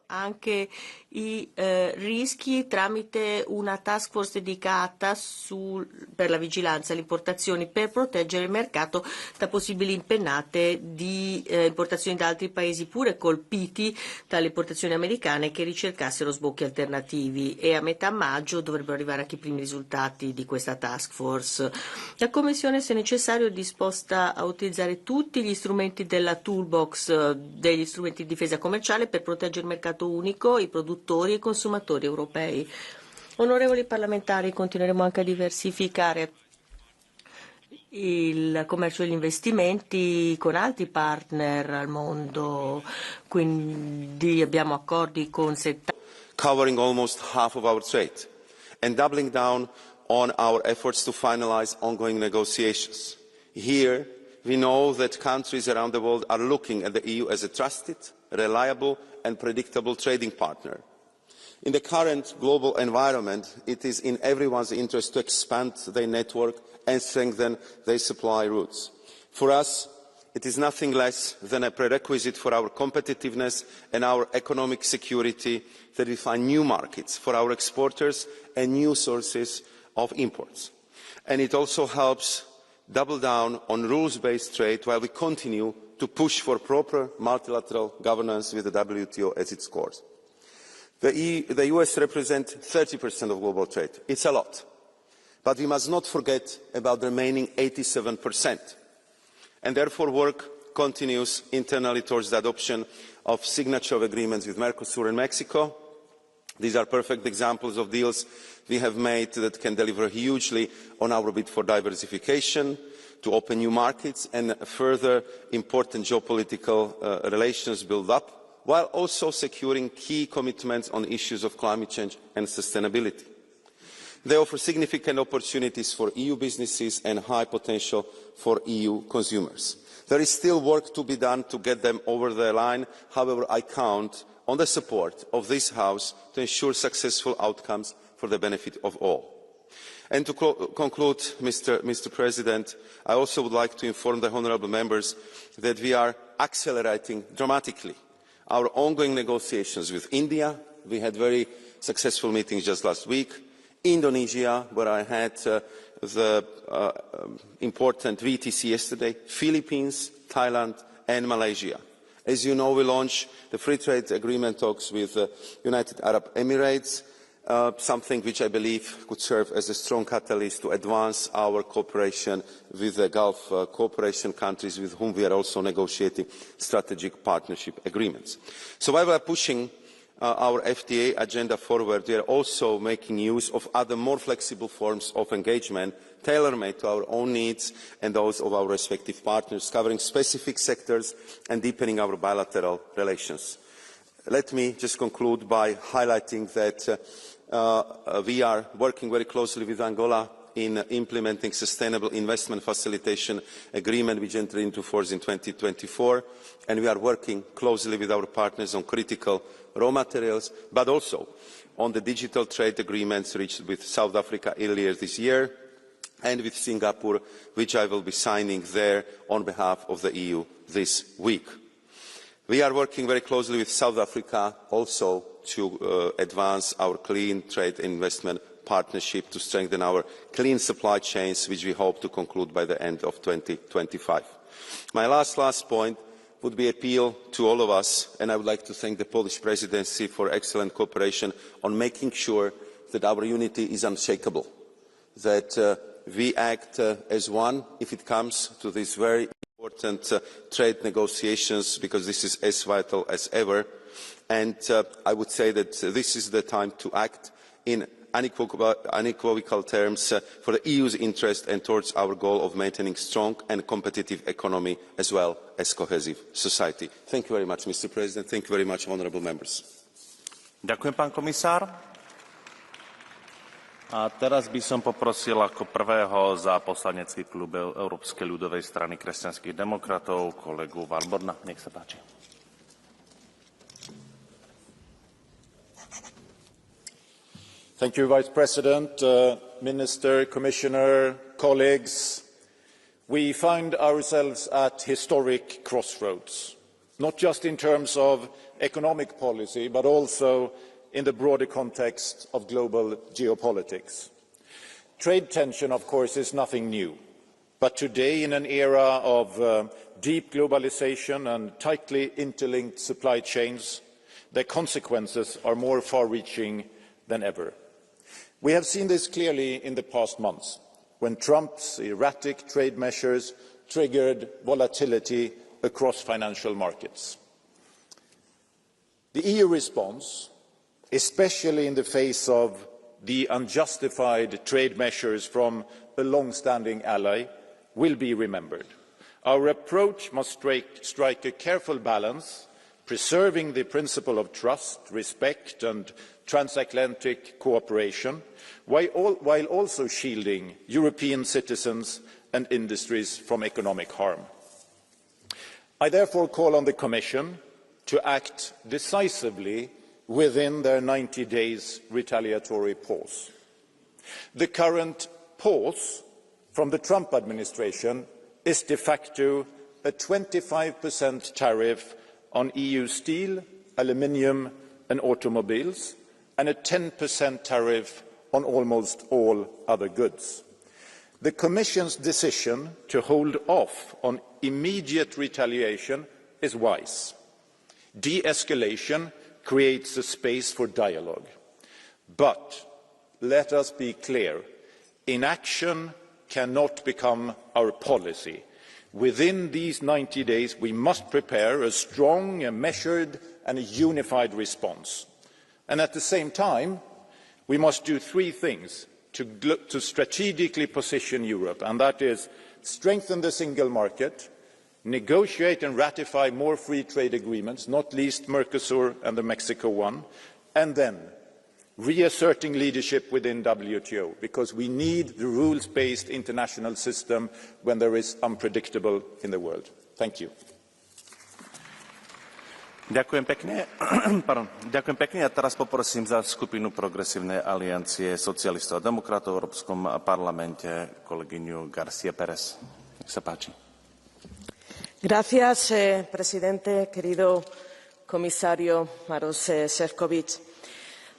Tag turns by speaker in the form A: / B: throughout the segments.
A: anche i rischi tramite una task force dedicata per la vigilanza alle importazioni per proteggere il mercato da possibili impennate di importazioni da altri paesi pure colpiti dalle importazioni americane che ricercassero sbocchi alternativi, e a metà maggio dovrebbero arrivare anche i primi risultati di questa task force. La Commissione, se necessario, è disposta a utilizzare tutti gli strumenti della toolbox degli strumenti di difesa commerciale per proteggere il mercato unico, i produttori e i consumatori europei. Onorevoli parlamentari, continueremo anche a diversificare il commercio e gli investimenti con altri partner al mondo, quindi abbiamo accordi con 70
B: covering almost half of our trade and doubling down on our efforts to finalize ongoing negotiations. Here, we know that countries around the world are looking at the EU as a trusted, reliable and predictable trading partner. In the current global environment, it is in everyone's interest to expand their network and strengthen their supply routes. For us, it is nothing less than a prerequisite for our competitiveness and our economic security that we find new markets for our exporters and new sources of imports. And it also helps double down on rules-based trade while we continue to push for proper multilateral governance with the WTO as its core. The US represents 30% of global trade. It's a lot. But we must not forget about the remaining 87%. And therefore work continues internally towards the adoption of signature of agreements with Mercosur and Mexico. These are perfect examples of deals we have made that can deliver hugely on our bid for diversification, to open new markets and further important geopolitical relations build up, while also securing key commitments on issues of climate change and sustainability. They offer significant opportunities for EU businesses and high potential for EU consumers. There is still work to be done to get them over the line. However, I count on the support of this House to ensure successful outcomes for the benefit of all. And to conclude, Mr. President, I also would like to inform the honourable members that we are accelerating dramatically our ongoing negotiations with India. We had very successful meetings just last week. Indonesia, where I had the important VTC yesterday, Philippines, Thailand and Malaysia. As you know, we launched the free trade agreement talks with the United Arab Emirates, something which I believe could serve as a strong catalyst to advance our cooperation with the Gulf cooperation countries with whom we are also negotiating strategic partnership agreements. So while we are pushing our FTA agenda forward, we are also making use of other more flexible forms of engagement tailor-made to our own needs and those of our respective partners, covering specific sectors and deepening our bilateral relations. Let me just conclude by highlighting that we are working very closely with Angola in implementing sustainable investment facilitation agreement which entered into force in 2024, and we are working closely with our partners on critical raw materials, but also on the digital trade agreements reached with South Africa earlier this year and with Singapore, which I will be signing there on behalf of the EU this week. We are working very closely with South Africa also to advance our clean trade investment partnership to strengthen our clean supply chains, which we hope to conclude by the end of 2025. My last point would be an appeal to all of us, and I would like to thank the Polish presidency for excellent cooperation on making sure that our unity is unshakable, that we act as one if it comes to these very important trade negotiations, because this is as vital as ever. And I would say that this is the time to act in unequivocal terms for the EU's interest and towards our goal of maintaining strong and competitive economy as well as cohesive society. Thank you very much, Mr. President. Thank you very much, honourable members.
C: Ďakujem, pán komisár. A teraz by som poprosil ako prvého za poslanecký klub Európskej ľudovej strany kresťanských demokratov kolegu Warborna. Nech sa páči.
D: Thank you, Vice President, Minister, Commissioner, colleagues. We find ourselves at historic crossroads, not just in terms of economic policy, but also in the broader context of global geopolitics. Trade tension, of course, is nothing new. But today, in an era of deep globalization and tightly interlinked supply chains, their consequences are more far-reaching than ever. We have seen this clearly in the past months, when Trump's erratic trade measures triggered volatility across financial markets. The EU response, especially in the face of the unjustified trade measures from a long-standing ally, will be remembered. Our approach must strike a careful balance, preserving the principle of trust, respect and transatlantic cooperation, while also shielding European citizens and industries from economic harm. I therefore call on the Commission to act decisively within their 90 days retaliatory pause. The current pause from the Trump administration is de facto a 25% tariff on EU steel, aluminium and automobiles, and a 10% tariff on almost all other goods. The Commission's decision to hold off on immediate retaliation is wise. De-escalation creates a space for dialogue. But let us be clear, inaction cannot become our policy. Within these 90 days, we must prepare a strong, a measured and a unified response. And at the same time, we must do three things to strategically position Europe, and that is strengthen the single market, negotiate and ratify more free trade agreements, not least Mercosur and the Mexico one, and then reasserting leadership within WTO, because we need the rules-based international system when there is unpredictable in the world. Thank you.
C: Ďakujem pekne. Ďakujem pekne. A teraz poprosím za skupinu Progresívnej aliancie socialistov a demokratov v Európskom parlamente kolegyňu García Pérez. Nech sa páči.
E: Gracias, presidente, querido comisario Maros Sefcovic.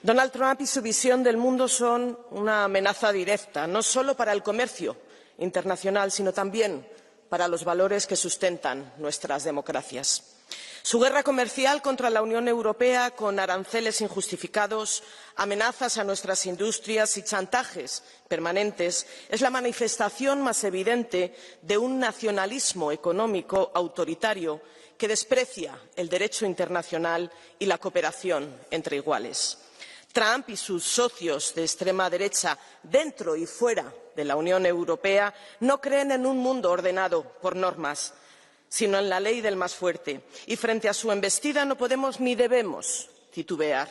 E: Donald Trump y su visión del mundo son una amenaza directa, no solo para el comercio internacional, sino también para los valores que sustentan nuestras democracias. Su guerra comercial contra la Unión Europea, con aranceles injustificados, amenazas a nuestras industrias y chantajes permanentes, es la manifestación más evidente de un nacionalismo económico autoritario que desprecia el derecho internacional y la cooperación entre iguales. Trump y sus socios de extrema derecha, dentro y fuera de la Unión Europea, no creen en un mundo ordenado por normas, sino en la ley del más fuerte. Y frente a su embestida no podemos ni debemos titubear.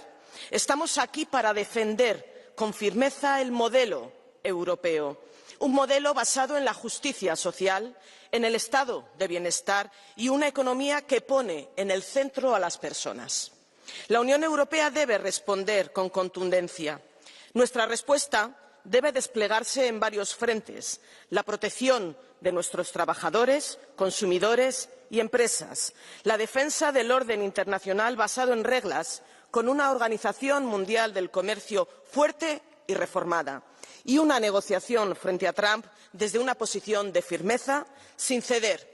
E: Estamos aquí para defender con firmeza el modelo europeo, un modelo basado en la justicia social, en el estado de bienestar y una economía que pone en el centro a las personas. La Unión Europea debe responder con contundencia. Nuestra respuesta debe desplegarse en varios frentes: la protección de nuestros trabajadores, consumidores y empresas, la defensa del orden internacional basado en reglas, con una Organización Mundial del Comercio fuerte y reformada, y una negociación frente a Trump desde una posición de firmeza, sin ceder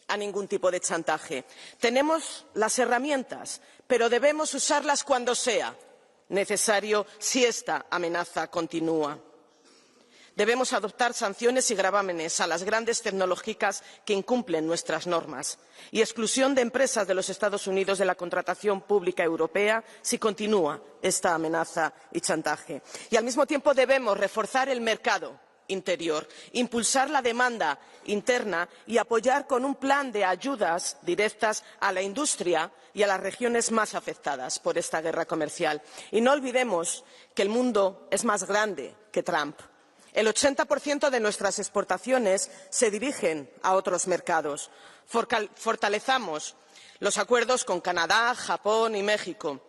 E: a ningún tipo de chantaje. Tenemos las herramientas, pero debemos usarlas cuando sea necesario si esta amenaza continúa. Debemos adoptar sanciones y gravámenes a las grandes tecnológicas que incumplen nuestras normas y exclusión de empresas de los Estados Unidos de la contratación pública europea si continúa esta amenaza y chantaje. Y al mismo tiempo debemos reforzar el mercado interior, impulsar la demanda interna y apoyar con un plan de ayudas directas a la industria y a las regiones más afectadas por esta guerra comercial. Y no olvidemos que el mundo es más grande que Trump. El 80% de nuestras exportaciones se dirigen a otros mercados. Fortalezamos los acuerdos con Canadá, Japón y México.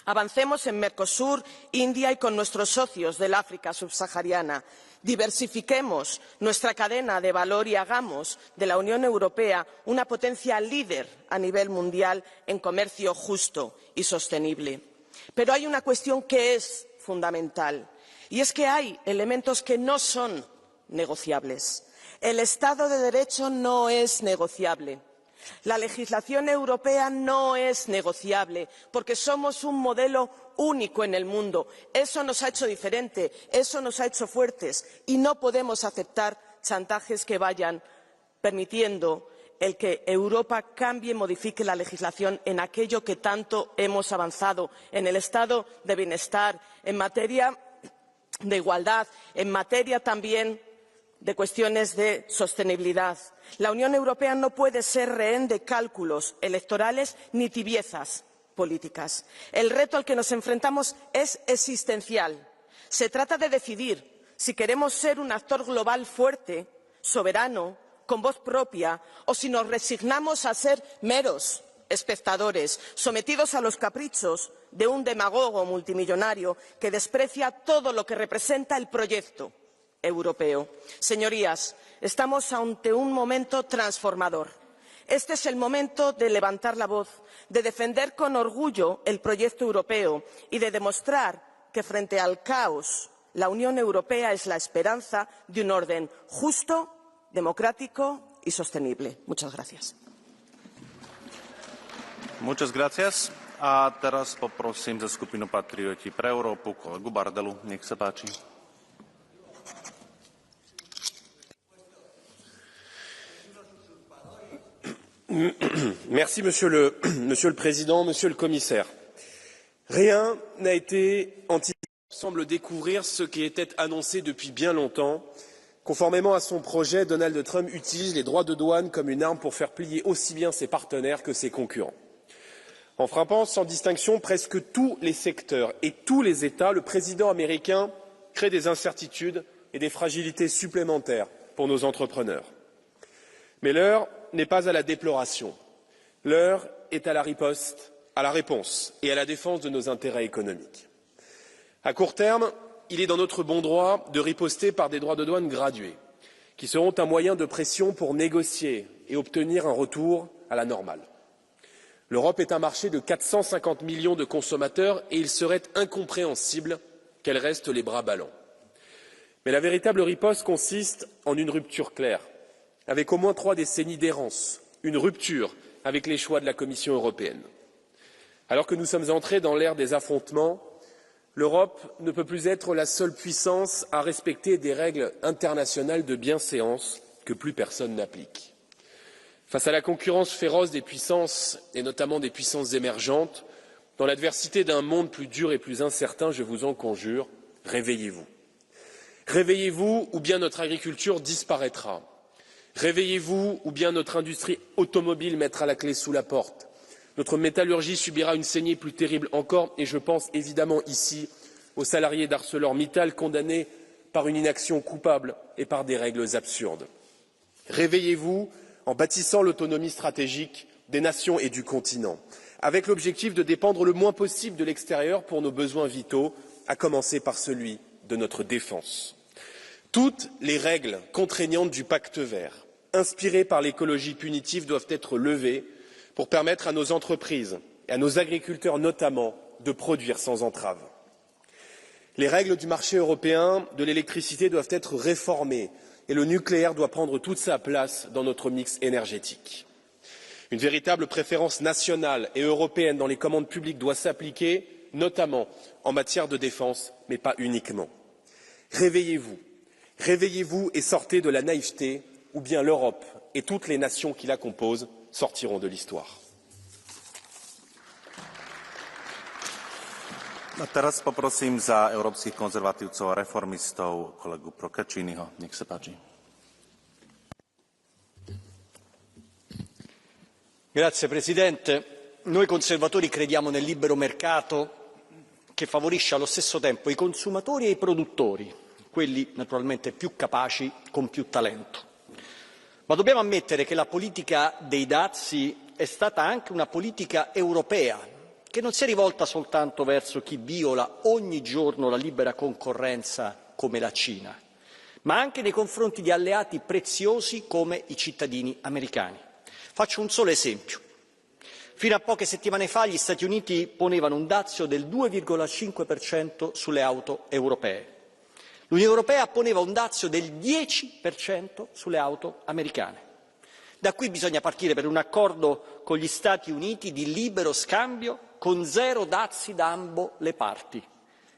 E: Avancemos en Mercosur, India y con nuestros socios del África subsahariana. Diversifiquemos nuestra cadena de valor y hagamos de la Unión Europea una potencia líder a nivel mundial en comercio justo y sostenible. Pero hay una cuestión que es fundamental, y es que hay elementos que no son negociables. El Estado de Derecho no es negociable. La legislación europea no es negociable, porque somos un modelo único en el mundo. Eso nos ha hecho diferentes, eso nos ha hecho fuertes, y no podemos aceptar chantajes que vayan permitiendo el que Europa cambie y modifique la legislación en aquello que tanto hemos avanzado, en el estado de bienestar, en materia de igualdad, en materia también de cuestiones de sostenibilidad. La Unión Europea no puede ser rehén de cálculos electorales ni tibiezas políticas. El reto al que nos enfrentamos es existencial. Se trata de decidir si queremos ser un actor global fuerte, soberano, con voz propia, o si nos resignamos a ser meros espectadores, sometidos a los caprichos de un demagogo multimillonario que desprecia todo lo que representa el proyecto europeo. Señorías, estamos ante un momento transformador. Este es el momento de levantar la voz, de defender con orgullo el proyecto europeo y de demostrar que frente al caos la Unión Europea es la esperanza de un orden justo, democrático y sostenible. Muchas gracias.
C: Muchas gracias. A teraz poprosím za skupinu Patrioti pre Európu kolegu Bardelu. Nech sa páči.
F: Merci, Monsieur le Président, Monsieur le Commissaire. Rien n'a été anticipé. On semble découvrir ce qui était annoncé depuis bien longtemps. Conformément à son projet, Donald Trump utilise les droits de douane comme une arme pour faire plier aussi bien ses partenaires que ses concurrents. En frappant sans distinction presque tous les secteurs et tous les États, le président américain crée des incertitudes et des fragilités supplémentaires pour nos entrepreneurs. Mais l'heure n'est pas à la déploration. L'heure est à la riposte, à la réponse et à la défense de nos intérêts économiques. À court terme, il est dans notre bon droit de riposter par des droits de douane gradués, qui seront un moyen de pression pour négocier et obtenir un retour à la normale. L'Europe est un marché de 450 millions de consommateurs et il serait incompréhensible qu'elle reste les bras ballants. Mais la véritable riposte consiste en une rupture claire, avec au moins 3 décennies d'errance, une rupture avec les choix de la Commission européenne. Alors que nous sommes entrés dans l'ère des affrontements, l'Europe ne peut plus être la seule puissance à respecter des règles internationales de bienséance que plus personne n'applique. Face à la concurrence féroce des puissances, et notamment des puissances émergentes, dans l'adversité d'un monde plus dur et plus incertain, je vous en conjure, réveillez-vous. Réveillez-vous ou bien notre agriculture disparaîtra. Réveillez-vous ou bien notre industrie automobile mettra la clé sous la porte. Notre métallurgie subira une saignée plus terrible encore, et je pense évidemment ici aux salariés d'ArcelorMittal condamnés par une inaction coupable et par des règles absurdes. Réveillez-vous en bâtissant l'autonomie stratégique des nations et du continent, avec l'objectif de dépendre le moins possible de l'extérieur pour nos besoins vitaux, à commencer par celui de notre défense. Toutes les règles contraignantes du pacte vert, inspirées par l'écologie punitive, doivent être levées pour permettre à nos entreprises et à nos agriculteurs notamment de produire sans entrave. Les règles du marché européen de l'électricité doivent être réformées et le nucléaire doit prendre toute sa place dans notre mix énergétique. Une véritable préférence nationale et européenne dans les commandes publiques doit s'appliquer, notamment en matière de défense, mais pas uniquement. Réveillez-vous, réveillez-vous et sortez de la naïveté, ou bien l'Europe et toutes les nations qui la composent sortiront de l'histoire.
C: A teraz poprosím za európskych konzervatívcov a reformistov kolegu Procacciniho. Nech sa páči.
G: Grazie Presidente. Noi conservatori crediamo nel libero mercato che favorisce allo stesso tempo i consumatori e i produttori, quelli naturalmente più capaci, con più talento. Ma dobbiamo ammettere che la politica dei dazi è stata anche una politica europea, che non sia rivolta soltanto verso chi viola ogni giorno la libera concorrenza come la Cina, ma anche nei confronti di alleati preziosi come i cittadini americani. Faccio un solo esempio. Fino a poche settimane fa gli Stati Uniti ponevano un dazio del 2,5% sulle auto europee. L'Unione Europea poneva un dazio del 10% sulle auto americane. Da qui bisogna partire per un accordo con gli Stati Uniti di libero scambio con zero dazi da ambo le parti.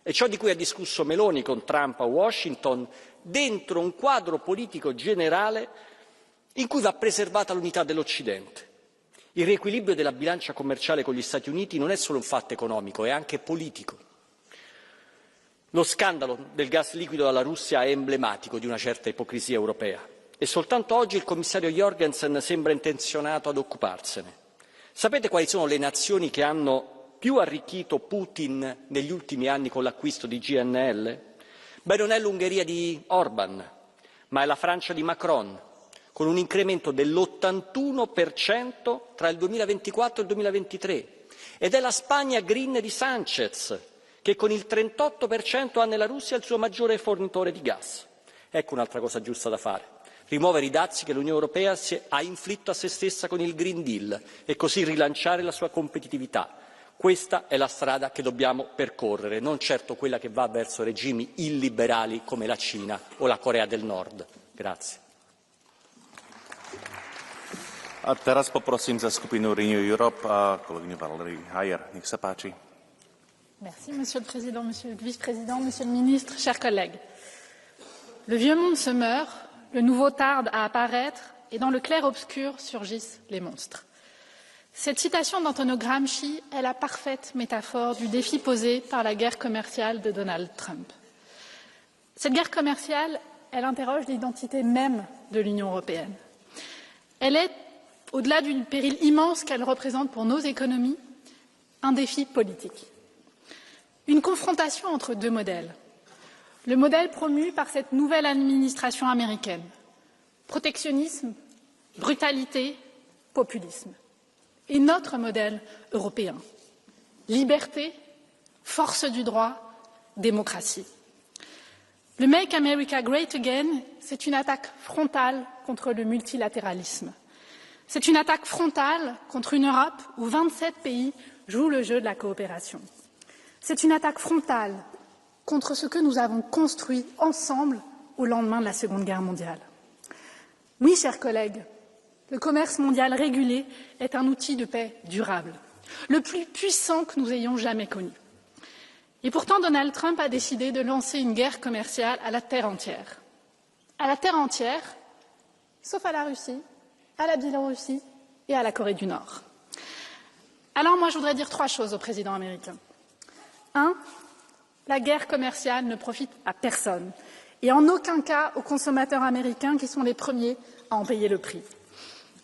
G: È ciò di cui ha discusso Meloni con Trump a Washington, dentro un quadro politico generale in cui va preservata l'unità dell'Occidente. Il riequilibrio della bilancia commerciale con gli Stati Uniti non è solo un fatto economico, è anche politico. Lo scandalo del gas liquido dalla Russia è emblematico di una certa ipocrisia europea e soltanto oggi il commissario Jorgensen sembra intenzionato ad occuparsene. Sapete quali sono le nazioni che hanno più arricchito Putin negli ultimi anni con l'acquisto di GNL? Beh, non è l'Ungheria di Orban, ma è la Francia di Macron, con un incremento dell'81% tra il 2024 e il 2023, ed è la Spagna green di Sánchez, che con il 38% ha nella Russia il suo maggiore fornitore di gas. Ecco un'altra cosa giusta da fare: rimuovere i dazi che l'Unione Europea ha inflitto a se stessa con il Green Deal e così rilanciare la sua competitività. Questa è la strada che dobbiamo percorrere, non certo quella che va verso regimi illiberali come la Cina o la Corea del Nord. Grazie.
C: A teraz poprosím za skupinu Renew Europe kolegyňu Valérie Hayer. Nech sa páči.
H: Merci, Monsieur le Président, Monsieur le Vice-président, Monsieur le Ministre, chers collègues. Le vieux monde se meurt, le nouveau tarde à apparaître, et dans le clair-obscur surgissent les monstres. Cette citation d'Antonio Gramsci est la parfaite métaphore du défi posé par la guerre commerciale de Donald Trump. Cette guerre commerciale, elle interroge l'identité même de l'Union européenne. Elle est, au-delà du péril immense qu'elle représente pour nos économies, un défi politique. Une confrontation entre deux modèles. Le modèle promu par cette nouvelle administration américaine. Protectionnisme, brutalité, populisme. Et notre modèle européen. Liberté, force du droit, démocratie. Le Make America Great Again, c'est une attaque frontale contre le multilatéralisme. C'est une attaque frontale contre une Europe où 27 pays jouent le jeu de la coopération. C'est une attaque frontale contre ce que nous avons construit ensemble au lendemain de la Seconde Guerre mondiale. Oui, chers collègues, le commerce mondial régulé est un outil de paix durable, le plus puissant que nous ayons jamais connu. Et pourtant, Donald Trump a décidé de lancer une guerre commerciale à la terre entière. À la terre entière, sauf à la Russie, à la Biélorussie et à la Corée du Nord. Alors moi, je voudrais dire trois choses au président américain. 1. La guerre commerciale ne profite à personne et en aucun cas aux consommateurs américains qui sont les premiers à en payer le prix.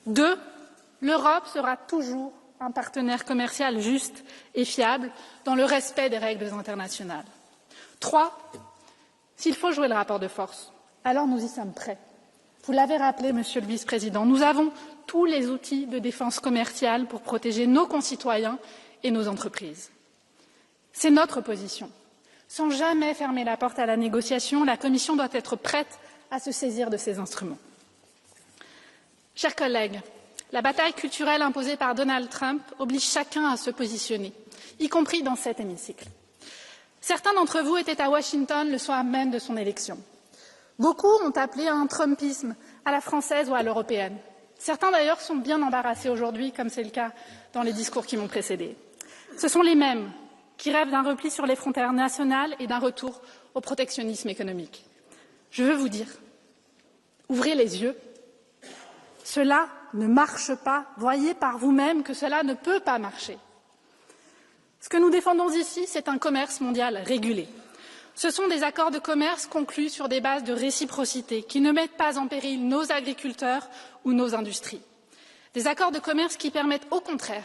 H: 2. L'Europe sera toujours un partenaire commercial juste et fiable dans le respect des règles internationales. 3. S'il faut jouer le rapport de force, alors nous y sommes prêts. Vous l'avez rappelé, Monsieur le Vice-président, nous avons tous les outils de défense commerciale pour protéger nos concitoyens et nos entreprises. C'est notre position. Sans jamais fermer la porte à la négociation, la Commission doit être prête à se saisir de ces instruments. Chers collègues, la bataille culturelle imposée par Donald Trump oblige chacun à se positionner, y compris dans cet hémicycle. Certains d'entre vous étaient à Washington le soir même de son élection. Beaucoup ont appelé à un Trumpisme à la française ou à l'européenne. Certains d'ailleurs sont bien embarrassés aujourd'hui, comme c'est le cas dans les discours qui m'ont précédé. Ce sont les mêmes qui rêvent d'un repli sur les frontières nationales et d'un retour au protectionnisme économique. Je veux vous dire, ouvrez les yeux. Cela ne marche pas. Voyez par vous-même que cela ne peut pas marcher. Ce que nous défendons ici, c'est un commerce mondial régulé. Ce sont des accords de commerce conclus sur des bases de réciprocité qui ne mettent pas en péril nos agriculteurs ou nos industries. Des accords de commerce qui permettent au contraire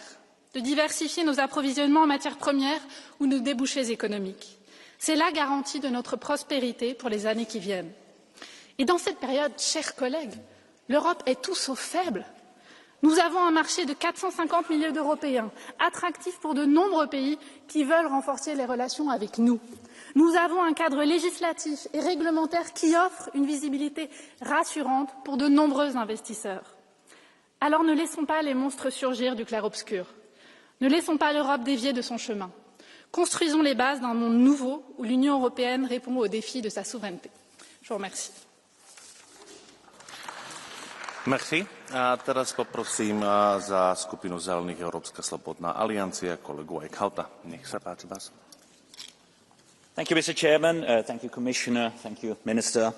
H: de diversifier nos approvisionnements en matières premières ou nos débouchés économiques. C'est la garantie de notre prospérité pour les années qui viennent. Et dans cette période, chers collègues, l'Europe est tout sauf faible. Nous avons un marché de 450 millions d'Européens, attractif pour de nombreux pays qui veulent renforcer les relations avec nous. Nous avons un cadre législatif et réglementaire qui offre une visibilité rassurante pour de nombreux investisseurs. Alors ne laissons pas les monstres surgir du clair-obscur. Ne laissons pas l'Europe dévier de son chemin. Construisons les bases d'un monde nouveau où l'Union européenne répond aux défis de sa souveraineté. Je vous remercie.
C: Merci. A teraz poprosím za skupinu Zelených Európska slobodná aliancia kolegu Eichhauta. Nech sa páči vás.
I: Thank you, Mr. Chairman. Thank you, Commissioner. Thank you, Minister.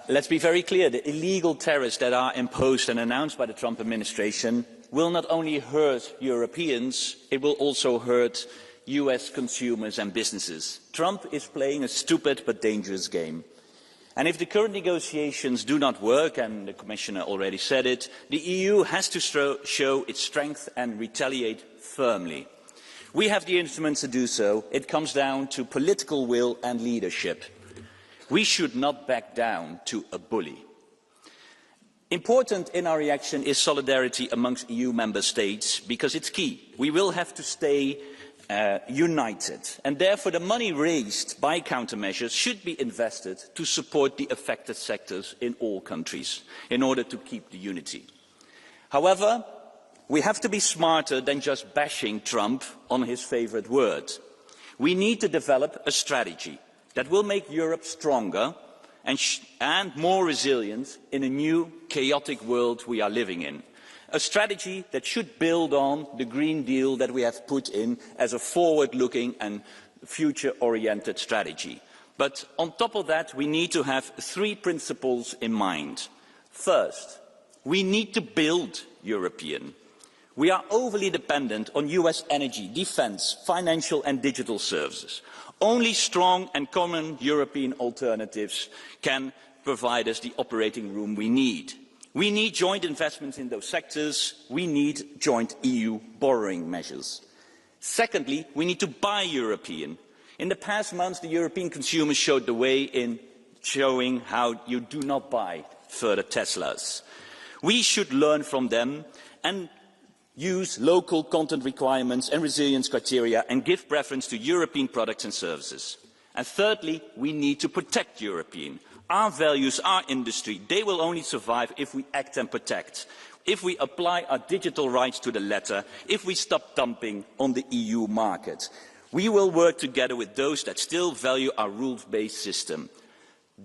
I: Let's be very clear. The illegal tariffs that are imposed and announced by the Trump administration will not only hurt Europeans, it will also hurt US consumers and businesses. Trump is playing a stupid but dangerous game. And if the current negotiations do not work, and the Commissioner already said it, the EU has to show its strength and retaliate firmly. We have the instruments to do so. It comes down to political will and leadership. We should not back down to a bully. Important in our reaction is solidarity amongst EU member states, because it's key. We will have to stay united, and therefore the money raised by countermeasures should be invested to support the affected sectors in all countries in order to keep the unity. However, we have to be smarter than just bashing Trump on his favourite word. We need to develop a strategy that will make Europe stronger and more resilient in a new chaotic world we are living in. A strategy that should build on the Green Deal that we have put in as a forward-looking and future-oriented strategy. But on top of that, we need to have three principles in mind. First, we need to build European. We are overly dependent on US energy, defence, financial and digital services. Only strong and common European alternatives can provide us the operating room we need. We need joint investments in those sectors. We need joint EU borrowing measures. Secondly, we need to buy European. In the past months, the European consumers showed the way in showing how you do not buy further Teslas. We should learn from them and use local content requirements and resilience criteria and give preference to European products and services. And thirdly, we need to protect European. Our values, our industry, they will only survive if we act and protect, if we apply our digital rights to the letter, if we stop dumping on the EU market. We will work together with those that still value our rules-based system.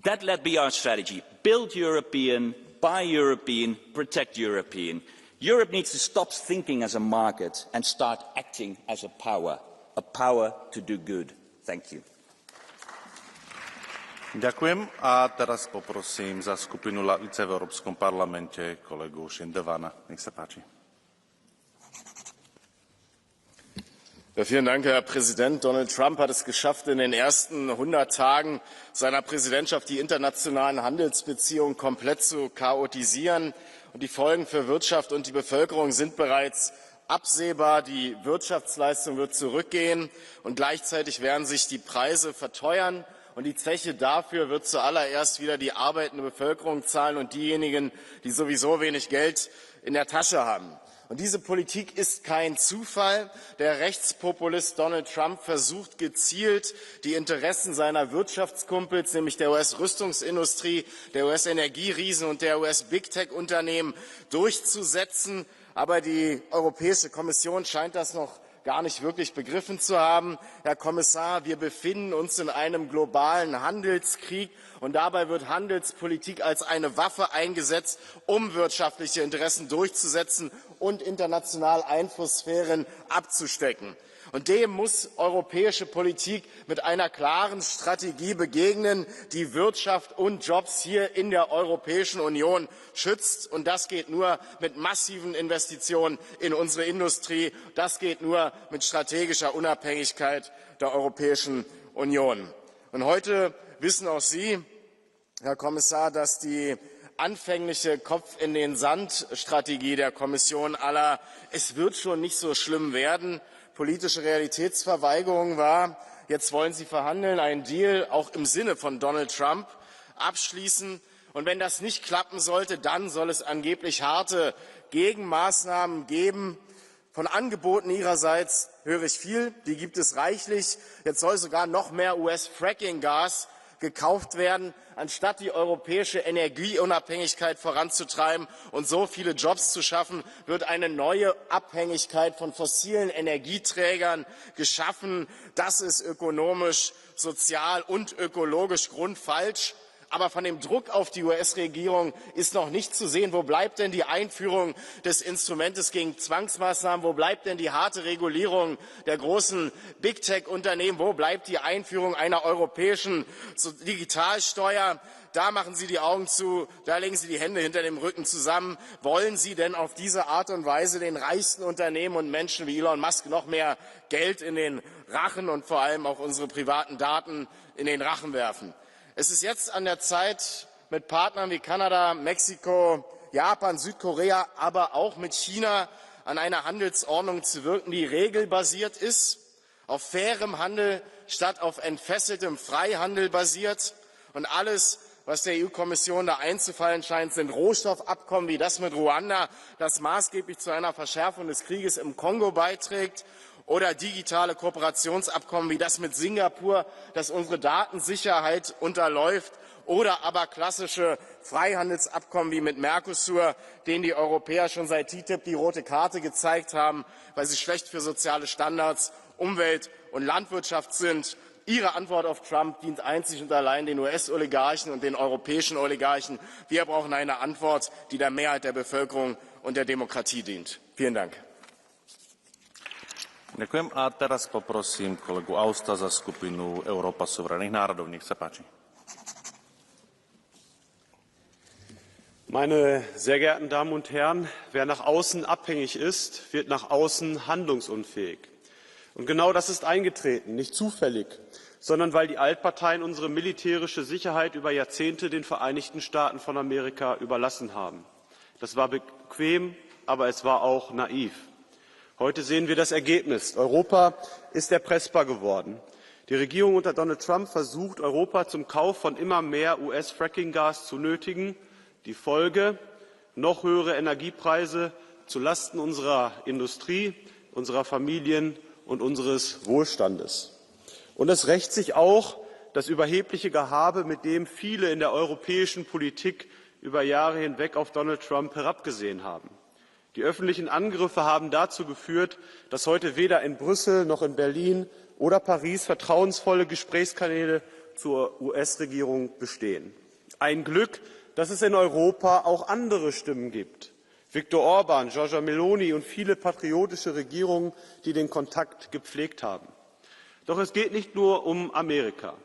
I: That let be our strategy. Build European, buy European, protect European. Europe needs to stop thinking as a market and start acting as a power to do good. Thank you.
C: Ďakujem a teraz poprosím za skupinu Lavice v Európskom parlamente kolegu Šindevana. Nech sa páči.
J: Ja, vielen Dank, Herr Präsident. Donald Trump hat es geschafft, in den ersten 100 Tagen seiner Präsidentschaft die internationalen Handelsbeziehungen komplett zu chaotisieren. Und die Folgen für Wirtschaft und die Bevölkerung sind bereits absehbar. Die Wirtschaftsleistung wird zurückgehen und gleichzeitig werden sich die Preise verteuern. Und die Zeche dafür wird zuallererst wieder die arbeitende Bevölkerung zahlen und diejenigen, die sowieso wenig Geld in der Tasche haben. Und diese Politik ist kein Zufall. Der Rechtspopulist Donald Trump versucht gezielt, die Interessen seiner Wirtschaftskumpels, nämlich der US-Rüstungsindustrie, der US-Energieriesen und der US-Big-Tech-Unternehmen durchzusetzen. Aber die Europäische Kommission scheint das noch gar nicht wirklich begriffen zu haben. Herr Kommissar, wir befinden uns in einem globalen Handelskrieg und dabei wird Handelspolitik als eine Waffe eingesetzt, um wirtschaftliche Interessen durchzusetzen und international Einflusssphären abzustecken. Und dem muss europäische Politik mit einer klaren Strategie begegnen, die Wirtschaft und Jobs hier in der Europäischen Union schützt. Und das geht nur mit massiven Investitionen in unsere Industrie. Das geht nur mit strategischer Unabhängigkeit der Europäischen Union. Und heute wissen auch Sie, Herr Kommissar, dass die anfängliche Kopf-in-den-Sand-Strategie der Kommission aller "Es wird schon nicht so schlimm werden" politische Realitätsverweigerung war. Jetzt wollen Sie verhandeln, einen Deal auch im Sinne von Donald Trump abschließen. Und wenn das nicht klappen sollte, dann soll es angeblich harte Gegenmaßnahmen geben. Von Angeboten Ihrerseits höre ich viel, die gibt es reichlich. Jetzt soll sogar noch mehr US-Fracking-Gas gekauft werden, anstatt die europäische Energieunabhängigkeit voranzutreiben und so viele Jobs zu schaffen, wird eine neue Abhängigkeit von fossilen Energieträgern geschaffen. Das ist ökonomisch, sozial und ökologisch grundfalsch. Aber von dem Druck auf die US-Regierung ist noch nicht zu sehen. Wo bleibt denn die Einführung des Instrumentes gegen Zwangsmaßnahmen? Wo bleibt denn die harte Regulierung der großen Big-Tech-Unternehmen? Wo bleibt die Einführung einer europäischen Digitalsteuer? Da machen Sie die Augen zu, da legen Sie die Hände hinter dem Rücken zusammen. Wollen Sie denn auf diese Art und Weise den reichsten Unternehmen und Menschen wie Elon Musk noch mehr Geld in den Rachen und vor allem auch unsere privaten Daten in den Rachen werfen? Es ist jetzt an der Zeit, mit Partnern wie Kanada, Mexiko, Japan, Südkorea, aber auch mit China an einer Handelsordnung zu wirken, die regelbasiert ist, auf fairem Handel statt auf entfesseltem Freihandel basiert. Und alles, was der EU-Kommission da einzufallen scheint, sind Rohstoffabkommen wie das mit Ruanda, das maßgeblich zu einer Verschärfung des Krieges im Kongo beiträgt, oder digitale Kooperationsabkommen wie das mit Singapur, das unsere Datensicherheit unterläuft, oder aber klassische Freihandelsabkommen wie mit Mercosur, denen die Europäer schon seit TTIP die rote Karte gezeigt haben, weil sie schlecht für soziale Standards, Umwelt und Landwirtschaft sind. Ihre Antwort auf Trump dient einzig und allein den US-Oligarchen und den europäischen Oligarchen. Wir brauchen eine Antwort, die der Mehrheit der Bevölkerung und der Demokratie dient. Vielen Dank.
C: Ďakujem. A teraz poprosím kolegu Austa za skupinu Európa suverénnych národov. Nech sa páči.
K: Meine sehr geehrten Damen und Herren, wer nach außen abhängig ist, wird nach außen handlungsunfähig. Und genau das ist eingetreten, nicht zufällig, sondern weil die Altparteien unsere militärische Sicherheit über Jahrzehnte den Vereinigten Staaten von Amerika überlassen haben. Das war bequem, aber es war auch naiv. Heute sehen wir das Ergebnis. Europa ist erpressbar geworden. Die Regierung unter Donald Trump versucht, Europa zum Kauf von immer mehr US-Fracking-Gas zu nötigen. Die Folge: noch höhere Energiepreise zulasten unserer Industrie, unserer Familien und unseres Wohlstandes. Und es rächt sich auch das überhebliche Gehabe, mit dem viele in der europäischen Politik über Jahre hinweg auf Donald Trump herabgesehen haben. Die öffentlichen Angriffe haben dazu geführt, dass heute weder in Brüssel noch in Berlin oder Paris vertrauensvolle Gesprächskanäle zur US-Regierung bestehen. Ein Glück, dass es in Europa auch andere Stimmen gibt. Viktor Orban, Giorgia Meloni und viele patriotische Regierungen, die den Kontakt gepflegt haben. Doch es geht nicht nur um Amerika.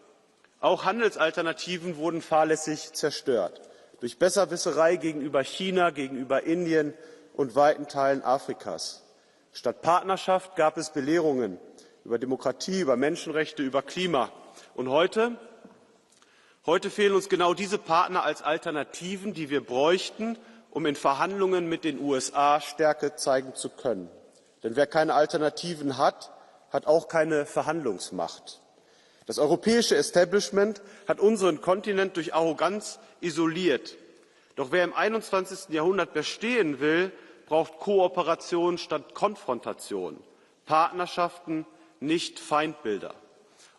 K: Auch Handelsalternativen wurden fahrlässig zerstört. Durch Besserwisserei gegenüber China, gegenüber Indien und weiten Teilen Afrikas. Statt Partnerschaft gab es Belehrungen über Demokratie, über Menschenrechte, über Klima. Und heute fehlen uns genau diese Partner als Alternativen, die wir bräuchten, um in Verhandlungen mit den USA Stärke zeigen zu können. Denn wer keine Alternativen hat, hat auch keine Verhandlungsmacht. Das europäische Establishment hat unseren Kontinent durch Arroganz isoliert. Doch wer im 21. Jahrhundert bestehen will, braucht Kooperation statt Konfrontation, Partnerschaften, nicht Feindbilder.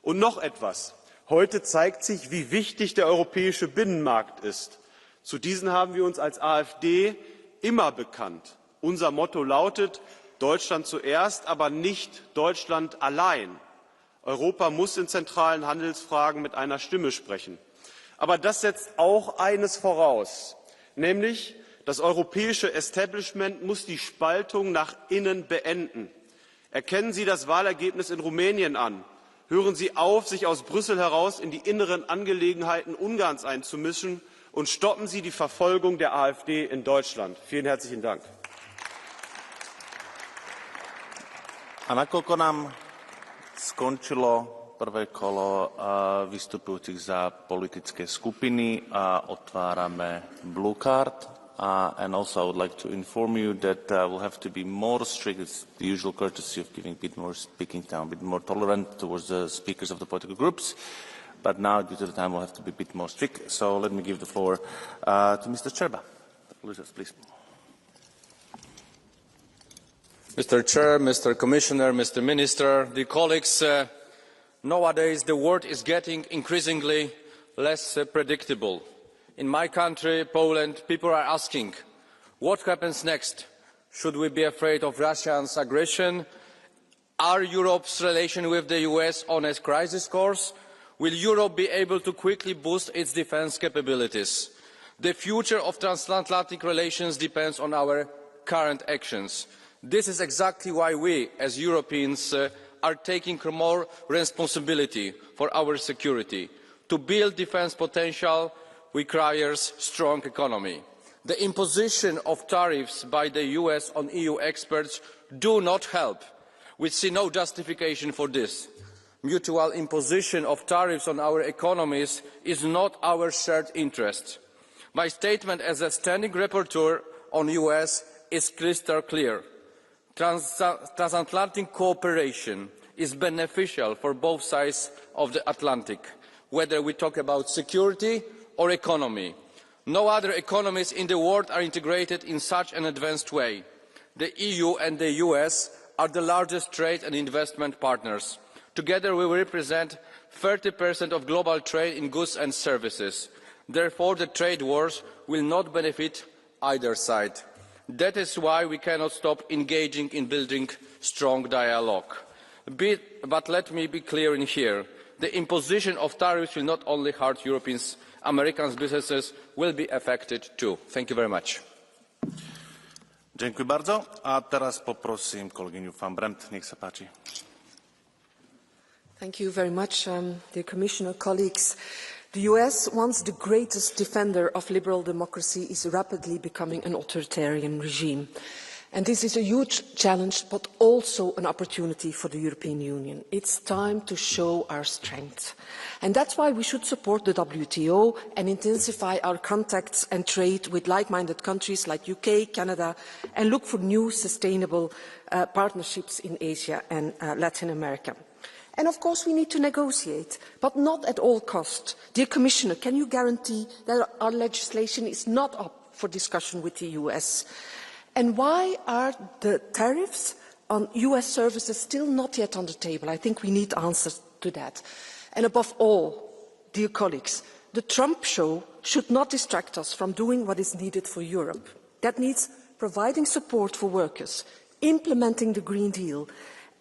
K: Und noch etwas. Heute zeigt sich, wie wichtig der europäische Binnenmarkt ist. Zu diesen haben wir uns als AfD immer bekannt. Unser Motto lautet: Deutschland zuerst, aber nicht Deutschland allein. Europa muss in zentralen Handelsfragen mit einer Stimme sprechen. Aber das setzt auch eines voraus, nämlich das europäische Establishment muss die Spaltung nach innen beenden. Erkennen Sie das Wahlergebnis in Rumänien an. Hören Sie auf, sich aus Brüssel heraus in die inneren Angelegenheiten Ungarns einzumischen, und stoppen Sie die Verfolgung der AfD in Deutschland. Vielen herzlichen Dank.
C: A nakoľko nám skončilo prvé kolo vystupujúcich za politické skupiny a otvárame blue card. And also I would like to inform you that we'll have to be more strict. It's the usual courtesy of giving a bit more speaking time, a bit more tolerant towards the speakers of the political groups. but now, due to the time, we'll have to be a bit more strict. So let me give the floor to Mr. Cherba. Please.
L: Mr. Chair, Mr. Commissioner, Mr. Minister, dear colleagues, nowadays the world is getting increasingly less predictable. In my country, Poland, people are asking, what happens next? Should we be afraid of Russia's aggression? Are Europe's relations with the US on a crisis course? Will Europe be able to quickly boost its defence capabilities? The future of transatlantic relations depends on our current actions. This is exactly why we, as Europeans, are taking more responsibility for our security. To build defence potential requires a strong economy. The imposition of tariffs by the US on EU exports do not help. We see no justification for this. Mutual imposition of tariffs on our economies is not our shared interest. My statement as a standing rapporteur on the US is crystal clear. Transatlantic cooperation is beneficial for both sides of the Atlantic, whether we talk about security or economy. No other economies in the world are integrated in such an advanced way. The EU and the US are the largest trade and investment partners. Together we represent 30% of global trade in goods and services. Therefore, the trade wars will not benefit either side. That is why we cannot stop engaging in building strong dialogue. But let me be clear in here. The imposition of tariffs will not only hurt Europeans, American businesses will be affected too. Thank you very much.
C: Dziękuję bardzo. A teraz poprosim kolegyňu van Bremt. Niech się páči.
M: Thank you very much, dear Commissioner, colleagues. The US, once the greatest defender of liberal democracy, is rapidly becoming an authoritarian regime. And this is a huge challenge, but also an opportunity for the European Union. It's time to show our strength. And that's why we should support the WTO and intensify our contacts and trade with like-minded countries like UK, Canada, and look for new sustainable partnerships in Asia and Latin America. And of course we need to negotiate, but not at all costs. Dear Commissioner, can you guarantee that our legislation is not up for discussion with the US? And why are the tariffs on US services still not yet on the table? I think we need answers to that. And above all, dear colleagues, the Trump show should not distract us from doing what is needed for Europe. That means providing support for workers, implementing the Green Deal,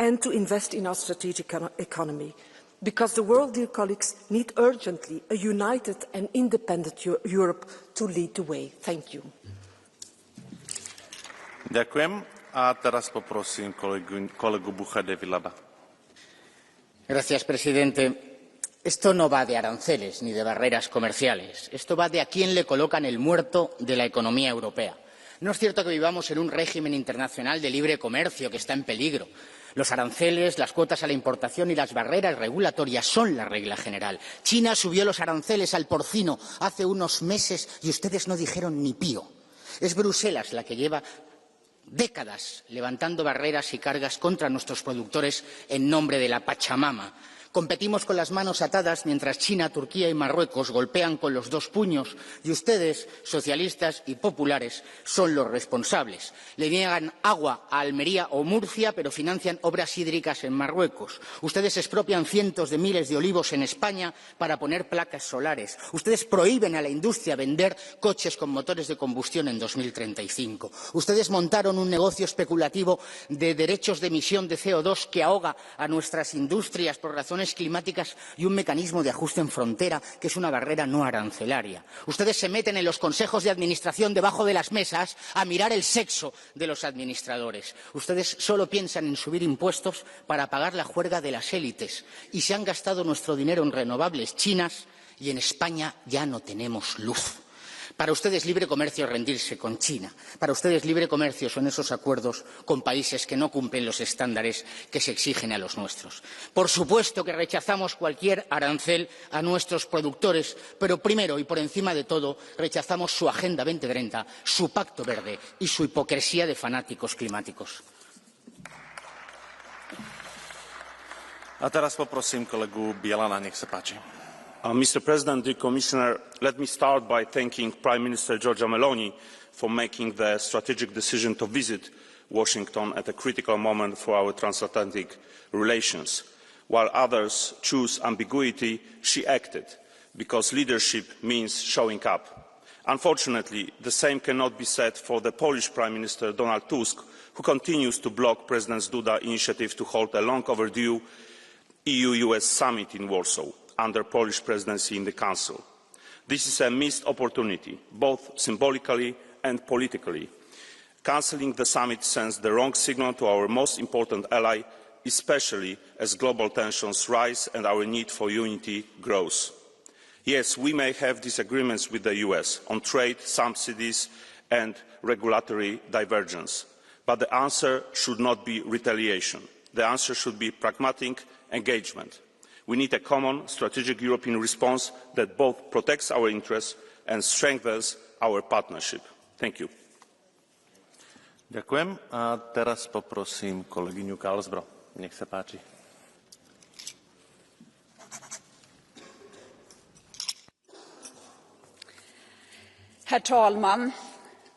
M: and to invest in our strategic economy. Because the world, dear colleagues, needs urgently a united and independent Europe to lead the way. Thank you.
C: Ďakujem. A teraz poprosím kolegu Bucha de Vilaba.
N: Gracias, presidente. Esto no va de aranceles ni de barreras comerciales. Esto va de a quién le colocan el muerto de la economía europea. No es cierto que vivamos en un régimen internacional de libre comercio que está en peligro. Los aranceles, las cuotas a la importación y las barreras regulatorias son la regla general. China subió los aranceles al porcino hace unos meses y ustedes no dijeron ni pío. Es Bruselas la que lleva décadas levantando barreras y cargas contra nuestros productores en nombre de la Pachamama. Competimos con las manos atadas mientras China, Turquía y Marruecos golpean con los dos puños y ustedes, socialistas y populares, son los responsables. Le niegan agua a Almería o Murcia, pero financian obras hídricas en Marruecos. Ustedes expropian cientos de miles de olivos en España para poner placas solares. Ustedes prohíben a la industria vender coches con motores de combustión en 2035. Ustedes montaron un negocio especulativo de derechos de emisión de CO2 que ahoga a nuestras industrias por razones climáticas y un mecanismo de ajuste en frontera que es una barrera no arancelaria. Ustedes se meten en los consejos de administración debajo de las mesas a mirar el sexo de los administradores. Ustedes solo piensan en subir impuestos para pagar la juerga de las élites y se han gastado nuestro dinero en renovables chinas y en España ya no tenemos luz. Para ustedes libre comercio es rendirse con China. Para ustedes libre comercio son esos acuerdos con países que no cumplen los estándares que se exigen a los nuestros. Por supuesto que rechazamos cualquier arancel a nuestros productores, pero primero y por encima de todo rechazamos su Agenda 2030, su Pacto Verde y su hipocresía de fanáticos climáticos.
C: A teraz poprosím kolegu Bielana, nech sa páči.
O: Mr. President, dear Commissioner, let me start by thanking Prime Minister Giorgia Meloni for making the strategic decision to visit Washington at a critical moment for our transatlantic relations. While others choose ambiguity, she acted, because leadership means showing up. Unfortunately, the same cannot be said for the Polish Prime Minister Donald Tusk, who continues to block President Duda's initiative to hold a long overdue EU-US summit in Warsaw under Polish presidency in the Council. This is a missed opportunity, both symbolically and politically. Cancelling the summit sends the wrong signal to our most important ally, especially as global tensions rise and our need for unity grows. Yes, we may have disagreements with the US on trade, subsidies and regulatory divergence, but the answer should not be retaliation. The answer should be pragmatic engagement. We need a common strategic European response that both protects our interests and strengthens our partnership. Thank you.
C: Ďakujem. A teraz poprosím kolegyňu Kalsbro. Nech sa páči.
P: Herr talman,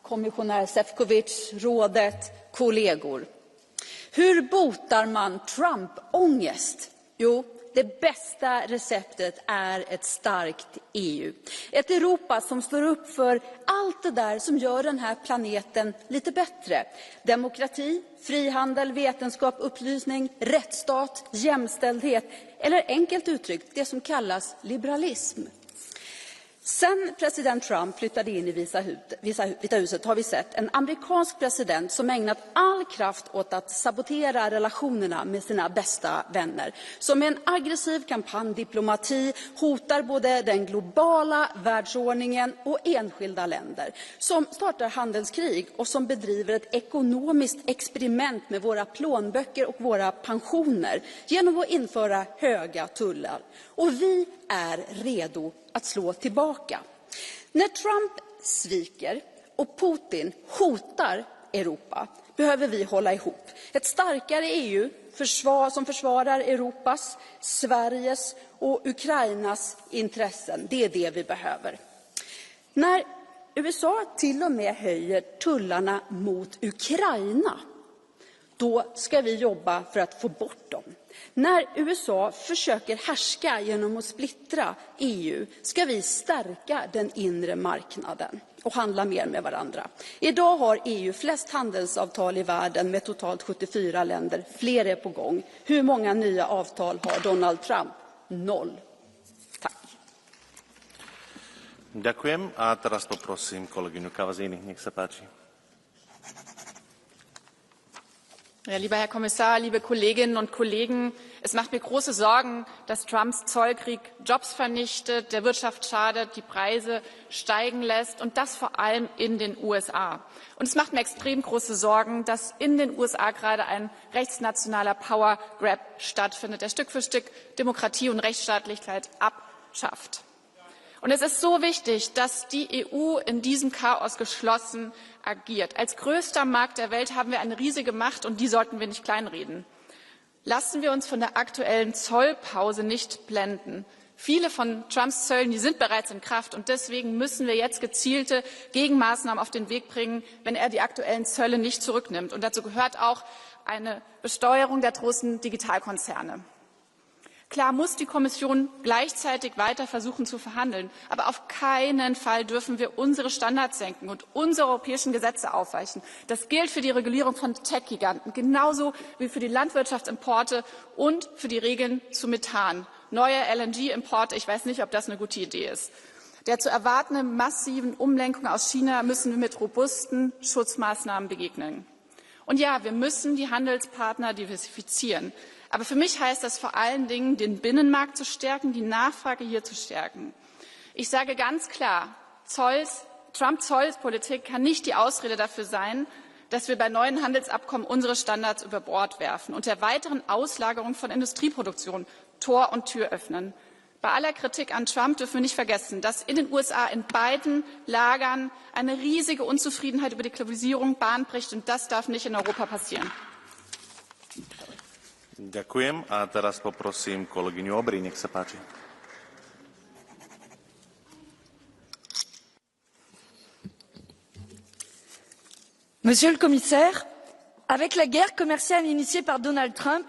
P: kommissionär Sefcovic, rådet, kollegor. Hur botar man Trump-ångest? Jo, det bästa receptet är ett starkt EU. Ett Europa som står upp för allt det där som gör den här planeten lite bättre. Demokrati, frihandel, vetenskap, upplysning, rättsstat, jämställdhet eller enkelt uttryckt det som kallas liberalism. Sen president Trump flyttade in i Vita huset har vi sett en amerikansk president som ägnat all kraft åt att sabotera relationerna med sina bästa vänner. Som med en aggressiv kampanjdiplomati hotar både den globala världsordningen och enskilda länder. Som startar handelskrig och som bedriver ett ekonomiskt experiment med våra plånböcker och våra pensioner genom att införa höga tullar. Och vi är redo att slå tillbaka. När Trump sviker och Putin hotar Europa behöver vi hålla ihop. Ett starkare EU som försvarar Europas, Sveriges och Ukrainas intressen. Det är det vi behöver. När USA till och med höjer tullarna mot Ukraina, då ska vi jobba för att få bort dem. När USA försöker härska genom att splittra EU ska vi stärka den inre marknaden och handla mer med varandra. Idag har EU flest handelsavtal i världen med totalt 74 länder. Fler är på gång. Hur många nya avtal har Donald Trump? 0. Tack.
C: Ďakujem. A teraz poprosím kolegyňu Kavazini. Nech sa páči.
H: Ja, lieber Herr Kommissar, liebe Kolleginnen und Kollegen, es macht mir große Sorgen, dass Trumps Zollkrieg Jobs vernichtet, der Wirtschaft schadet, die Preise steigen lässt und das vor allem in den USA. Und es macht mir extrem große Sorgen, dass in den USA gerade ein rechtsnationaler Power Grab stattfindet, der Stück für Stück Demokratie und Rechtsstaatlichkeit abschafft. Und es ist so wichtig, dass die EU in diesem Chaos geschlossen agiert. Als größter Markt der Welt haben wir eine riesige Macht und die sollten wir nicht kleinreden. Lassen wir uns von der aktuellen Zollpause nicht blenden. Viele von Trumps Zöllen, die sind bereits in Kraft und deswegen müssen wir jetzt gezielte Gegenmaßnahmen auf den Weg bringen, wenn er die aktuellen Zölle nicht zurücknimmt. Und dazu gehört auch eine Besteuerung der großen Digitalkonzerne. Klar muss die Kommission gleichzeitig weiter versuchen zu verhandeln, aber auf keinen Fall dürfen wir unsere Standards senken und unsere europäischen Gesetze aufweichen. Das gilt für die Regulierung von Tech-Giganten, genauso wie für die Landwirtschaftsimporte und für die Regeln zu Methan. Neue LNG-Importe, ich weiß nicht, ob das eine gute Idee ist. Der zu erwartenden massiven Umlenkung aus China müssen wir mit robusten Schutzmaßnahmen begegnen. Und ja, wir müssen die Handelspartner diversifizieren. Aber für mich heißt das vor allen Dingen, den Binnenmarkt zu stärken, die Nachfrage hier zu stärken. Ich sage ganz klar, Trump-Zollpolitik kann nicht die Ausrede dafür sein, dass wir bei neuen Handelsabkommen unsere Standards über Bord werfen und der weiteren Auslagerung von Industrieproduktion Tor und Tür öffnen. Bei aller Kritik an Trump dürfen wir nicht vergessen, dass in den USA in beiden Lagern eine riesige Unzufriedenheit über die Globalisierung Bahn bricht und das darf nicht in Europa passieren.
C: Ďakujem. A teraz poprosím kolegyňu Obry, nech sa páči.
Q: Monsieur le Commissaire, avec la guerre commerciale initiée par Donald Trump,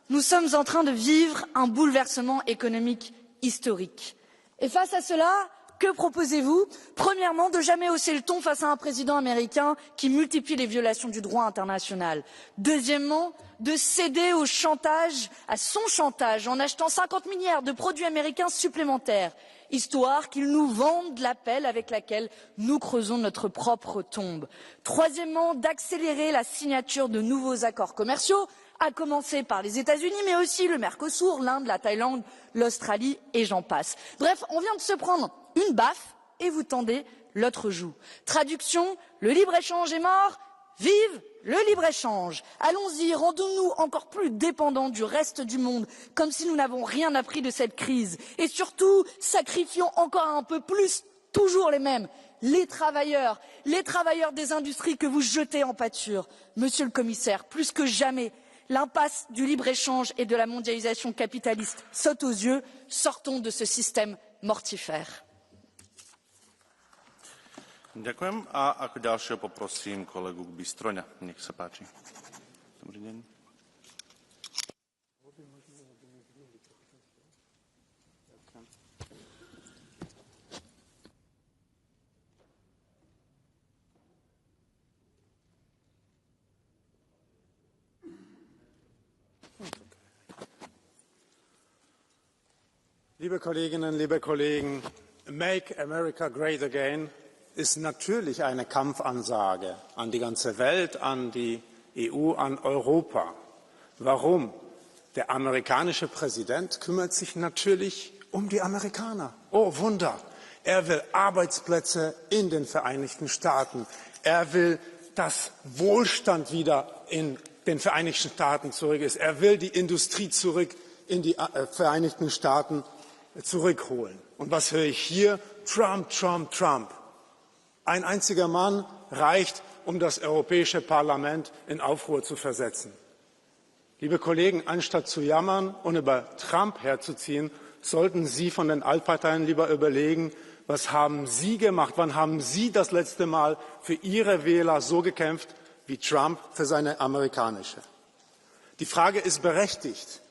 Q: nous sommes en train de vivre un bouleversement économique historique. Et face à cela, que proposez-vous? Premièrement, de jamais hausser le ton face à un président américain qui multiplie les violations du droit international. Deuxièmement, de céder au chantage, à son chantage, en achetant 50 milliards de produits américains supplémentaires, histoire qu'il nous vende la pelle avec laquelle nous creusons notre propre tombe. Troisièmement, d'accélérer la signature de nouveaux accords commerciaux, à commencer par les États-Unis, mais aussi le Mercosur, l'Inde, la Thaïlande, l'Australie et j'en passe. Bref, on vient de se prendre une baffe et vous tendez l'autre joue. Traduction, le libre-échange est mort, vive le libre-échange. Allons-y, rendons-nous encore plus dépendants du reste du monde, comme si nous n'avons rien appris de cette crise. Et surtout, sacrifions encore un peu plus, toujours les mêmes, les travailleurs des industries que vous jetez en pâture. Monsieur le Commissaire, plus que jamais, l'impasse du libre-échange et de la mondialisation capitaliste saute aux yeux. Sortons de ce système mortifère.
C: Ďakujem. A ako ďalšieho poprosím kolegu Bystroňa. Nech sa páči. Dobrý deň.
R: Liebe Kolleginnen, liebe Kollegen, Make America Great Again ist natürlich eine Kampfansage an die ganze Welt, an die EU, an Europa. Warum? Der amerikanische Präsident kümmert sich natürlich um die Amerikaner. Oh Wunder! Er will Arbeitsplätze in den Vereinigten Staaten. Er will, dass Wohlstand wieder in den Vereinigten Staaten zurück ist. Er will die Industrie zurück in die Vereinigten Staaten zurückholen. Und was höre ich hier? Trump, Trump, Trump. Ein einziger Mann reicht, um das Europäische Parlament in Aufruhr zu versetzen. Liebe Kollegen, anstatt zu jammern und über Trump herzuziehen, sollten Sie von den Altparteien lieber überlegen, was haben Sie gemacht, wann haben Sie das letzte Mal für Ihre Wähler so gekämpft, wie Trump für seine amerikanische. Die Frage ist berechtigt,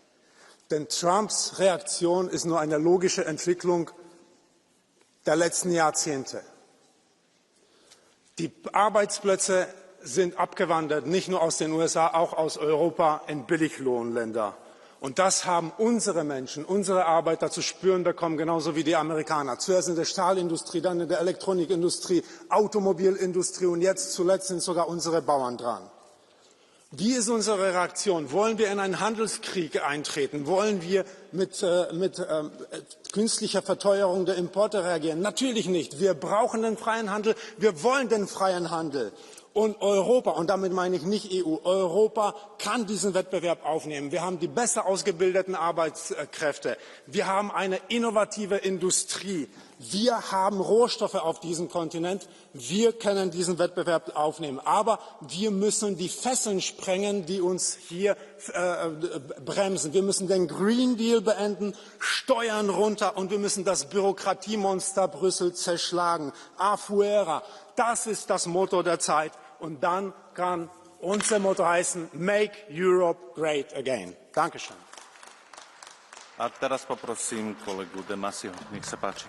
R: denn Trumps Reaktion ist nur eine logische Entwicklung der letzten Jahrzehnte. Die Arbeitsplätze sind abgewandert, nicht nur aus den USA, auch aus Europa in Billiglohnländer. Und das haben unsere Menschen, unsere Arbeiter zu spüren bekommen, genauso wie die Amerikaner. Zuerst in der Stahlindustrie, dann in der Elektronikindustrie, Automobilindustrie und jetzt zuletzt sind sogar unsere Bauern dran. Wie ist unsere Reaktion? Wollen wir in einen Handelskrieg eintreten? Wollen wir mit künstlicher Verteuerung der Importe reagieren? Natürlich nicht. Wir brauchen den freien Handel. Wir wollen den freien Handel. Und Europa, und damit meine ich nicht EU, Europa kann diesen Wettbewerb aufnehmen. Wir haben die besser ausgebildeten Arbeitskräfte. Wir haben eine innovative Industrie. Wir haben Rohstoffe auf diesem Kontinent. Wir können diesen Wettbewerb aufnehmen. Aber wir müssen die Fesseln sprengen, die uns hier bremsen. Wir müssen den Green Deal beenden, Steuern runter und wir müssen das Bürokratiemonster Brüssel zerschlagen. Afuera, das ist das Motto der Zeit. Und dann kann unser Motto heißen Make Europe Great Again. Dankeschön.
C: A teraz poprosím kolegu De Masiho. Nech sa páči.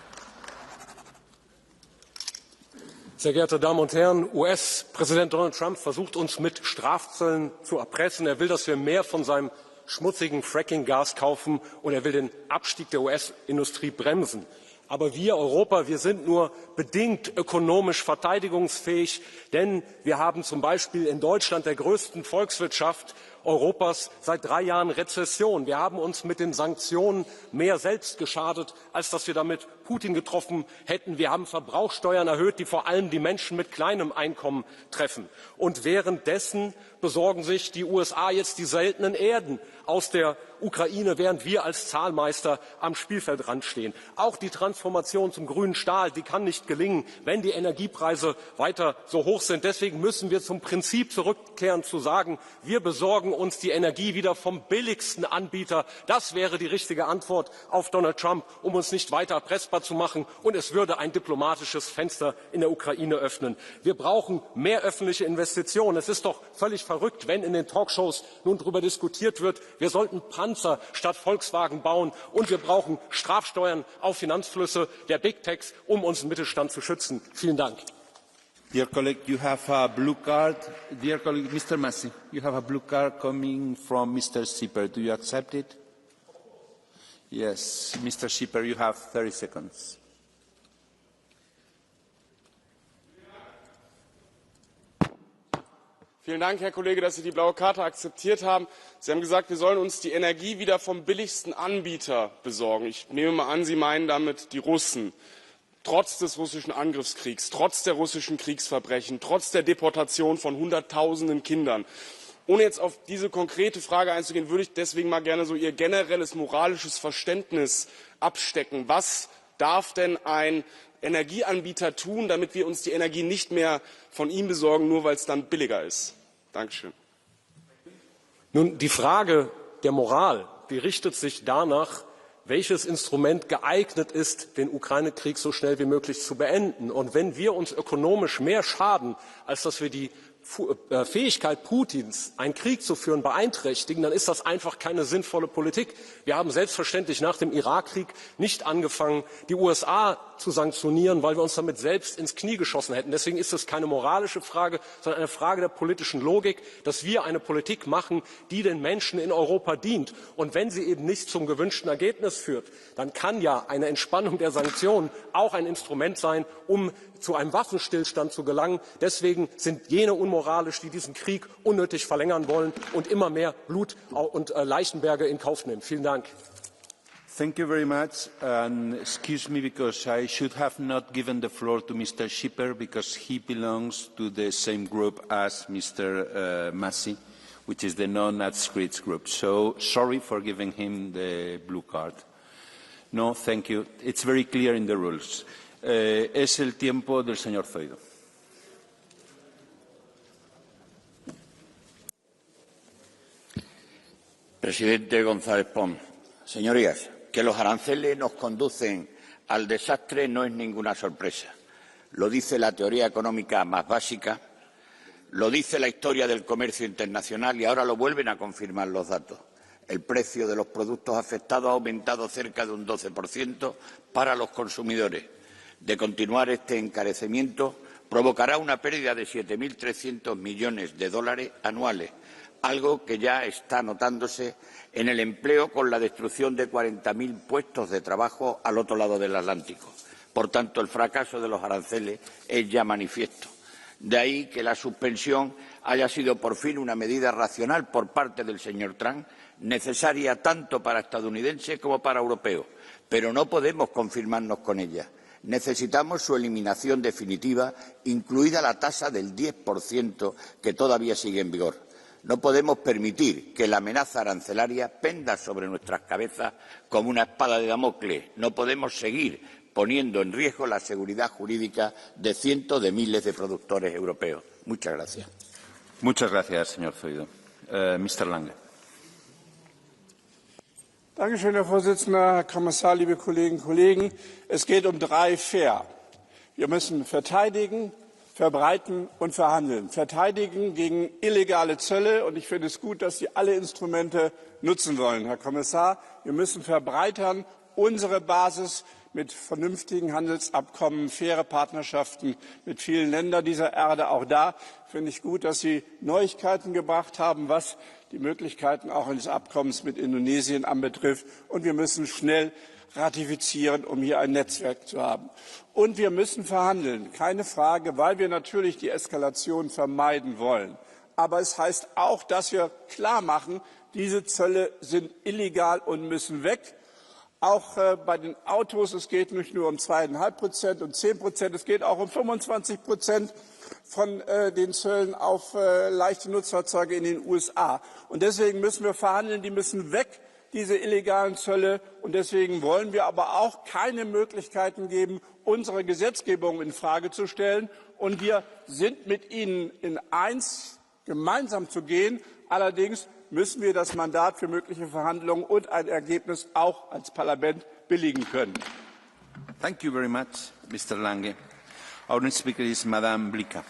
F: Sehr geehrte Damen und Herren, US-Präsident Donald Trump versucht uns mit Strafzöllen zu erpressen. Er will, dass wir mehr von seinem schmutzigen Fracking-Gas kaufen und er will den Abstieg der US-Industrie bremsen. Aber wir Europa, wir sind nur bedingt ökonomisch verteidigungsfähig, denn wir haben zum Beispiel in Deutschland, der größten Volkswirtschaft Europas, seit 3 Jahren Rezession. Wir haben uns mit den Sanktionen mehr selbst geschadet, als dass wir damit Putin getroffen hätten. Wir haben Verbrauchssteuern erhöht, die vor allem die Menschen mit kleinem Einkommen treffen. Und währenddessen besorgen sich die USA jetzt die seltenen Erden aus der Ukraine, während wir als Zahlmeister am Spielfeldrand stehen. Auch die Transformation zum grünen Stahl, die kann nicht gelingen, wenn die Energiepreise weiter so hoch sind. Deswegen müssen wir zum Prinzip zurückkehren, zu sagen, wir besorgen besorgen uns die Energie wieder vom billigsten Anbieter. Das wäre die richtige Antwort auf Donald Trump, um uns nicht weiter erpressbar zu machen. Und es würde ein diplomatisches Fenster in der Ukraine öffnen. Wir brauchen mehr öffentliche Investitionen. Es ist doch völlig verrückt, wenn in den Talkshows nun darüber diskutiert wird, wir sollten Panzer statt Volkswagen bauen und wir brauchen Strafsteuern auf Finanzflüsse der Big Techs, um unseren Mittelstand zu schützen. Vielen Dank.
S: Dear colleague, you have a blue card. Dear colleague, Mr. Massey, you have a blue card coming from Mr. Schipper. Do you accept it? Yes. Mr. Schipper, you have 30 seconds.
J: Vielen Dank, Herr Kollege, dass Sie die blaue Karte akzeptiert haben. Sie haben gesagt, wir sollen uns die Energie wieder vom billigsten Anbieter besorgen. Ich nehme mal an, Sie meinen damit die Russen. Trotz des russischen Angriffskriegs, trotz der russischen Kriegsverbrechen, trotz der Deportation von Hunderttausenden Kindern. Ohne jetzt auf diese konkrete Frage einzugehen, würde ich deswegen mal gerne so Ihr generelles moralisches Verständnis abstecken. Was darf denn ein Energieanbieter tun, damit wir uns die Energie nicht mehr von ihm besorgen, nur weil es dann billiger ist? Dankeschön.
F: Nun, die Frage der Moral, die richtet sich danach, welches Instrument geeignet ist, den Ukraine-Krieg so schnell wie möglich zu beenden. Und wenn wir uns ökonomisch mehr schaden, als dass wir die Fähigkeit Putins, einen Krieg zu führen, beeinträchtigen, dann ist das einfach keine sinnvolle Politik. Wir haben selbstverständlich nach dem Irakkrieg nicht angefangen, die USA zu sanktionieren, weil wir uns damit selbst ins Knie geschossen hätten. Deswegen ist es keine moralische Frage, sondern eine Frage der politischen Logik, dass wir eine Politik machen, die den Menschen in Europa dient. Und wenn sie eben nicht zum gewünschten Ergebnis führt, dann kann ja eine Entspannung der Sanktionen auch ein Instrument sein, um zu einem Waffenstillstand zu gelangen. Deswegen sind jene unmoralisch, die diesen Krieg unnötig verlängern wollen und immer mehr Blut und Leichenberge in Kauf nehmen. Vielen Dank.
S: Thank you very much. And excuse me, because I should have not given the floor to Mr. Schipper, because he belongs to the same group as Mr. Massey, which is the non-adscripts group. So sorry for giving him the blue card. No, thank you. It's very clear in the rules. Es el tiempo del señor Zoido.
T: Presidente González Pons, señorías, que los aranceles nos conducen al desastre no es ninguna sorpresa. Lo dice la teoría económica más básica, lo dice la historia del comercio internacional y ahora lo vuelven a confirmar los datos. El precio de los productos afectados ha aumentado cerca de un 12% para los consumidores. De continuar este encarecimiento, provocará una pérdida de 7.300 millones de dólares anuales, algo que ya está notándose en el empleo con la destrucción de 40.000 puestos de trabajo al otro lado del Atlántico. Por tanto, el fracaso de los aranceles es ya manifiesto. De ahí que la suspensión haya sido por fin una medida racional por parte del señor Trump, necesaria tanto para estadounidenses como para europeos, pero no podemos conformarnos con ella. Necesitamos su eliminación definitiva, incluida la tasa del 10% que todavía sigue en vigor. No podemos permitir que la amenaza arancelaria penda sobre nuestras cabezas como una espada de Damocles. No podemos seguir poniendo en riesgo la seguridad jurídica de cientos de miles de productores europeos. Muchas gracias.
S: Muchas gracias, señor Zoido. Mr. Lange.
U: Dankeschön, Herr Vorsitzender, Herr Kommissar, liebe Kolleginnen und Kollegen. Es geht um 3 Fair. Wir müssen verteidigen, verbreiten und verhandeln. Verteidigen gegen illegale Zölle. Und ich finde es gut, dass Sie alle Instrumente nutzen wollen, Herr Kommissar. Wir müssen verbreitern unsere Basis mit vernünftigen Handelsabkommen, faire Partnerschaften mit vielen Ländern dieser Erde. Auch da finde ich gut, dass Sie Neuigkeiten gebracht haben, was die Möglichkeiten auch eines Abkommens mit Indonesien anbetrifft. Und wir müssen schnell ratifizieren, um hier ein Netzwerk zu haben. Und wir müssen verhandeln, keine Frage, weil wir natürlich die Eskalation vermeiden wollen. Aber es heißt auch, dass wir klarmachen, diese Zölle sind illegal und müssen weg. Auch bei den Autos, es geht nicht nur um 2,5% und 10%, es geht auch um 25% von den Zöllen auf leichte Nutzfahrzeuge in den USA. Und deswegen müssen wir verhandeln, die müssen weg, diese illegalen Zölle. Und deswegen wollen wir aber auch keine Möglichkeiten geben, unsere Gesetzgebung in Frage zu stellen. Und wir sind mit Ihnen in eins, gemeinsam zu gehen, allerdings müssen wir das Mandat für mögliche Verhandlungen und ein Ergebnis auch als Parlament billigen können.
S: Thank you very much, Mr. Lange. Our next speaker is Madame Blika.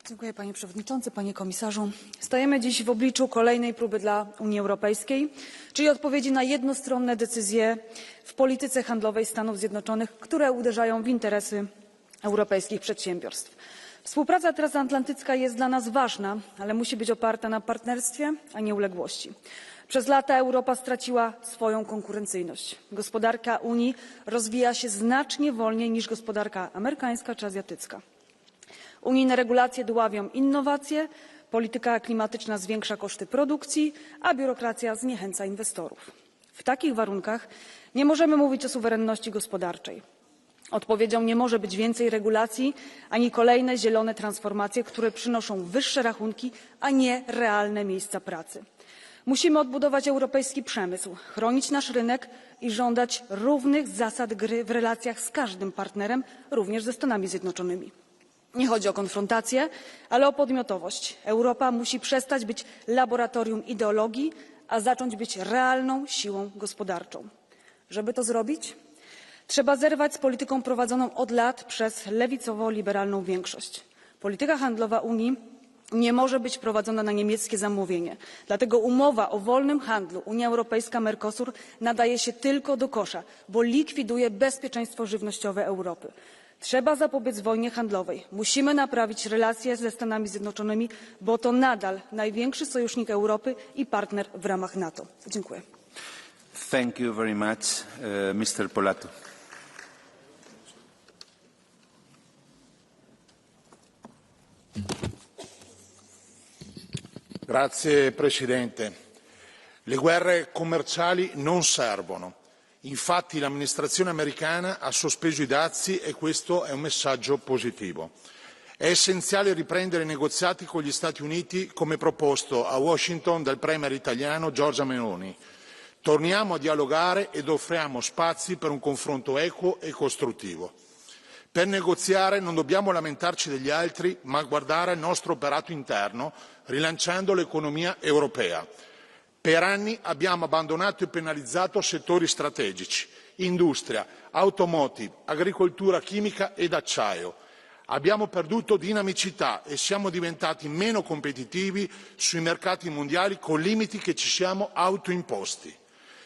Q: Dziękuję, panie przewodniczący, panie komisarzu. Stajemy dziś w obliczu kolejnej próby dla Unii Europejskiej, czyli odpowiedzi na jednostronne decyzje w polityce handlowej Stanów Zjednoczonych, które uderzają w interesy europejskich przedsiębiorstw. Współpraca transatlantycka jest dla nas ważna, ale musi być oparta na partnerstwie, a nie uległości. Przez lata Europa straciła swoją konkurencyjność. Gospodarka Unii rozwija się znacznie wolniej niż gospodarka amerykańska czy azjatycka. Unijne regulacje dławią innowacje, polityka klimatyczna zwiększa koszty produkcji, a biurokracja zniechęca inwestorów. W takich warunkach nie możemy mówić o suwerenności gospodarczej. Odpowiedzią nie może być więcej regulacji, ani kolejne zielone transformacje, które przynoszą wyższe rachunki, a nie realne miejsca pracy. Musimy odbudować europejski przemysł, chronić nasz rynek i żądać równych zasad gry w relacjach z każdym partnerem, również ze Stanami Zjednoczonymi. Nie chodzi o konfrontację, ale o podmiotowość. Europa musi przestać być laboratorium ideologii, a zacząć być realną siłą gospodarczą. Żeby to zrobić, trzeba zerwać z polityką prowadzoną od lat przez lewicowo-liberalną większość. Polityka handlowa Unii nie może być prowadzona na niemieckie zamówienie. Dlatego umowa o wolnym handlu Unia Europejska-Mercosur nadaje się tylko do kosza, bo likwiduje bezpieczeństwo żywnościowe Europy. Trzeba zapobiec wojnie handlowej. Musimy naprawić relacje ze Stanami Zjednoczonymi, bo to nadal największy sojusznik Europy i partner w ramach NATO. Dziękuję.
S: Thank you very much, Mr. Polato.
A: Grazie Presidente. Le guerre commerciali non servono. Infatti l'amministrazione americana ha sospeso i dazi e questo è un messaggio positivo. È essenziale riprendere i negoziati con gli Stati Uniti come proposto a Washington dal premier italiano Giorgia Meloni. Torniamo a dialogare ed offriamo spazi per un confronto equo e costruttivo. Per negoziare non dobbiamo lamentarci degli altri, ma guardare al nostro operato interno, rilanciando l'economia europea. Per anni abbiamo abbandonato e penalizzato settori strategici, industria, automotive, agricoltura chimica ed acciaio. Abbiamo perduto dinamicità e siamo diventati meno competitivi sui mercati mondiali con limiti che ci siamo autoimposti.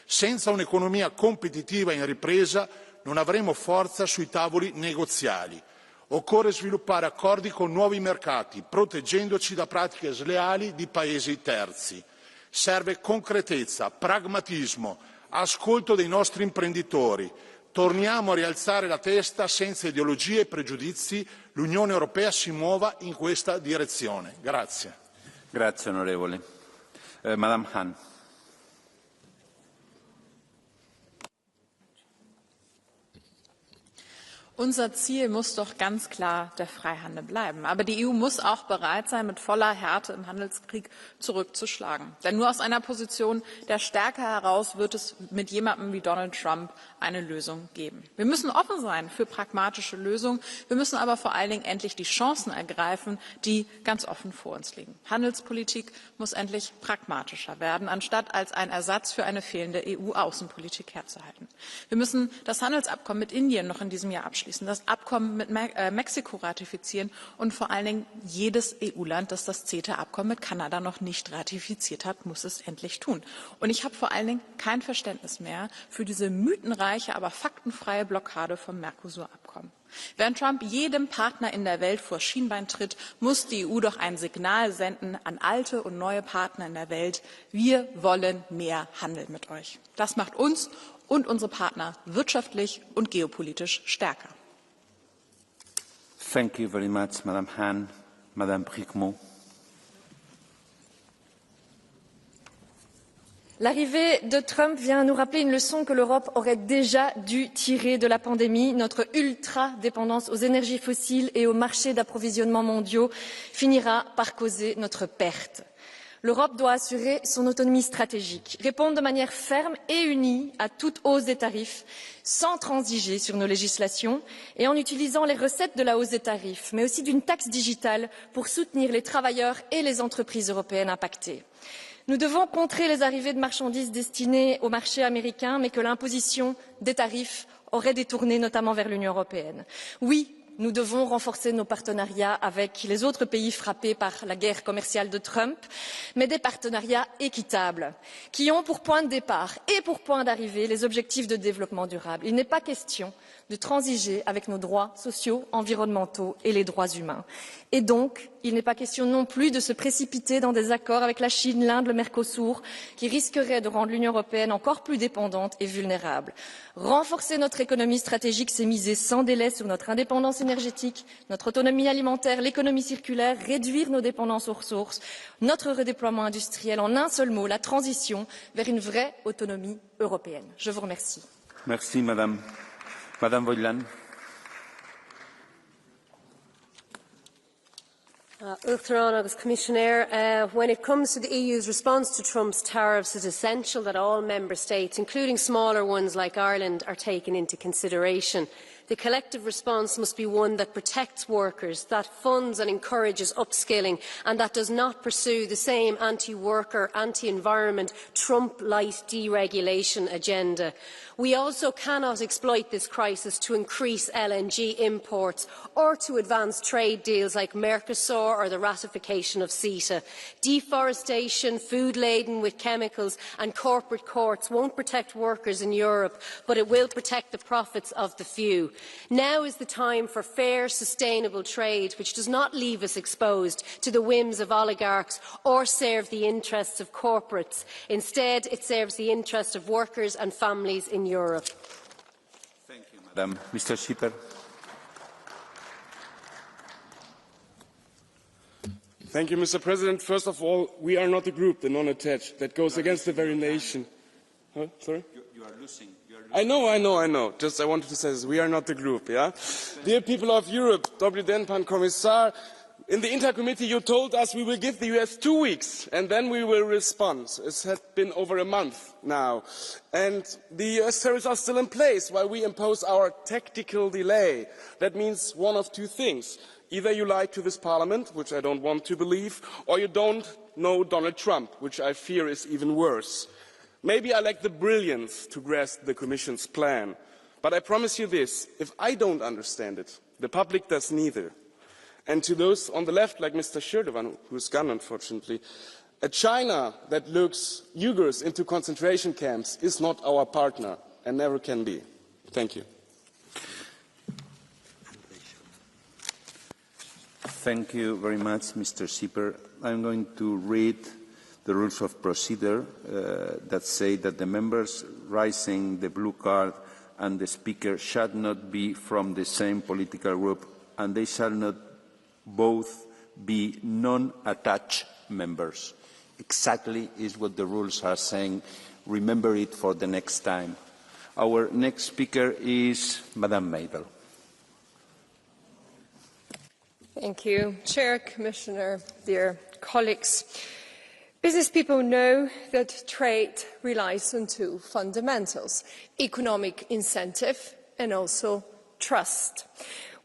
A: Senza un'economia competitiva in ripresa non avremo forza sui tavoli negoziali. Occorre sviluppare accordi con nuovi mercati, proteggendoci da pratiche sleali di paesi terzi. Serve concretezza, pragmatismo, ascolto dei nostri imprenditori. Torniamo a rialzare la testa senza ideologie e pregiudizi. L'Unione Europea si muova in questa direzione. Grazie.
S: Grazie, onorevole. Madame Hahn.
V: Unser Ziel muss doch ganz klar der Freihandel bleiben. Aber die EU muss auch bereit sein, mit voller Härte im Handelskrieg zurückzuschlagen. Denn nur aus einer Position der Stärke heraus wird es mit jemandem wie Donald Trump eine Lösung geben. Wir müssen offen sein für pragmatische Lösungen. Wir müssen aber vor allen Dingen endlich die Chancen ergreifen, die ganz offen vor uns liegen. Handelspolitik muss endlich pragmatischer werden, anstatt als ein Ersatz für eine fehlende EU-Außenpolitik herzuhalten. Wir müssen das Handelsabkommen mit Indien noch in diesem Jahr abschließen, das Abkommen mit Mexiko ratifizieren und vor allen Dingen jedes EU-Land, das das CETA-Abkommen mit Kanada noch nicht ratifiziert hat, muss es endlich tun. Und ich habe vor allen Dingen kein Verständnis mehr für diese mythenreiche, aber faktenfreie Blockade vom Mercosur-Abkommen. Während Trump jedem Partner in der Welt vor Schienbein tritt, muss die EU doch ein Signal senden an alte und neue Partner in der Welt. Wir wollen mehr Handel mit euch. Das macht uns und unsere Partner wirtschaftlich und geopolitisch stärker.
S: Thank you very much, Madame Hahn. Madame Bricmont.
Q: L'arrivée de Trump vient nous rappeler une leçon que l'Europe aurait déjà dû tirer de la pandémie. Notre ultra-dépendance aux énergies fossiles et aux marchés d'approvisionnement mondiaux finira par causer notre perte.
B: L'Europe doit assurer son autonomie stratégique, répondre de manière ferme et unie à toute hausse des tarifs, sans transiger sur nos législations et en utilisant les recettes de la hausse des tarifs, mais aussi d'une taxe digitale pour soutenir les travailleurs et les entreprises européennes impactées. Nous devons contrer les arrivées de marchandises destinées au marché américain, mais que l'imposition des tarifs aurait détourné notamment vers l'Union européenne. Oui, nous devons renforcer nos partenariats avec les autres pays frappés par la guerre commerciale de Trump, mais des partenariats équitables, qui ont pour point de départ et pour point d'arrivée les objectifs de développement durable. Il n'est pas question de transiger avec nos droits sociaux, environnementaux et les droits humains. Et donc, il n'est pas question non plus de se précipiter dans des accords avec la Chine, l'Inde, le Mercosur, qui risqueraient de rendre l'Union européenne encore plus dépendante et vulnérable. Renforcer notre économie stratégique, c'est miser sans délai sur notre indépendance énergétique, notre autonomie alimentaire, l'économie circulaire, réduire nos dépendances aux ressources, notre redéploiement industriel, en un seul mot, la transition vers une vraie autonomie européenne. Je vous remercie.
S: Merci, Madame. Madame Voilan.
D: Commissioner, when it comes to the EU's response to Trump's tariffs, it is essential that all member states, including smaller ones like Ireland, are taken into consideration. The collective response must be one that protects workers, that funds and encourages upskilling, and that does not pursue the same anti-worker, anti-environment, Trump-light deregulation agenda. We also cannot exploit this crisis to increase LNG imports or to advance trade deals like Mercosur or the ratification of CETA. Deforestation, food laden with chemicals and corporate courts won't protect workers in Europe, but it will protect the profits of the few. Now is the time for fair, sustainable trade which does not leave us exposed to the whims of oligarchs or serve the interests of corporates. Instead, it serves the interests of workers and families in Europe.
S: Thank you, Madam. Mr. Schipper.
W: Thank you, Mr. President. First of all, we are not a group, the non-attached, that goes against the very nation. Huh? Sorry? You are losing. I know. Just I wanted to say this. We are not the group, yeah? Dear people of Europe, Dobry den, Pan Kommissar, in the intercommittee you told us we will give the US 2 weeks and then we will respond. It has been over a month now. And the US tariffs are still in place while we impose our tactical delay. That means one of two things. Either you lie to this parliament, which I don't want to believe, or you don't know Donald Trump, which I fear is even worse. Maybe I lack the brilliance to grasp the Commission's plan, but I promise you this, if I don't understand it, the public does neither. And to those on the left, like Mr. Sherdovan, who is gone unfortunately, a China that looks Uyghurs into concentration camps is not our partner and never can be. Thank you.
S: Thank you very much, Mr. Schipper. I'm going to read the rules of procedure that say that the members raising the blue card and the speaker shall not be from the same political group and they shall not both be non-attached members. Exactly is what the rules are saying. Remember it for the next time. Our next speaker is Madame Mabel.
X: Thank you, Chair, Commissioner, dear colleagues. Business people know that trade relies on two fundamentals, economic incentive and also trust.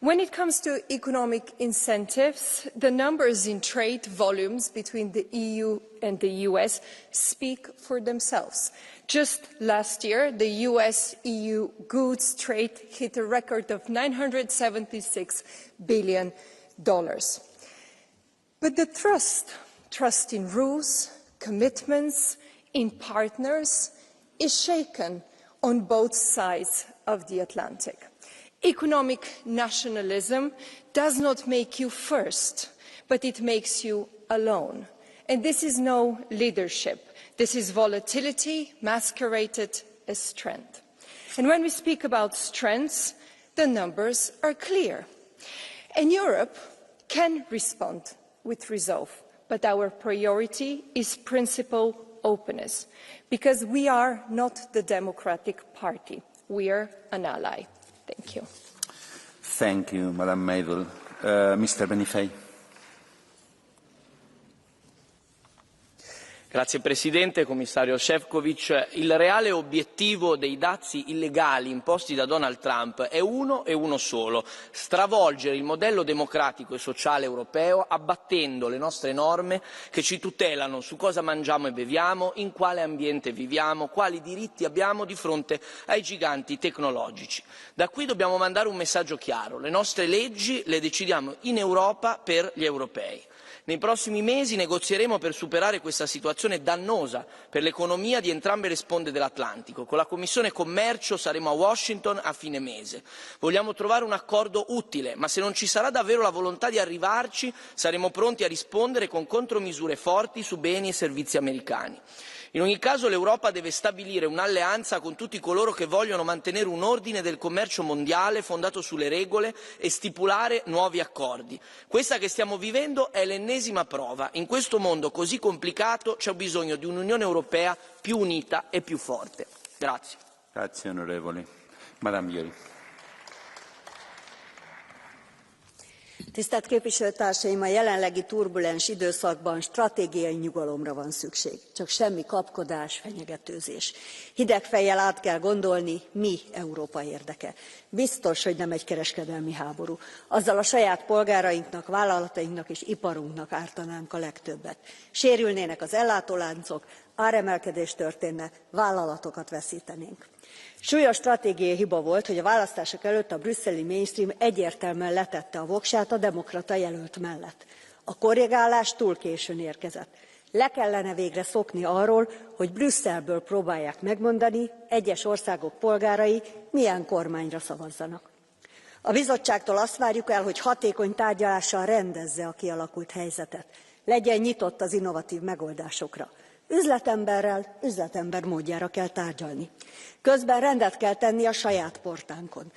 X: When it comes to economic incentives, the numbers in trade volumes between the EU and the US speak for themselves. Just last year, the US-EU goods trade hit a record of $976 billion. But the trust in rules, commitments, in partners, is shaken on both sides of the Atlantic. Economic nationalism does not make you first, but it makes you alone. And this is no leadership. This is volatility masqueraded as strength. And when we speak about strengths, the numbers are clear. And Europe can respond with resolve, but our priority is principal openness, because we are not the Democratic Party. We are an ally. Thank you.
S: Thank you, Madame Mabel. Mr. Benifei.
E: Grazie Presidente, Commissario Sefcovic. Il reale obiettivo dei dazi illegali imposti da Donald Trump è uno e uno solo: stravolgere il modello democratico e sociale europeo abbattendo le nostre norme che ci tutelano su cosa mangiamo e beviamo, in quale ambiente viviamo, quali diritti abbiamo di fronte ai giganti tecnologici. Da qui dobbiamo mandare un messaggio chiaro: le nostre leggi le decidiamo in Europa per gli europei. Nei prossimi mesi negozieremo per superare questa situazione dannosa per l'economia di entrambe le sponde dell'Atlantico. Con la Commissione Commercio saremo a Washington a fine mese. Vogliamo trovare un accordo utile, ma se non ci sarà davvero la volontà di arrivarci, saremo pronti a rispondere con contromisure forti su beni e servizi americani. In ogni caso l'Europa deve stabilire un'alleanza con tutti coloro che vogliono mantenere un ordine del commercio mondiale fondato sulle regole e stipulare nuovi accordi. Questa che stiamo vivendo è l'ennesima prova. In questo mondo così complicato c'è bisogno di un'Unione Europea più unita e più forte. Grazie.
S: Grazie onorevole. Madame Győri.
G: Tisztelt képviselőtársaim, a jelenlegi turbulens időszakban stratégiai nyugalomra van szükség. Csak semmi kapkodás, fenyegetőzés. Hideg fejjel át kell gondolni, mi Európa érdeke. Biztos, hogy nem egy kereskedelmi háború. Azzal a saját polgárainknak, vállalatainknak és iparunknak ártanánk a legtöbbet. Sérülnének az ellátóláncok, áremelkedés történne, vállalatokat veszítenénk. Súlyos stratégiai hiba volt, hogy a választások előtt a brüsszeli mainstream egyértelműen letette a voksát a demokrata jelölt mellett. A korrigálás túl későn érkezett. Le kellene végre szokni arról, hogy Brüsszelből próbálják megmondani, egyes országok polgárai milyen kormányra szavazzanak. A bizottságtól azt várjuk el, hogy hatékony tárgyalással rendezze a kialakult helyzetet. Legyen nyitott az innovatív megoldásokra. Üzletemberrel üzletember módjára kell tárgyalni. Közben rendet kell tenni a saját portánkon.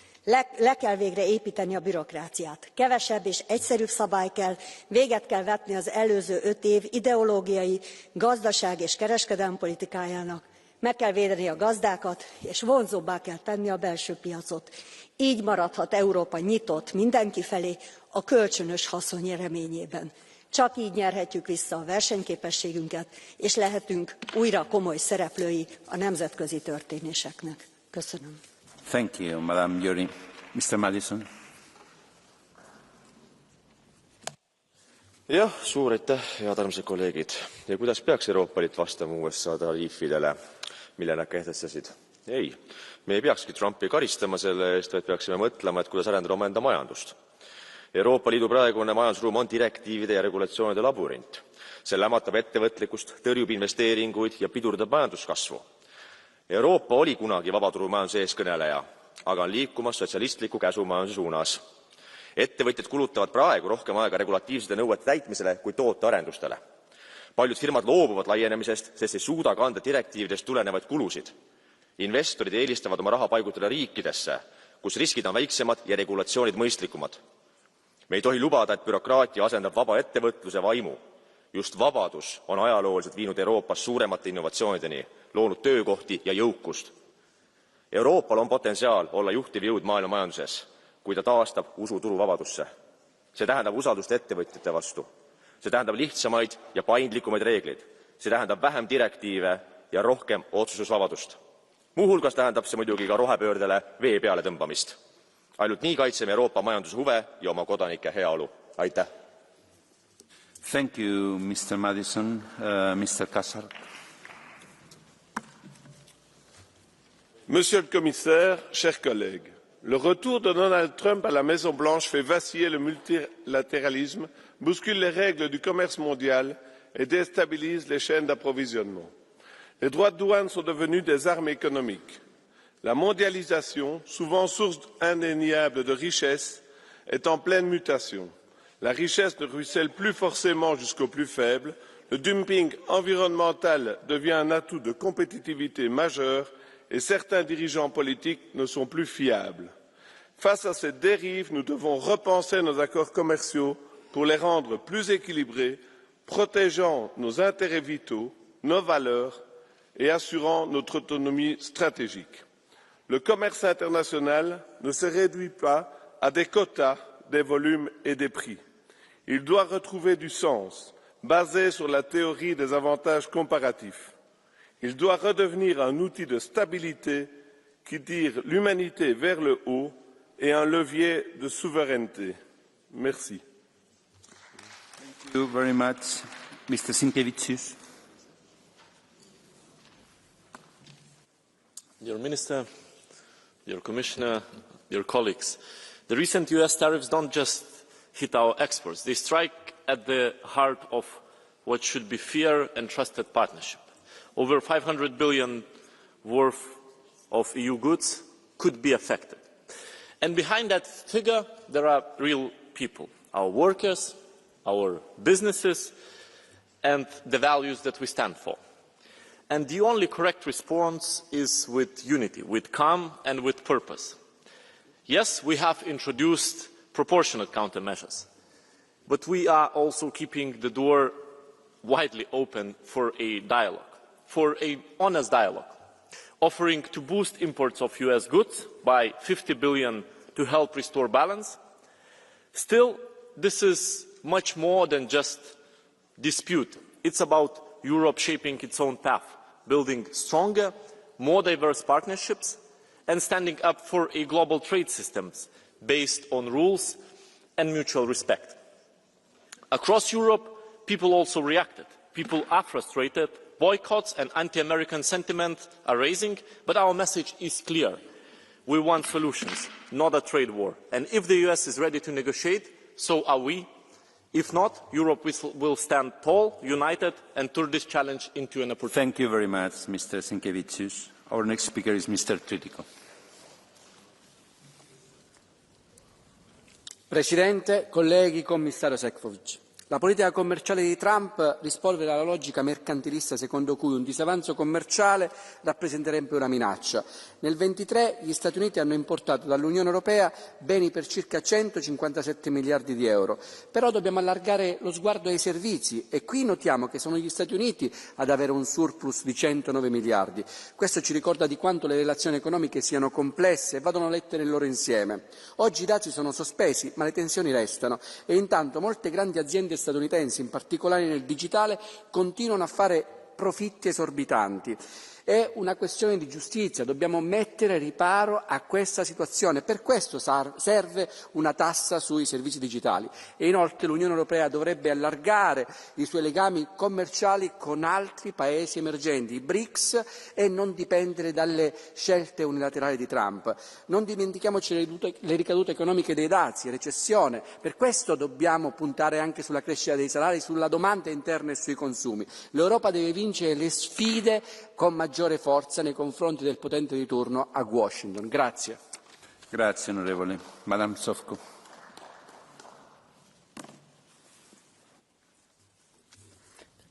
G: Le kell végre építeni a bürokráciát. Kevesebb és egyszerűbb szabály kell, véget kell vetni az előző 5 év ideológiai, gazdaság és kereskedelmi politikájának. Meg kell védeni a gazdákat, és vonzóbbá kell tenni a belső piacot. Így maradhat Európa nyitott mindenki felé a kölcsönös haszon reményében. Csak így nyerhetjük vissza a versenyképességünket, és lehetünk újra komoly szereplői a nemzetközi történéseknek. Köszönöm.
S: Thank you, Madame Győri. Mr. Madison.
I: Jah, suur aitäh, head armsad kolleegid. Ja kuidas peaks Euroopa Liit vastama USA tariifidele, mille nad kehtestasid? Ei, me ei peakski Trumpi karistama selle eest, vaid peaksime mõtlema, et kuidas arendada omaenda majandust. Euroopa Liidu praegune majandusruum on direktiivide ja regulatsioonide labürint. See lämmatab ettevõtlikkust, tõrjub investeeringuid ja pidurdab majanduskasvu. Euroopa oli kunagi vabaturumajanduse eeskõneleja, aga on liikumas sotsialistliku käsumajanduse suunas. Ettevõtjad kulutavad praegu rohkem aega regulatiivsete nõuete täitmisele kui tootearendustele. Paljud firmad loobuvad laienemisest, sest ei suuda kanda direktiividest tulenevaid kulusid. Investorid eelistavad oma raha paigutada riikidesse, kus riskid on väiksemad ja regulatsioonid mõistlikumad. Me ei tohi lubada, et bürokraatia asendab vaba ettevõtluse vaimu. Just vabadus on ajalooliselt viinud Euroopas suuremate innovatsioonideni, loonud töökohti ja jõukust. Euroopal on potentsiaal olla juhtiv jõud maailma majanduses, kui ta taastab usu turuvabadusse. See tähendab usaldust ettevõtjate vastu. See tähendab lihtsamaid ja paindlikumaid reegleid. See tähendab vähem direktiive ja rohkem otsustusvabadust. Muuhulgas tähendab see muidugi ka rohepöördele vee peale tõmbamist. Ainult nii kaitseme Euroopa majanduse huve ja oma kodanike heaolu. Aitäh!
S: Thank you, Mr. Madison. Mr. Kassar.
K: Monsieur le Commissaire, chers collègues, le retour de Donald Trump à la Maison-Blanche fait vaciller le multilatéralisme, bouscule les règles du commerce mondial et déstabilise les chaînes d'approvisionnement. Les droits de douane sont devenus des armes économiques. La mondialisation, souvent source indéniable de richesse, est en pleine mutation. La richesse ne ruisselle plus forcément jusqu'aux plus faibles. Le dumping environnemental devient un atout de compétitivité majeur et certains dirigeants politiques ne sont plus fiables. Face à cette dérive, nous devons repenser nos accords commerciaux pour les rendre plus équilibrés, protégeant nos intérêts vitaux, nos valeurs et assurant notre autonomie stratégique. Le commerce international ne se réduit pas à des quotas, des volumes et des prix. Il doit retrouver du sens. basé sur la théorie des avantages comparatifs. Il doit redevenir un outil de stabilité qui tire l'humanité vers le haut et un levier de souveraineté. Merci.
S: Thank you very much. Mr. Sinkevicius.
L: Dear Minister, dear Commissioner, dear colleagues, the recent US tariffs don't just hit our exports, they strike at the heart of what should be fair and trusted partnership. Over 500 billion worth of EU goods could be affected. And behind that figure, there are real people, our workers, our businesses, and the values that we stand for. And the only correct response is with unity, with calm and with purpose. Yes, we have introduced proportionate countermeasures, but we are also keeping the door widely open for a dialogue, for an honest dialogue, offering to boost imports of US goods by 50 billion to help restore balance. Still, this is much more than just dispute. It's about Europe shaping its own path, building stronger, more diverse partnerships, and standing up for a global trade system based on rules and mutual respect. Across Europe, people also reacted. People are frustrated, boycotts and anti-American sentiment are rising, but our message is clear. We want solutions, not a trade war. And if the US is ready to negotiate, so are we. If not, Europe will stand tall, united, and turn this challenge into an opportunity.
S: Thank you very much, Mr. Sinkevicius. Our next speaker is Mr. Tritico.
M: Presidente, colleghi, commissario Sefcovic. La politica commerciale di Trump risponde alla logica mercantilista secondo cui un disavanzo commerciale rappresenterebbe una minaccia. Nel 2023 gli Stati Uniti hanno importato dall'Unione Europea beni per circa 157 miliardi di euro. Però dobbiamo allargare lo sguardo ai servizi e qui notiamo che sono gli Stati Uniti ad avere un surplus di 109 miliardi. Questo ci ricorda di quanto le relazioni economiche siano complesse e vadano lette nel loro insieme. Oggi i dazi sono sospesi, ma le tensioni restano e intanto molte grandi aziende statunitensi, in particolare nel digitale, continuano a fare profitti esorbitanti. È una questione di giustizia, dobbiamo mettere riparo a questa situazione. Per questo serve una tassa sui servizi digitali e inoltre l'Unione Europea dovrebbe allargare i suoi legami commerciali con altri paesi emergenti, i BRICS, e non dipendere dalle scelte unilaterali di Trump. Non dimentichiamoci le ricadute economiche dei dazi, recessione. Per questo dobbiamo puntare anche sulla crescita dei salari, sulla domanda interna e sui consumi. L'Europa deve vincere le sfide con maggiore forza nei confronti del potente di turno a Washington. Grazie.
S: Grazie onorevole. Madame Sofko.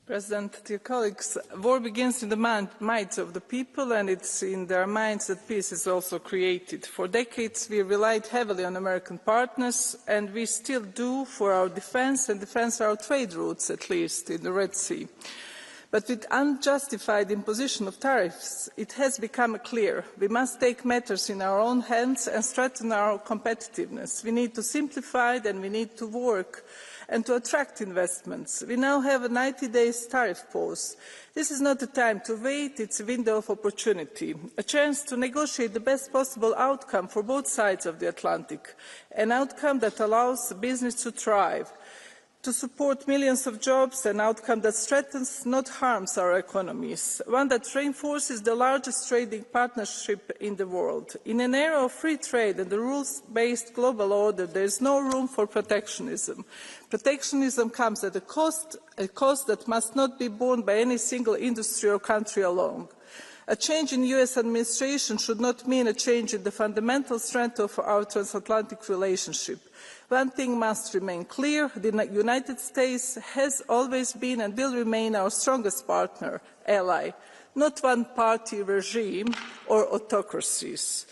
N: President, dear colleagues, war begins in the minds of the people, and it's in their minds that peace is also created. For decades, we relied heavily on American partners, and we still do for our defense and defense our trade routes, at least in the Red Sea. But with unjustified imposition of tariffs, it has become clear we must take matters in our own hands and strengthen our competitiveness. We need to simplify and we need to work and to attract investments. We now have a 90-day tariff pause. This is not a time to wait, it's a window of opportunity, a chance to negotiate the best possible outcome for both sides of the Atlantic, an outcome that allows business to thrive, to support millions of jobs, an outcome that strengthens, not harms our economies, one that reinforces the largest trading partnership in the world. In an era of free trade and the rules-based global order, there is no room for protectionism. Protectionism comes at a cost that must not be borne by any single industry or country alone. A change in US administration should not mean a change in the fundamental strength of our transatlantic relationship. One thing must remain clear, the United States has always been and will remain our strongest partner, ally, not one-party regime or autocracies.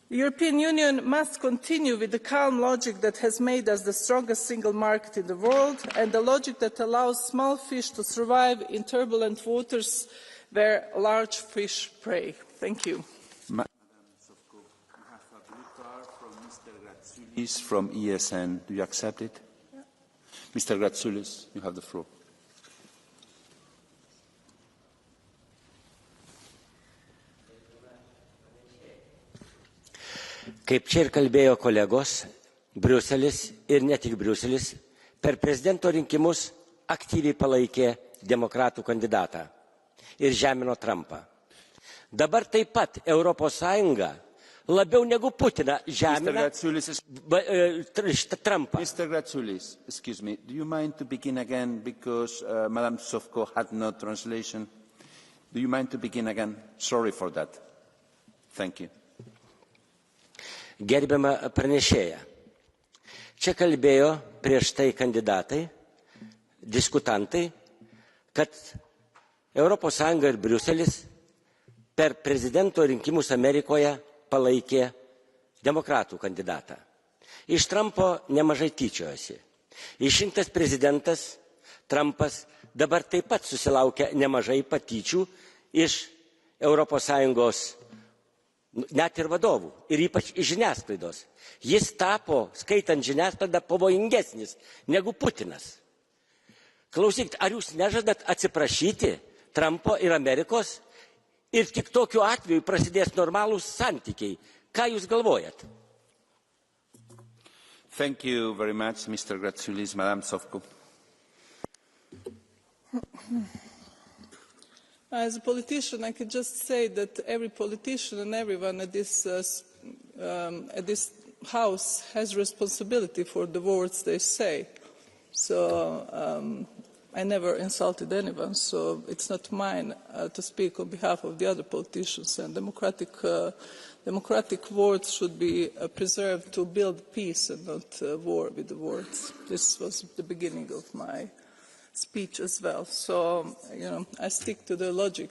N: The European Union must continue with the calm logic that has made us the strongest single market in the world and the logic that allows small fish to survive in turbulent waters where large fish prey. Thank you.
S: Madam Sofko, you have a blue card from Mr. Gratsoulis from ESN. Do you accept it? Yeah. Mr. Gratsoulis, you have the floor.
H: Kaip čia ir kalbėjo kolegos, Briuselis ir ne tik Briuselis per prezidento rinkimus aktyviai palaikė demokratų kandidatą ir žemino Trumpą. Dabar taip pat Europos Sąjunga labiau negu Putiną žemina Trumpą.
S: Mr. Gratsulis, excuse me, do you mind to begin again because Madam Sofko had no translation? Do you mind to begin again? Sorry for that. Thank you.
H: Gerbiama pranešėja, čia kalbėjo prieš tai kandidatai, diskutantai, kad Europos Sąjunga ir Briuselis per prezidento rinkimus Amerikoje palaikė demokratų kandidatą. Iš Trumpo nemažai tyčiojosi. Išrinktas prezidentas Trumpas dabar taip pat susilaukia nemažai patyčių iš Europos Sąjungos net ir vadovų, ir ypač iš žiniasklaidos. Jis tapo, skaitant žiniasklaidą, pavojingesnis negu Putinas. Klausykit, ar jūs nežadat atsiprašyti Trumpo ir Amerikos ir tik tokiu atveju prasidės normalūs santykiai? Ką jūs galvojat?
S: Thank you very much, Mr. Gratsulis. Madam Sofko.
N: As a politician, I could just say that every politician and everyone at this House has responsibility for the words they say. So I never insulted anyone, so it's not mine to speak on behalf of the other politicians. And democratic words should be preserved to build peace and not war with the words. This was the beginning of my speech as well. So, I stick to the logic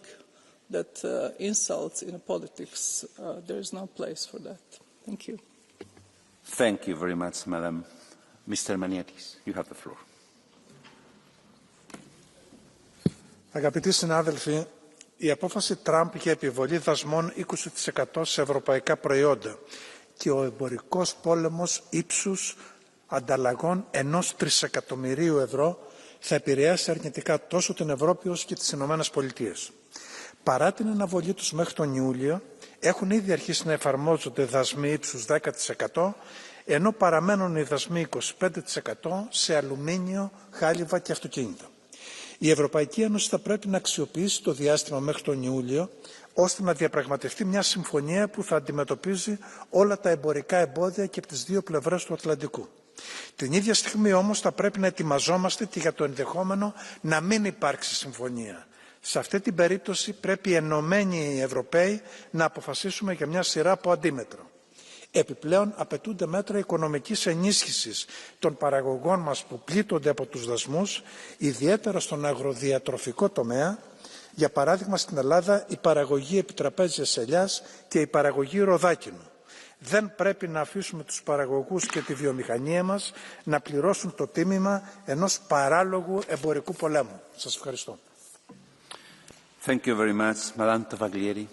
N: that insults in politics, there is no place for that. Thank you.
S: Thank you very much, Madam. Mr. Maniatis, you have the floor.
A: Αγαπητοί συνάδελφοι, η απόφαση Τραμπ για επιβολή δασμών 20% σε ευρωπαϊκά προϊόντα και ο εμπορικός πόλεμος ύψους ανταλλαγών 1 τρισεκατομμυρίου ευρώ θα επηρεάσει αρνητικά τόσο την Ευρώπη όσο και τις Ηνωμένες Πολιτείες. Παρά την αναβολή τους μέχρι τον Ιούλιο, έχουν ήδη αρχίσει να εφαρμόζονται δασμοί ύψους 10%, ενώ παραμένουν οι δασμοί 25% σε αλουμίνιο, χάλιβα και αυτοκίνητα. Η Ευρωπαϊκή Ένωση θα πρέπει να αξιοποιήσει το διάστημα μέχρι τον Ιούλιο, ώστε να διαπραγματευτεί μια συμφωνία που θα αντιμετωπίζει όλα τα εμπορικά εμπόδια και από τις δύο πλευρές του Ατλαντικού. Την ίδια στιγμή όμως θα πρέπει να ετοιμαζόμαστε και για το ενδεχόμενο να μην υπάρξει συμφωνία. Σε αυτή την περίπτωση πρέπει ενωμένοι οι Ευρωπαίοι να αποφασίσουμε για μια σειρά από αντίμετρα. Επιπλέον απαιτούνται μέτρα οικονομικής ενίσχυσης των παραγωγών μας που πλήττονται από τους δασμούς, ιδιαίτερα στον αγροδιατροφικό τομέα, για παράδειγμα στην Ελλάδα η παραγωγή επιτραπέζιας ελιάς και η παραγωγή ροδάκινου. Δεν πρέπει να αφήσουμε τους παραγωγούς και τη βιομηχανία μας να πληρώσουν το τίμημα ενός παράλογου εμπορικού πολέμου. Σας ευχαριστώ.
S: Thank you very much. Madame Tavaglieri.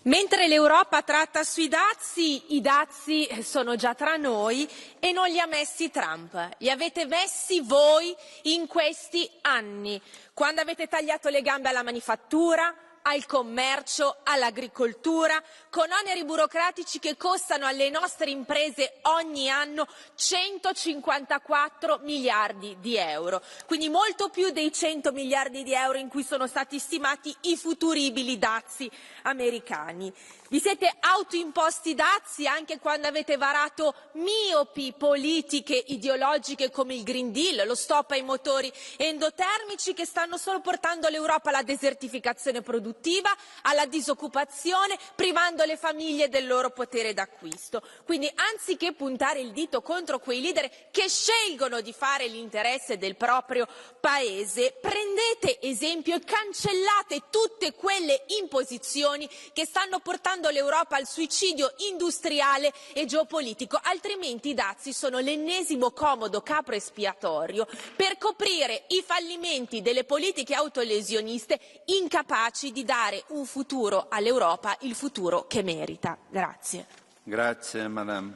O: Mentre l'Europa tratta sui dazi, i dazi sono già tra noi e non li ha messi Trump. Li avete messi voi in questi anni, quando avete tagliato le gambe alla manifattura, al commercio, all'agricoltura, con oneri burocratici che costano alle nostre imprese ogni anno 154 miliardi di euro, quindi molto più dei 100 miliardi di euro in cui sono stati stimati i futuribili dazi americani. Vi siete autoimposti dazi anche quando avete varato miopi politiche ideologiche come il Green Deal, lo stop ai motori endotermici che stanno solo portando l'Europa alla desertificazione produttiva, alla disoccupazione, privando le famiglie del loro potere d'acquisto. Quindi anziché puntare il dito contro quei leader che scelgono di fare l'interesse del proprio paese, prendete esempio e cancellate tutte quelle imposizioni che stanno portando l'Europa al suicidio industriale e geopolitico, altrimenti i dazi sono l'ennesimo comodo capro espiatorio per coprire i fallimenti delle politiche autolesioniste incapaci di dare un futuro all'Europa, il futuro che merita. Grazie.
S: Grazie, Madame.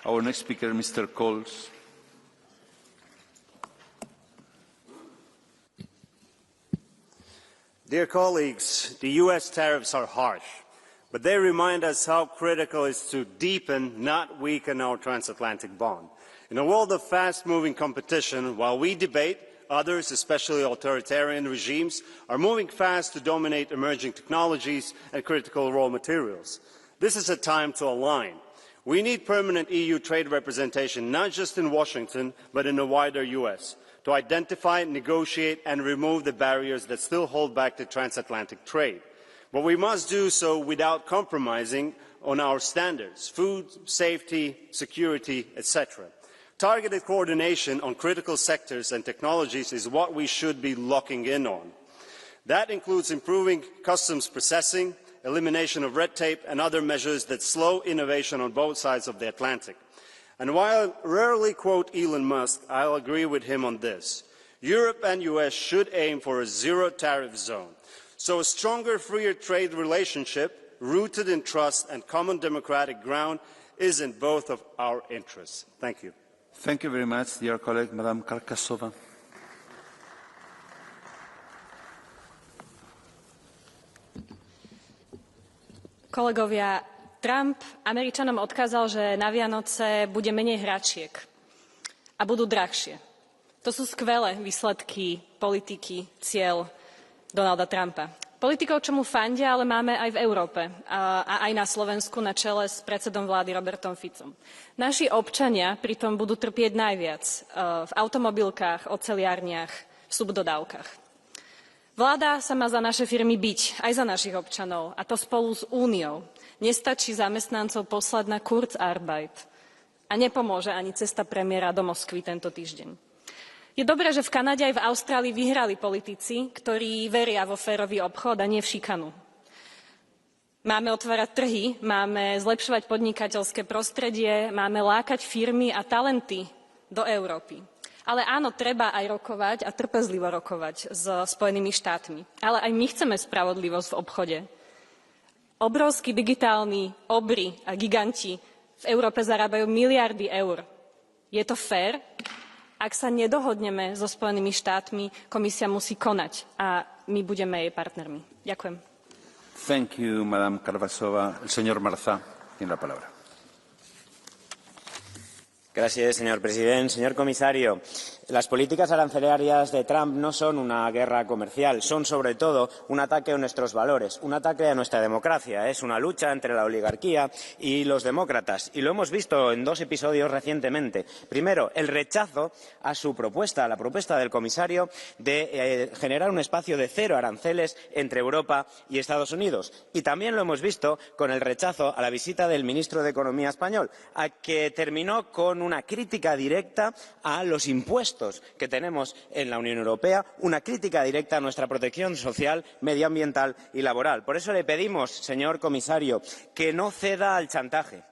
S: Our next speaker, Mr. Coles.
C: Dear colleagues, the US tariffs are harsh, but they remind us how critical it is to deepen, not weaken, our transatlantic bond. In a world of fast-moving competition, while we debate, others, especially authoritarian regimes, are moving fast to dominate emerging technologies and critical raw materials. This is a time to align. We need permanent EU trade representation, not just in Washington, but in the wider US, to identify, negotiate and remove the barriers that still hold back the transatlantic trade. But we must do so without compromising on our standards, food, safety, security, etc. Targeted coordination on critical sectors and technologies is what we should be locking in on. That includes improving customs processing, elimination of red tape and other measures that slow innovation on both sides of the Atlantic. And while I rarely quote Elon Musk, I'll agree with him on this. Europe and US should aim for a zero-tariff zone. So a stronger, freer trade relationship rooted in trust and common democratic ground is in both of our interests. Thank you.
S: Thank you very much, dear colleague, Madam Karkasova.
B: Kolegovia, Trump Američanom odkázal, že na Vianoce bude menej hračiek a budú drahšie. To sú skvelé výsledky politiky, cieľ Donalda Trumpa. Politikov, čomu fandia, ale máme aj v Európe a aj na Slovensku na čele s predsedom vlády Robertom Ficom. Naši občania pritom budú trpieť najviac v automobilkách, oceliárniach, v subdodávkach. Vláda sa má za naše firmy biť, aj za našich občanov, a to spolu s Úniou. Nestačí zamestnancov poslať na Kurzarbeit a nepomôže ani cesta premiéra do Moskvy tento týždeň. Je dobré, že v Kanade aj v Austrálii vyhrali politici, ktorí veria vo férový obchod a nie v šikanu. Máme otvárať trhy, máme zlepšovať podnikateľské prostredie, máme lákať firmy a talenty do Európy. Ale áno, treba aj rokovať a trpezlivo rokovať s Spojenými štátmi. Ale aj my chceme spravodlivosť v obchode. Obrovskí digitálni obry a giganti v Európe zarábajú miliardy eur. Je to fér? Ak sa nedohodneme so Spojenými štátmi, komisia musí konať a my budeme jej partnermi. Ďakujem.
S: Thank you, Madam Karkasova. El señor Marza tiene la palabra.
J: Gracias, señor presidente. Señor comisario, las políticas arancelarias de Trump no son una guerra comercial, son sobre todo un ataque a nuestros valores, un ataque a nuestra democracia. Es una lucha entre la oligarquía y los demócratas. Y lo hemos visto en dos episodios recientemente. Primero, el rechazo a su propuesta, a la propuesta del comisario de generar un espacio de cero aranceles entre Europa y Estados Unidos. Y también lo hemos visto con el rechazo a la visita del ministro de Economía español, a que terminó con una crítica directa a los impuestos que tenemos en la Unión Europea, una crítica directa a nuestra protección social, medioambiental y laboral. Por eso le pedimos, señor comisario, que no ceda al chantaje,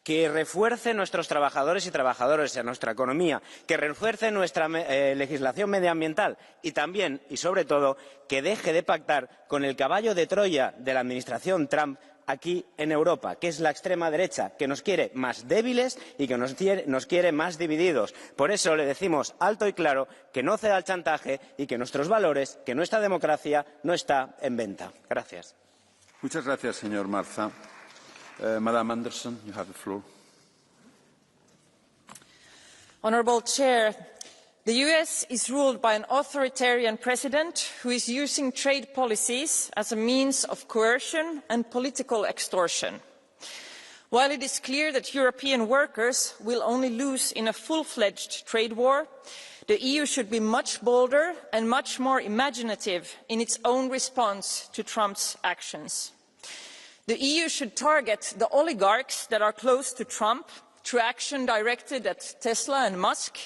J: que refuerce nuestros trabajadores y trabajadoras, a nuestra economía, que refuerce nuestra legislación medioambiental y también, y sobre todo, que deje de pactar con el caballo de Troya de la administración Trump aquí en Europa, que es la extrema derecha, que nos quiere más débiles y que nos quiere más divididos. Por eso le decimos alto y claro que no ceda al chantaje y que nuestros valores, que nuestra democracia no está en venta. Gracias.
S: Muchas gracias, señor Marza. Madam Anderson, you have the floor.
P: Honourable Chair, the US is ruled by an authoritarian president who is using trade policies as a means of coercion and political extortion. While it is clear that European workers will only lose in a full-fledged trade war, the EU should be much bolder and much more imaginative in its own response to Trump's actions. The EU should target the oligarchs that are close to Trump through action directed at Tesla and Musk,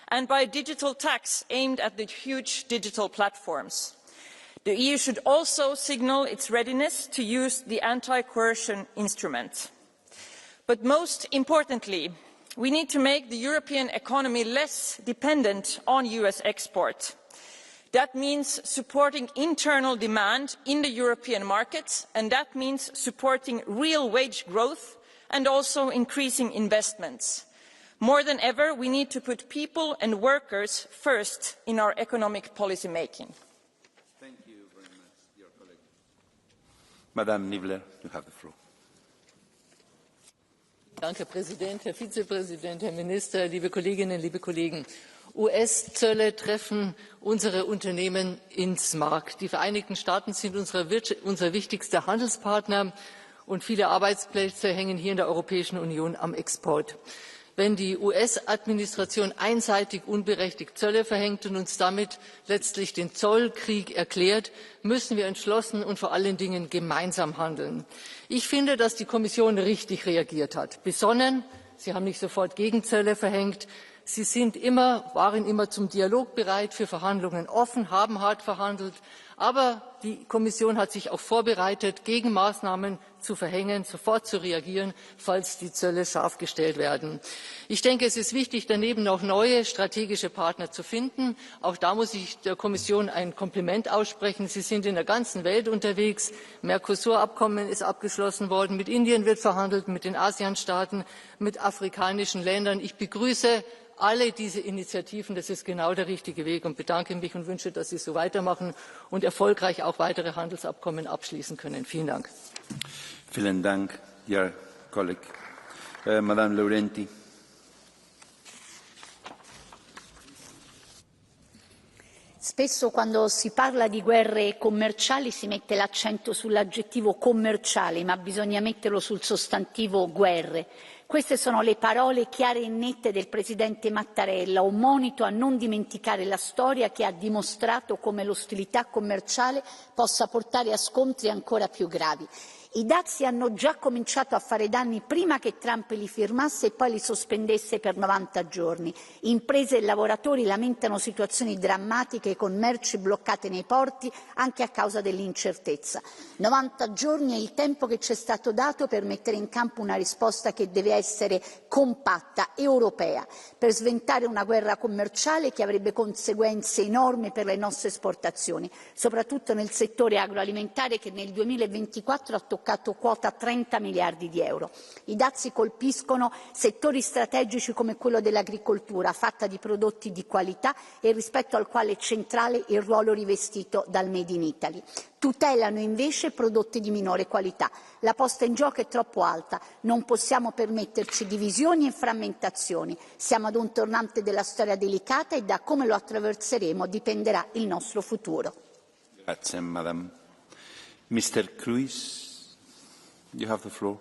P: and by a digital tax aimed at the huge digital platforms. The EU should also signal its readiness to use the anti-coercion instrument. But most importantly, we need to make the European economy less dependent on US export. That means supporting internal demand in the European markets, and that means supporting real wage growth and also increasing investments. More than ever, we need to put people and workers first in our economic policy making.
S: Thank you very much, dear Madame Niebler, you have the floor.
F: Danke, Herr Präsident, Herr Vizepräsident, Herr Minister, liebe Kolleginnen, liebe Kollegen. US-Zölle treffen unsere Unternehmen ins Mark. Die Vereinigten Staaten sind unser wichtigster Handelspartner und viele Arbeitsplätze hängen hier in der Europäischen Union am Export. Wenn die US-Administration einseitig unberechtigt Zölle verhängt und uns damit letztlich den Zollkrieg erklärt, müssen wir entschlossen und vor allen Dingen gemeinsam handeln. Ich finde, dass die Kommission richtig reagiert hat. Besonnen, sie haben nicht sofort Gegenzölle verhängt. Sie waren immer zum Dialog bereit, für Verhandlungen offen, haben hart verhandelt. Aber die Kommission hat sich auch vorbereitet, Gegenmaßnahmen zu verhängen, sofort zu reagieren, falls die Zölle scharf gestellt werden. Ich denke, es ist wichtig, daneben noch neue strategische Partner zu finden. Auch da muss ich der Kommission ein Kompliment aussprechen. Sie sind in der ganzen Welt unterwegs. Mercosur-Abkommen ist abgeschlossen worden. Mit Indien wird verhandelt, mit den ASEAN-Staaten, mit afrikanischen Ländern. Ich begrüße alle diese Initiativen, das ist genau der richtige Weg und bedanke mich und wünsche, dass Sie so weitermachen und erfolgreich auch weitere Handelsabkommen abschließen können. Vielen Dank.
S: Vielen Dank, Herr Kollege. Madame Laurenti.
R: Spesso quando si parla di guerre commerciali si mette l'accento sull'aggettivo commerciale, ma bisogna metterlo sul sostantivo guerre. Queste sono le parole chiare e nette del Presidente Mattarella, un monito a non dimenticare la storia che ha dimostrato come l'ostilità commerciale possa portare a scontri ancora più gravi. I dazi hanno già cominciato a fare danni prima che Trump li firmasse e poi li sospendesse per 90 giorni. Imprese e lavoratori lamentano situazioni drammatiche con merci bloccate nei porti anche a causa dell'incertezza. 90 giorni è il tempo che ci è stato dato per mettere in campo una risposta che deve essere compatta, europea, per sventare una guerra commerciale che avrebbe conseguenze enormi per le nostre esportazioni, soprattutto nel settore agroalimentare che nel 2024 ha toccato quota 30 miliardi di euro. I dazi colpiscono settori strategici come quello dell'agricoltura, fatta di prodotti di qualità e rispetto al quale è centrale il ruolo rivestito dal Made in Italy. Tutelano invece prodotti di minore qualità. La posta in gioco è troppo alta, non possiamo permetterci divisioni e frammentazioni. Siamo ad un tornante della storia delicata e da come lo attraverseremo dipenderà il nostro futuro.
S: Grazie, Madame. Mr. Cruz. You have the floor.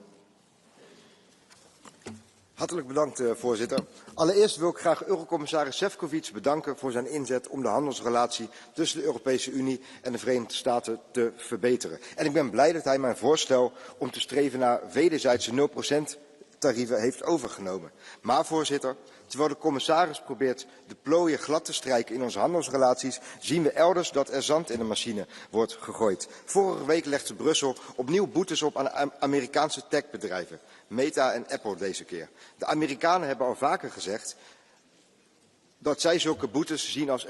T: Hartelijk bedankt, voorzitter. Allereerst wil ik graag Eurocommissaris Sefcovic bedanken voor zijn inzet om de handelsrelatie tussen de Europese Unie en de Verenigde Staten te verbeteren. En ik ben blij dat hij mijn voorstel om te streven naar wederzijdse 0% tarieven heeft overgenomen. Maar, voorzitter, terwijl de commissaris probeert de plooien glad te strijken in onze handelsrelaties, zien we elders dat er zand in de machine wordt gegooid. Vorige week legde Brussel opnieuw boetes op aan Amerikaanse techbedrijven, Meta en Apple deze keer. De Amerikanen hebben al vaker gezegd dat zij zulke boetes zien als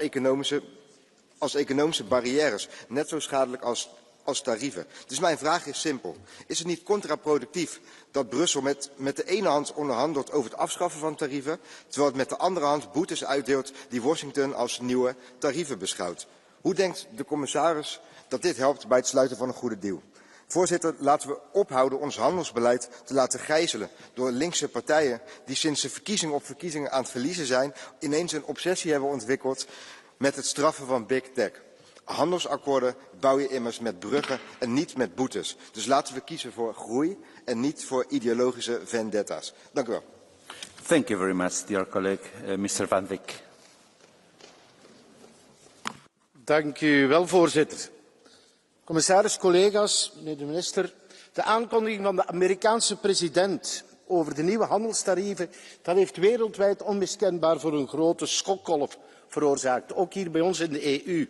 T: economische barrières, net zo schadelijk als tarieven. Dus mijn vraag is simpel. Is het niet contraproductief dat Brussel met de ene hand onderhandelt over het afschaffen van tarieven, terwijl het met de andere hand boetes uitdeelt die Washington als nieuwe tarieven beschouwt? Hoe denkt de commissaris dat dit helpt bij het sluiten van een goede deal? Voorzitter, laten we ophouden ons handelsbeleid te laten gijzelen door linkse partijen die sinds de verkiezing op verkiezingen aan het verliezen zijn, ineens een obsessie hebben ontwikkeld met het straffen van big tech. Handelsakkoorden bouw je immers met bruggen en niet met boetes. Dus laten we kiezen voor groei en niet voor ideologische vendetta's. Dank u wel.
S: Thank you very much, dear colleague. Mr. Van Dijk.
U: Dank u wel, voorzitter. Commissaris, collega's, meneer de minister, de aankondiging van de Amerikaanse president over de nieuwe handelstarieven, dat heeft wereldwijd onmiskenbaar voor een grote schokgolf veroorzaakt, ook hier bij ons in de EU.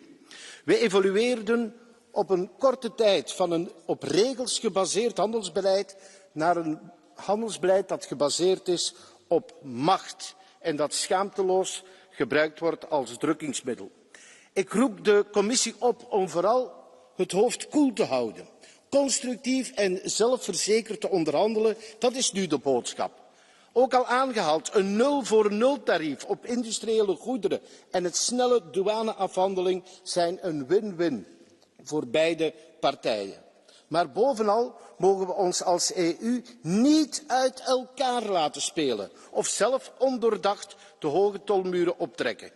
U: We evolueerden op een korte tijd van een op regels gebaseerd handelsbeleid naar een handelsbeleid dat gebaseerd is op macht en dat schaamteloos gebruikt wordt als drukkingsmiddel. Ik roep de commissie op om vooral het hoofd koel te houden, constructief en zelfverzekerd te onderhandelen, dat is nu de boodschap. Ook al aangehaald, een 0-voor-0 tarief op industriële goederen en het snelle douaneafhandeling zijn een win-win voor beide partijen. Maar bovenal mogen we ons als EU niet uit elkaar laten spelen of zelf ondoordacht de hoge tolmuren optrekken.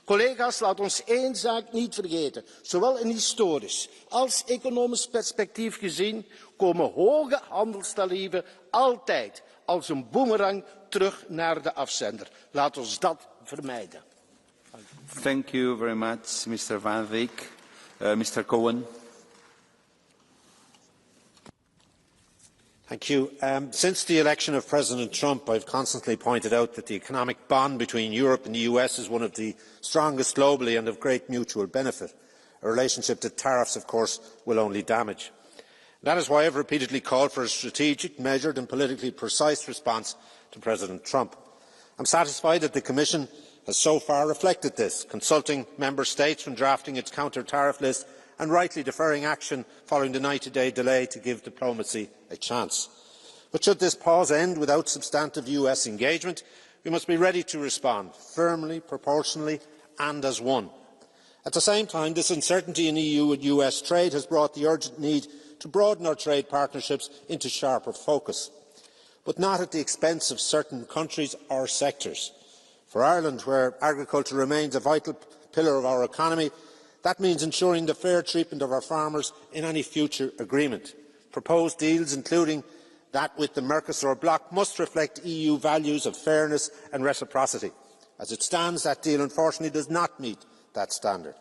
U: Collega's, laat ons één zaak niet vergeten. Zowel in historisch als economisch perspectief gezien komen hoge handelstarieven altijd als een boemerang terug naar de afzender. Laat ons dat vermijden.
S: Thank you very much, Mr. Van Dijk. Mr. Cohen.
D: Thank you. Since the election of President Trump, I've constantly pointed out that the economic bond between Europe and the US is one of the strongest globally and of great mutual benefit, a relationship that tariffs, of course, will only damage. That is why I've repeatedly called for a strategic, measured and politically precise response to President Trump. I'm satisfied that the Commission has so far reflected this, consulting Member States when drafting its counter-tariff list and rightly deferring action following the 90-day delay to give diplomacy a chance. But should this pause end without substantive US engagement, we must be ready to respond firmly, proportionally and as one. At the same time, this uncertainty in EU and US trade has brought the urgent need to broaden our trade partnerships into sharper focus, but not at the expense of certain countries or sectors. For Ireland, where agriculture remains a vital pillar of our economy, that means ensuring the fair treatment of our farmers in any future agreement. Proposed deals, including that with the Mercosur bloc, must reflect EU values of fairness and reciprocity. As it stands, that deal unfortunately does not meet that standard.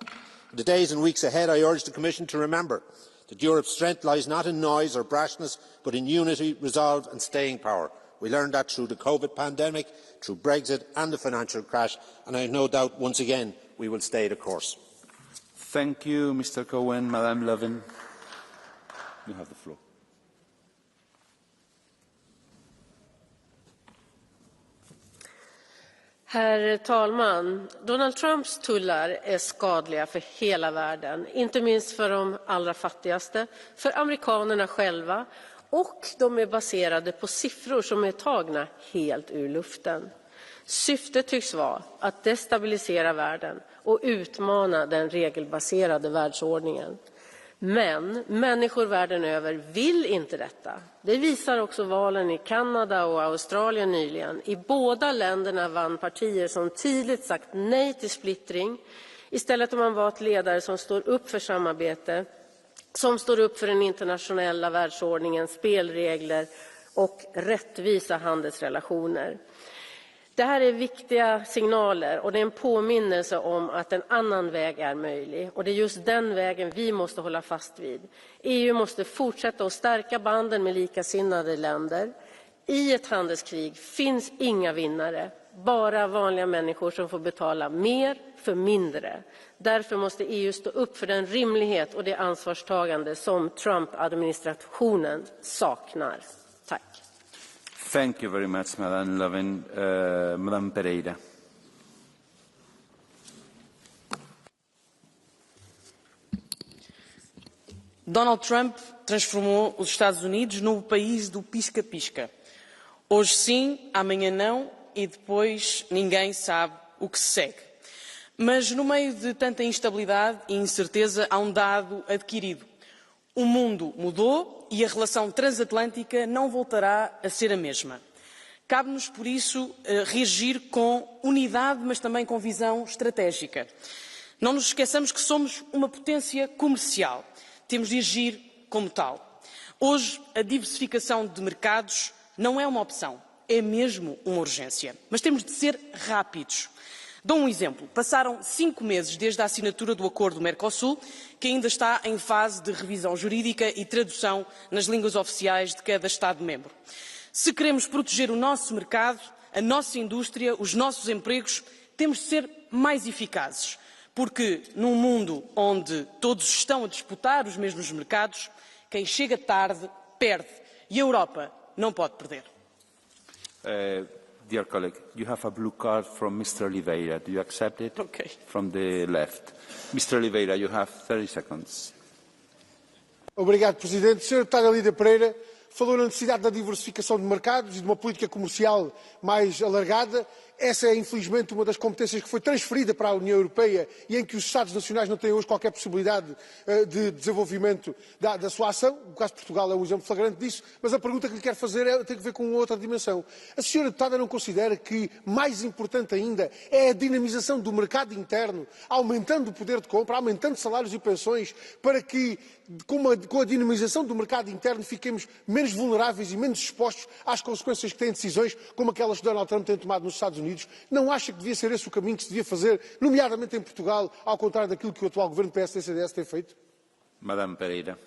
D: In the days and weeks ahead, I urge the Commission to remember that Europe's strength lies not in noise or brashness, but in unity, resolve and staying power. We learned that through the COVID pandemic, through Brexit and the financial crash, and I have no doubt once again we will stay the course.
S: Thank you, Mr. Cohen. Madame Levin, you have the floor.
Q: Herr talman! Donald Trumps tullar är skadliga för hela världen, inte minst för de allra fattigaste, för amerikanerna själva, och de är baserade på siffror som är tagna helt ur luften. Syftet tycks vara att destabilisera världen och utmana den regelbaserade världsordningen. Men människor världen över vill inte detta. Det visar också valen i Kanada och Australien nyligen. I båda länderna vann partier som tydligt sagt nej till splittring. Istället har man valt ledare som står upp för samarbete, som står upp för den internationella världsordningen, spelregler och rättvisa handelsrelationer. Det här är viktiga signaler och det är en påminnelse om att en annan väg är möjlig. Och det är just den vägen vi måste hålla fast vid. EU måste fortsätta att stärka banden med likasinnade länder. I ett handelskrig finns inga vinnare, bara vanliga människor som får betala mer för mindre. Därför måste EU stå upp för den rimlighet och det ansvarstagande som Trump-administrationen saknar. Tack.
S: Thank you very much, Madame Levin. Madame Pereira.
V: Donald Trump transformou os Estados Unidos no país do pisca-pisca. Hoje sim, amanhã não e depois ninguém sabe o que se segue. Mas no meio de tanta instabilidade e incerteza há um dado adquirido. O mundo mudou e a relação transatlântica não voltará a ser a mesma. Cabe-nos, por isso, reagir com unidade, mas também com visão estratégica. Não nos esqueçamos que somos uma potência comercial. Temos de agir como tal. Hoje, a diversificação de mercados não é uma opção, é mesmo uma urgência. Mas temos de ser rápidos. Dou um exemplo. Passaram 5 meses desde a assinatura do acordo Mercosul, que ainda está em fase de revisão jurídica e tradução nas línguas oficiais de cada Estado-membro. Se queremos proteger o nosso mercado, a nossa indústria, os nossos empregos, temos de ser mais eficazes. Porque num mundo onde todos estão a disputar os mesmos mercados, quem chega tarde perde. E a Europa não pode perder.
S: Dear colleague, you have a blue card from Mr. Oliveira. Do you accept it?
V: Okay.
S: From the left. Mr. Oliveira, you have 30 seconds.
U: Obrigado, Presidente. Sr. Deputado Alida Pereira, falou na necessidade da diversificação de mercados e de uma política comercial mais alargada. Essa é, infelizmente, uma das competências que foi transferida para a União Europeia e em que os Estados nacionais não têm hoje qualquer possibilidade de desenvolvimento da sua ação. O caso de Portugal é um exemplo flagrante disso, mas a pergunta que lhe quero fazer tem a ver com outra dimensão. A senhora deputada não considera que mais importante ainda é a dinamização do mercado interno, aumentando o poder de compra, aumentando salários e pensões, para que, com a dinamização do mercado interno, fiquemos menos vulneráveis e menos expostos às consequências que têm decisões como aquelas que Donald Trump tem tomado nos Estados Unidos? Não acha que devia ser esse o caminho que se devia fazer, nomeadamente em Portugal, ao contrário daquilo que o atual governo PSD-CDS tem feito?
S: Madame Pereira.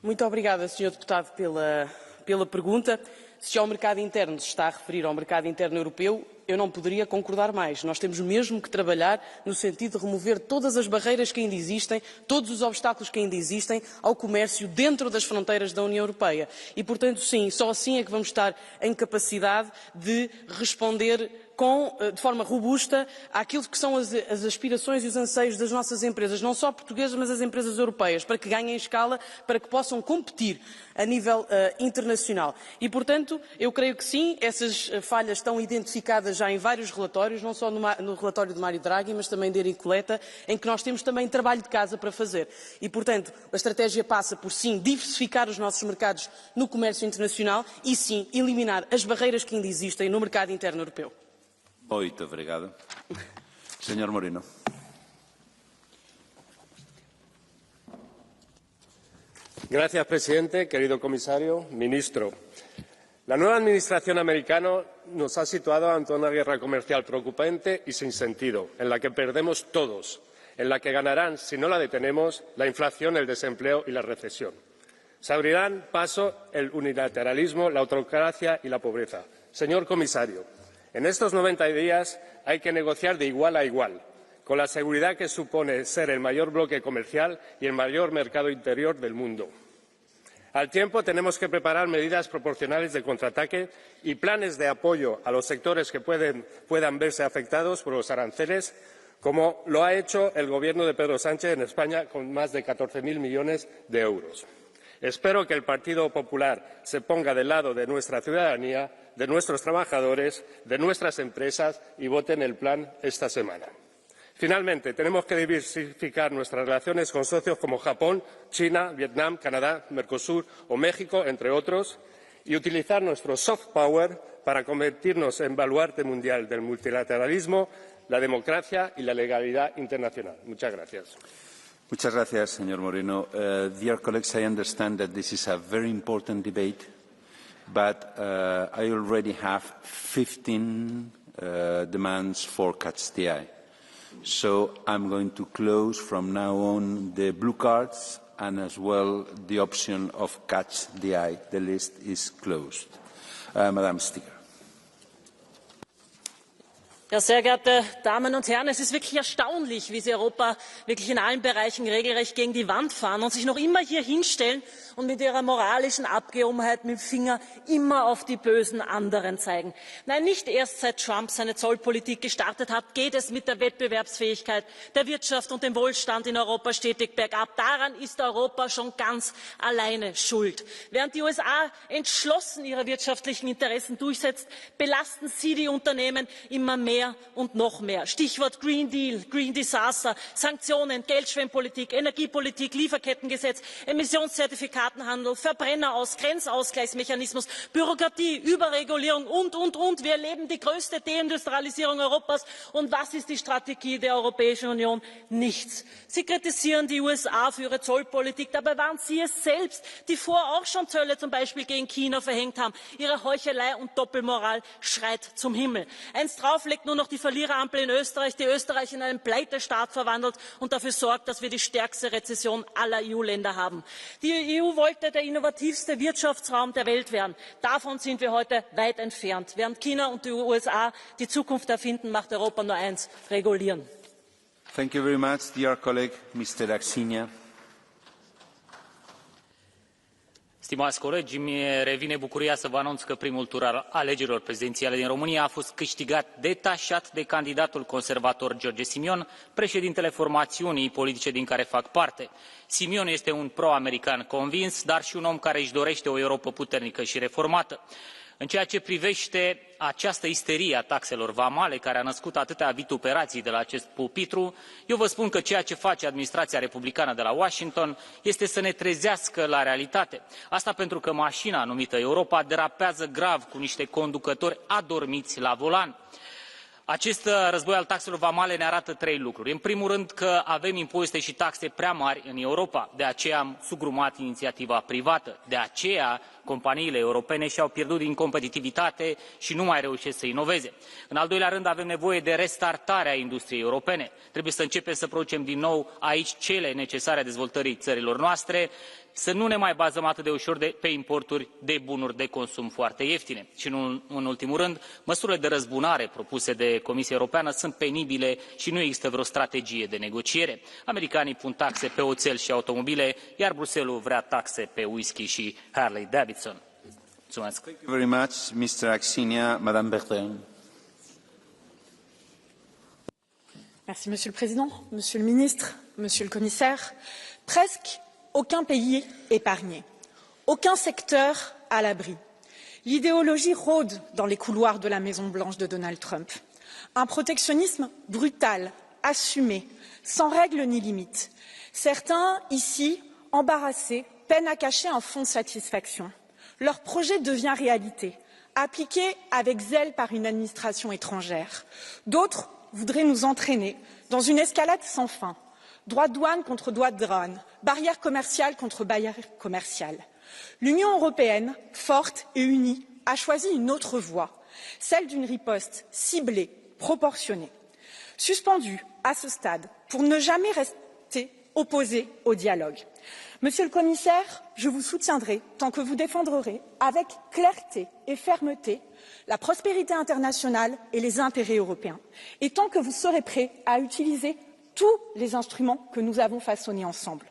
V: Muito obrigada, Sr. Deputado, pela pergunta. Se ao mercado interno se está a referir ao mercado interno europeu, eu não poderia concordar mais. Nós temos mesmo que trabalhar no sentido de remover todas as barreiras que ainda existem, todos os obstáculos que ainda existem ao comércio dentro das fronteiras da União Europeia. E, portanto, sim, só assim é que vamos estar em capacidade de responder de forma robusta àquilo que são as aspirações e os anseios das nossas empresas, não só portuguesas, mas as empresas europeias, para que ganhem escala, para que possam competir a nível internacional. E, portanto, eu creio que sim, essas falhas estão identificadas já em vários relatórios, não só no relatório de Mário Draghi, mas também de Eric Coletta, em que nós temos também trabalho de casa para fazer. E, portanto, a estratégia passa por, sim, diversificar os nossos mercados no comércio internacional e, sim, eliminar as barreiras que ainda existem no mercado interno europeu.
S: Muito obrigado. Señor Moreno.
E: Gracias, presidente, querido comisario, ministro. La nueva administración americana nos ha situado ante una guerra comercial preocupante y sin sentido, en la que perdemos todos, en la que ganarán, si no la detenemos, la inflación, el desempleo y la recesión. Se abrirán paso el unilateralismo, la autocracia y la pobreza. Señor comisario, en estos 90 días hay que negociar de igual a igual, con la seguridad que supone ser el mayor bloque comercial y el mayor mercado interior del mundo. Al tiempo, tenemos que preparar medidas proporcionales de contraataque y planes de apoyo a los sectores que puedan verse afectados por los aranceles, como lo ha hecho el Gobierno de Pedro Sánchez en España con más de 14.000 millones de euros. Espero que el Partido Popular se ponga del lado de nuestra ciudadanía, de nuestros trabajadores, de nuestras empresas y voten el plan esta semana. Finalmente, tenemos que diversificar nuestras relaciones con socios como Japón, China, Vietnam, Canadá, Mercosur o México, entre otros, y utilizar nuestro soft power para convertirnos en baluarte mundial del multilateralismo, la democracia y la legalidad internacional. Muchas gracias.
S: Muchas gracias, señor Moreno. Dear colleagues, I understand that this is a very important debate, but I already have 15 demands for catch the eye. So I'm going to close from now on the blue cards and as well the option of catch the eye. The list is closed. Madame Sticker.
G: Ja, sehr geehrte Damen und Herren, es ist wirklich erstaunlich, wie Sie Europa wirklich in allen Bereichen regelrecht gegen die Wand fahren und sich noch immer hier hinstellen und mit ihrer moralischen Abgehobenheit mit dem Finger immer auf die bösen anderen zeigen. Nein, nicht erst seit Trump seine Zollpolitik gestartet hat, geht es mit der Wettbewerbsfähigkeit der Wirtschaft und dem Wohlstand in Europa stetig bergab. Daran ist Europa schon ganz alleine schuld. Während die USA entschlossen ihre wirtschaftlichen Interessen durchsetzt, belasten sie die Unternehmen immer mehr und noch mehr. Stichwort Green Deal, Green Disaster, Sanktionen, Geldschwemmpolitik, Energiepolitik, Lieferkettengesetz, Emissionszertifikatenhandel, Verbrenneraus, Grenzausgleichsmechanismus, Bürokratie, Überregulierung und. Wir erleben die größte Deindustrialisierung Europas. Und was ist die Strategie der Europäischen Union? Nichts. Sie kritisieren die USA für ihre Zollpolitik. Dabei waren sie es selbst, die vorher auch schon Zölle zum Beispiel gegen China verhängt haben. Ihre Heuchelei und Doppelmoral schreit zum Himmel. Eins drauf legt nur noch die Verliererampel in Österreich, die Österreich in einen Pleitestaat verwandelt und dafür sorgt, dass wir die stärkste Rezession aller EU-Länder haben. Die EU wollte der innovativste Wirtschaftsraum der Welt werden. Davon sind wir heute weit entfernt. Während China und die USA die Zukunft erfinden, macht Europa nur eins: regulieren.
S: Thank you very much, dear colleague, Mr. Axinia.
I: Stimați colegi, mi revine bucuria să vă anunț că primul tur al alegerilor prezidențiale din România a fost câștigat detașat de candidatul conservator George Simion, președintele formațiunii politice din care fac parte. Simion este un pro-american convins, dar și un om care își dorește o Europă puternică și reformată. În ceea ce privește această isterie a taxelor vamale, care a născut atâtea vituperații de la acest pulpitru, eu vă spun că ceea ce face administrația republicană de la Washington este să ne trezească la realitate. Asta pentru că mașina numită Europa derapează grav cu niște conducători adormiți la volan. Acest război al taxelor vamale ne arată trei lucruri. În primul rând că avem impozite și taxe prea mari în Europa, de aceea am sugrumat inițiativa privată, de aceea companiile europene și-au pierdut din competitivitate și nu mai reușesc să inoveze. În al doilea rând avem nevoie de restartarea industriei europene. Trebuie să începem să producem din nou aici cele necesare dezvoltării țărilor noastre, să nu ne mai bazăm atât de ușor pe importuri de bunuri de consum foarte ieftine. Și în ultimul rând, măsurile de răzbunare propuse de Comisia Europeană sunt penibile și nu există vreo strategie de negociere. Americanii pun taxe pe oțel și automobile, iar Bruxelles vrea taxe pe whisky și Harley Davidson. Mulțumesc.
S: Thank you very much, Mr. Axinia. Madame Bertrand.
K: Merci, Monsieur le Président, Monsieur le Ministre, Monsieur le Commissaire. Presque aucun pays épargné, aucun secteur à l'abri. L'idéologie rôde dans les couloirs de la Maison-Blanche de Donald Trump. Un protectionnisme brutal, assumé, sans règles ni limites. Certains, ici, embarrassés, peinent à cacher un fond de satisfaction. Leur projet devient réalité, appliqué avec zèle par une administration étrangère. D'autres voudraient nous entraîner dans une escalade sans fin. Droits de douane contre droits de douane, barrières commerciales contre barrières commerciales. L'Union européenne, forte et unie, a choisi une autre voie, celle d'une riposte ciblée, proportionnée. Suspendue à ce stade pour ne jamais rester opposée au dialogue. Monsieur le Commissaire, je vous soutiendrai tant que vous défendrez avec clarté et fermeté la prospérité internationale et les intérêts européens, et tant que vous serez prêt à utiliser tous les instruments que nous avons façonnés ensemble.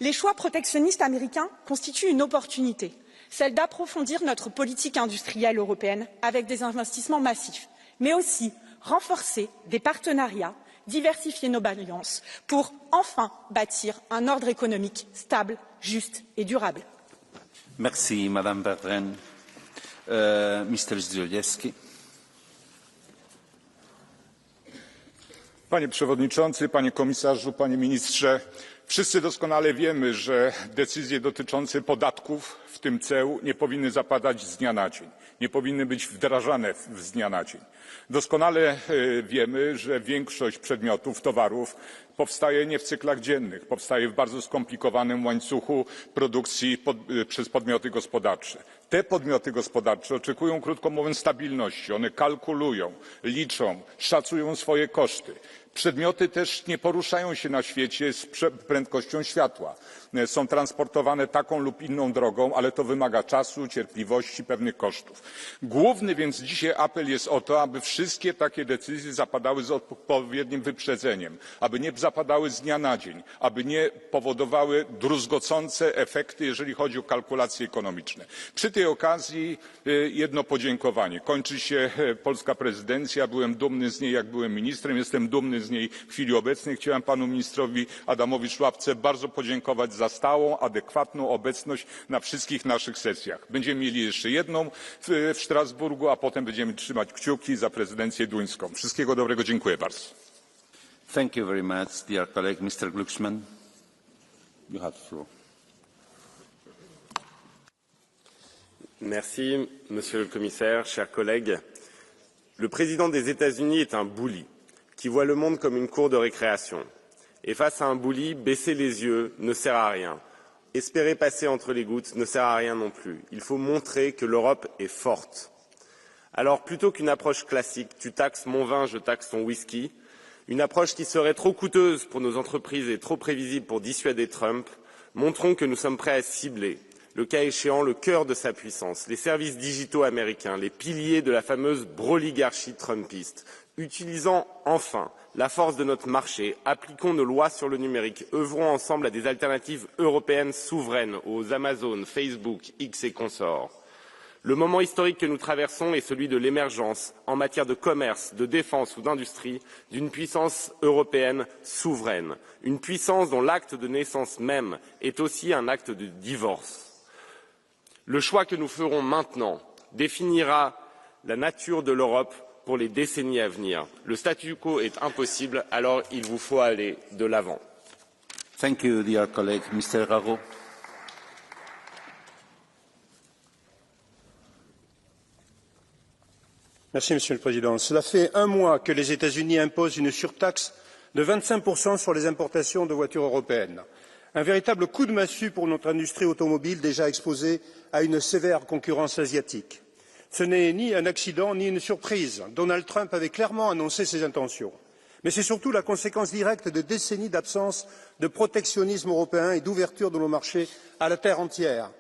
K: Les choix protectionnistes américains constituent une opportunité, celle d'approfondir notre politique industrielle européenne avec des investissements massifs, mais aussi renforcer des partenariats, diversifier nos alliances pour enfin bâtir un ordre économique stable, juste et durable.
S: Merci, Madame Bertrand. Mr. Zdrojewski.
W: Panie Przewodniczący, Panie Komisarzu, Panie Ministrze, wszyscy doskonale wiemy, że decyzje dotyczące podatków, w tym ceł, nie powinny zapadać z dnia na dzień, nie powinny być wdrażane z dnia na dzień. Doskonale wiemy, że większość przedmiotów, towarów powstaje nie w cyklach dziennych, powstaje w bardzo skomplikowanym łańcuchu produkcji przez podmioty gospodarcze. Te podmioty gospodarcze oczekują, krótko mówiąc, stabilności. One kalkulują, liczą, szacują swoje koszty. Przedmioty też nie poruszają się na świecie z prędkością światła. Są transportowane taką lub inną drogą, ale to wymaga czasu, cierpliwości, pewnych kosztów. Główny więc dzisiaj apel jest o to, aby wszystkie takie decyzje zapadały z odpowiednim wyprzedzeniem, aby nie zapadały z dnia na dzień, aby nie powodowały druzgocące efekty, jeżeli chodzi o kalkulacje ekonomiczne. Przy tej okazji jedno podziękowanie. Kończy się polska prezydencja. Byłem dumny z niej, jak byłem ministrem. Jestem dumny z niej w chwili obecnej. Chciałem panu ministrowi Adamowi Szłapce bardzo podziękować za stałą, adekwatną obecność na wszystkich naszych sesjach. Będziemy mieli jeszcze jedną w Strasburgu, a potem będziemy trzymać kciuki za prezydencję duńską. Wszystkiego dobrego. Dziękuję bardzo.
S: Thank you very much, dear colleague. Mr. Glucksmann, you have the floor.
X: Merci, Monsieur le Commissaire, chers collègues. Le président des États-Unis est un bully qui voit le monde comme une cour de récréation. Et face à un bully, baisser les yeux ne sert à rien. Espérer passer entre les gouttes ne sert à rien non plus. Il faut montrer que l'Europe est forte. Alors, plutôt qu'une approche classique, tu taxes mon vin, je taxe ton whisky, une approche qui serait trop coûteuse pour nos entreprises et trop prévisible pour dissuader Trump, montrons que nous sommes prêts à cibler, le cas échéant le cœur de sa puissance, les services digitaux américains, les piliers de la fameuse broligarchie trumpiste. Utilisant enfin la force de notre marché, appliquons nos lois sur le numérique, œuvrons ensemble à des alternatives européennes souveraines aux Amazon, Facebook, X et consorts. Le moment historique que nous traversons est celui de l'émergence, en matière de commerce, de défense ou d'industrie, d'une puissance européenne souveraine, une puissance dont l'acte de naissance même est aussi un acte de divorce. Le choix que nous ferons maintenant définira la nature de l'Europe pour les décennies à venir. Le statu quo est impossible, alors il vous faut aller de l'avant.
S: Thank you, dear colleague. Mr. Rago.
H: Merci, Monsieur le Président. Cela fait un mois que les États-Unis imposent une surtaxe de 25% sur les importations de voitures européennes. Un véritable coup de massue pour notre industrie automobile déjà exposée à une sévère concurrence asiatique. Ce n'est ni un accident ni une surprise. Donald Trump avait clairement annoncé ses intentions. Mais c'est surtout la conséquence directe de décennies d'absence de protectionnisme européen et d'ouverture de nos marchés à la terre entière.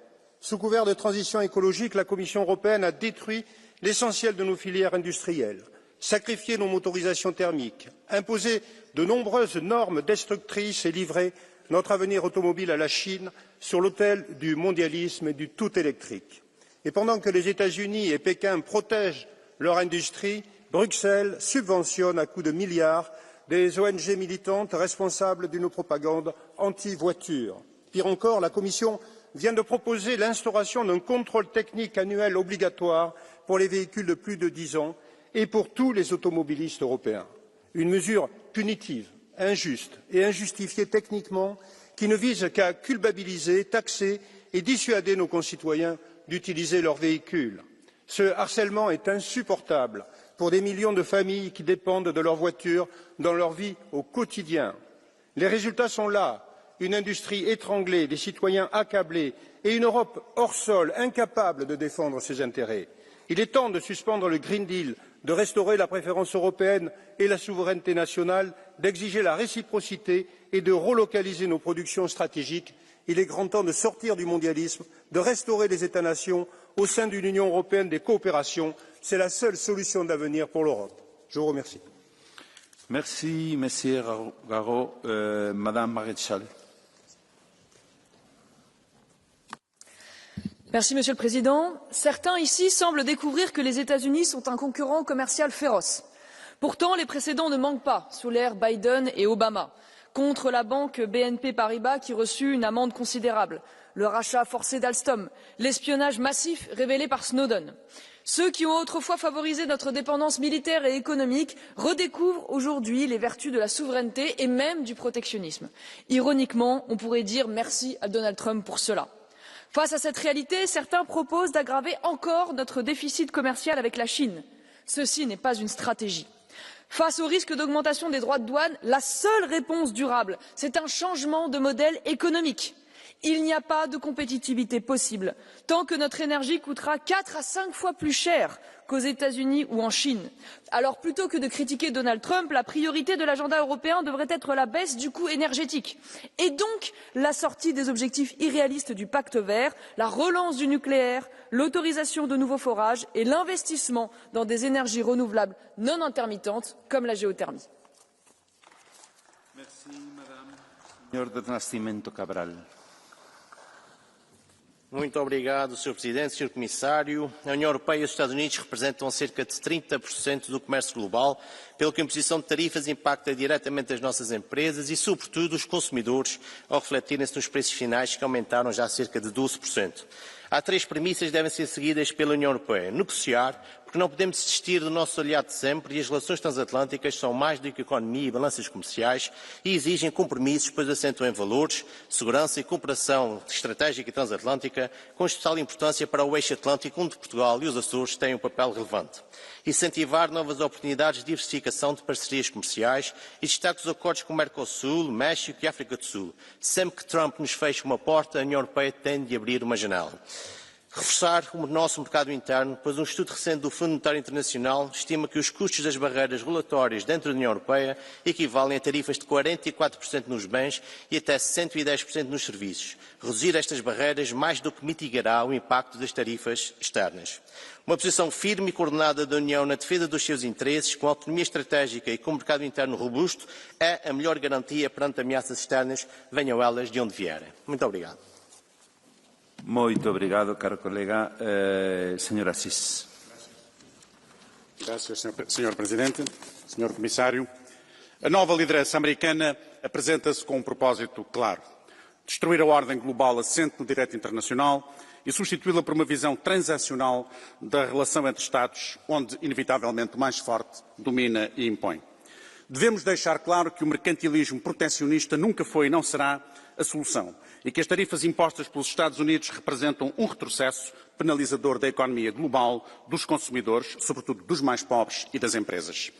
H: Sous couvert de transition écologique, la Commission européenne a détruit l'essentiel de nos filières industrielles, sacrifié nos motorisations thermiques, imposé de nombreuses normes destructrices et livré notre avenir automobile à la Chine sur l'autel du mondialisme et du tout électrique. Et pendant que les États-Unis et Pékin protègent leur industrie, Bruxelles subventionne à coups de milliards des ONG militantes responsables d'une propagande anti-voiture. Pire encore, la Commission vient de proposer l'instauration d'un contrôle technique annuel obligatoire pour les véhicules de plus de 10 ans et pour tous les automobilistes européens. Une mesure punitive, injuste et injustifiée techniquement qui ne vise qu'à culpabiliser, taxer et dissuader nos concitoyens d'utiliser leurs véhicules. Ce harcèlement est insupportable pour des millions de familles qui dépendent de leur voiture dans leur vie au quotidien. Les résultats sont là. Une industrie étranglée, des citoyens accablés et une Europe hors sol, incapable de défendre ses intérêts. Il est temps de suspendre le Green Deal, de restaurer la préférence européenne et la souveraineté nationale, d'exiger la réciprocité et de relocaliser nos productions stratégiques. Il est grand temps de sortir du mondialisme, de restaurer les États-nations au sein d'une Union européenne des coopérations. C'est la seule solution d'avenir pour l'Europe. Je vous remercie.
S: Merci, Monsieur Garo. Madame Maréchal.
B: Merci, Monsieur le Président. Certains ici semblent découvrir que les États-Unis sont un concurrent commercial féroce. Pourtant, les précédents ne manquent pas, sous l'ère Biden et Obama, contre la banque BNP Paribas qui reçut une amende considérable, le rachat forcé d'Alstom, l'espionnage massif révélé par Snowden. Ceux qui ont autrefois favorisé notre dépendance militaire et économique redécouvrent aujourd'hui les vertus de la souveraineté et même du protectionnisme. Ironiquement, on pourrait dire merci à Donald Trump pour cela. Face à cette réalité, certains proposent d'aggraver encore notre déficit commercial avec la Chine. Ceci n'est pas une stratégie. Face au risque d'augmentation des droits de douane, la seule réponse durable, c'est un changement de modèle économique. Il n'y a pas de compétitivité possible tant que notre énergie coûtera 4 à 5 fois plus cher qu'aux États-Unis ou en Chine. Alors plutôt que de critiquer Donald Trump, la priorité de l'agenda européen devrait être la baisse du coût énergétique et donc la sortie des objectifs irréalistes du pacte vert, la relance du nucléaire, l'autorisation de nouveaux forages et l'investissement dans des énergies renouvelables non intermittentes comme la géothermie.
S: Merci, Madame. Senhor de Nascimento Cabral.
L: Muito obrigado, Sr. Presidente, Sr. Comissário. A União Europeia e os Estados Unidos representam cerca de 30% do comércio global, pelo que a imposição de tarifas impacta diretamente as nossas empresas e, sobretudo, os consumidores, ao refletirem-se nos preços finais, que aumentaram já cerca de 12%. Há 3 premissas que devem ser seguidas pela União Europeia. Negociar, porque não podemos desistir do nosso aliado de sempre e as relações transatlânticas são mais do que economia e balanças comerciais e exigem compromissos, pois assentam em valores, segurança e cooperação estratégica e transatlântica, com especial importância para o eixo atlântico, onde Portugal e os Açores têm um papel relevante. Incentivar novas oportunidades de diversificação de parcerias comerciais e destaque os acordos com o Mercosul, México e África do Sul. Sempre que Trump nos feche uma porta, a União Europeia tem de abrir uma janela. Reforçar o nosso mercado interno, pois um estudo recente do Fundo Monetário Internacional estima que os custos das barreiras regulatórias dentro da União Europeia equivalem a tarifas de 44% nos bens e até 110% nos serviços. Reduzir estas barreiras mais do que mitigará o impacto das tarifas externas. Uma posição firme e coordenada da União na defesa dos seus interesses, com autonomia estratégica e com um mercado interno robusto, é a melhor garantia perante ameaças externas, venham elas de onde vierem. Muito obrigado.
S: Muito obrigado, caro colega. Senhor Assis.
A: Graças, Sr. Presidente, Sr. Comissário. A nova liderança americana apresenta-se com um propósito claro: destruir a ordem global assente no direito internacional e substituí-la por uma visão transacional da relação entre Estados, onde, inevitavelmente, o mais forte domina e impõe. Devemos deixar claro que o mercantilismo protecionista nunca foi e não será a solução e que as tarifas impostas pelos Estados Unidos representam um retrocesso penalizador da economia global, dos consumidores, sobretudo dos mais pobres e das empresas.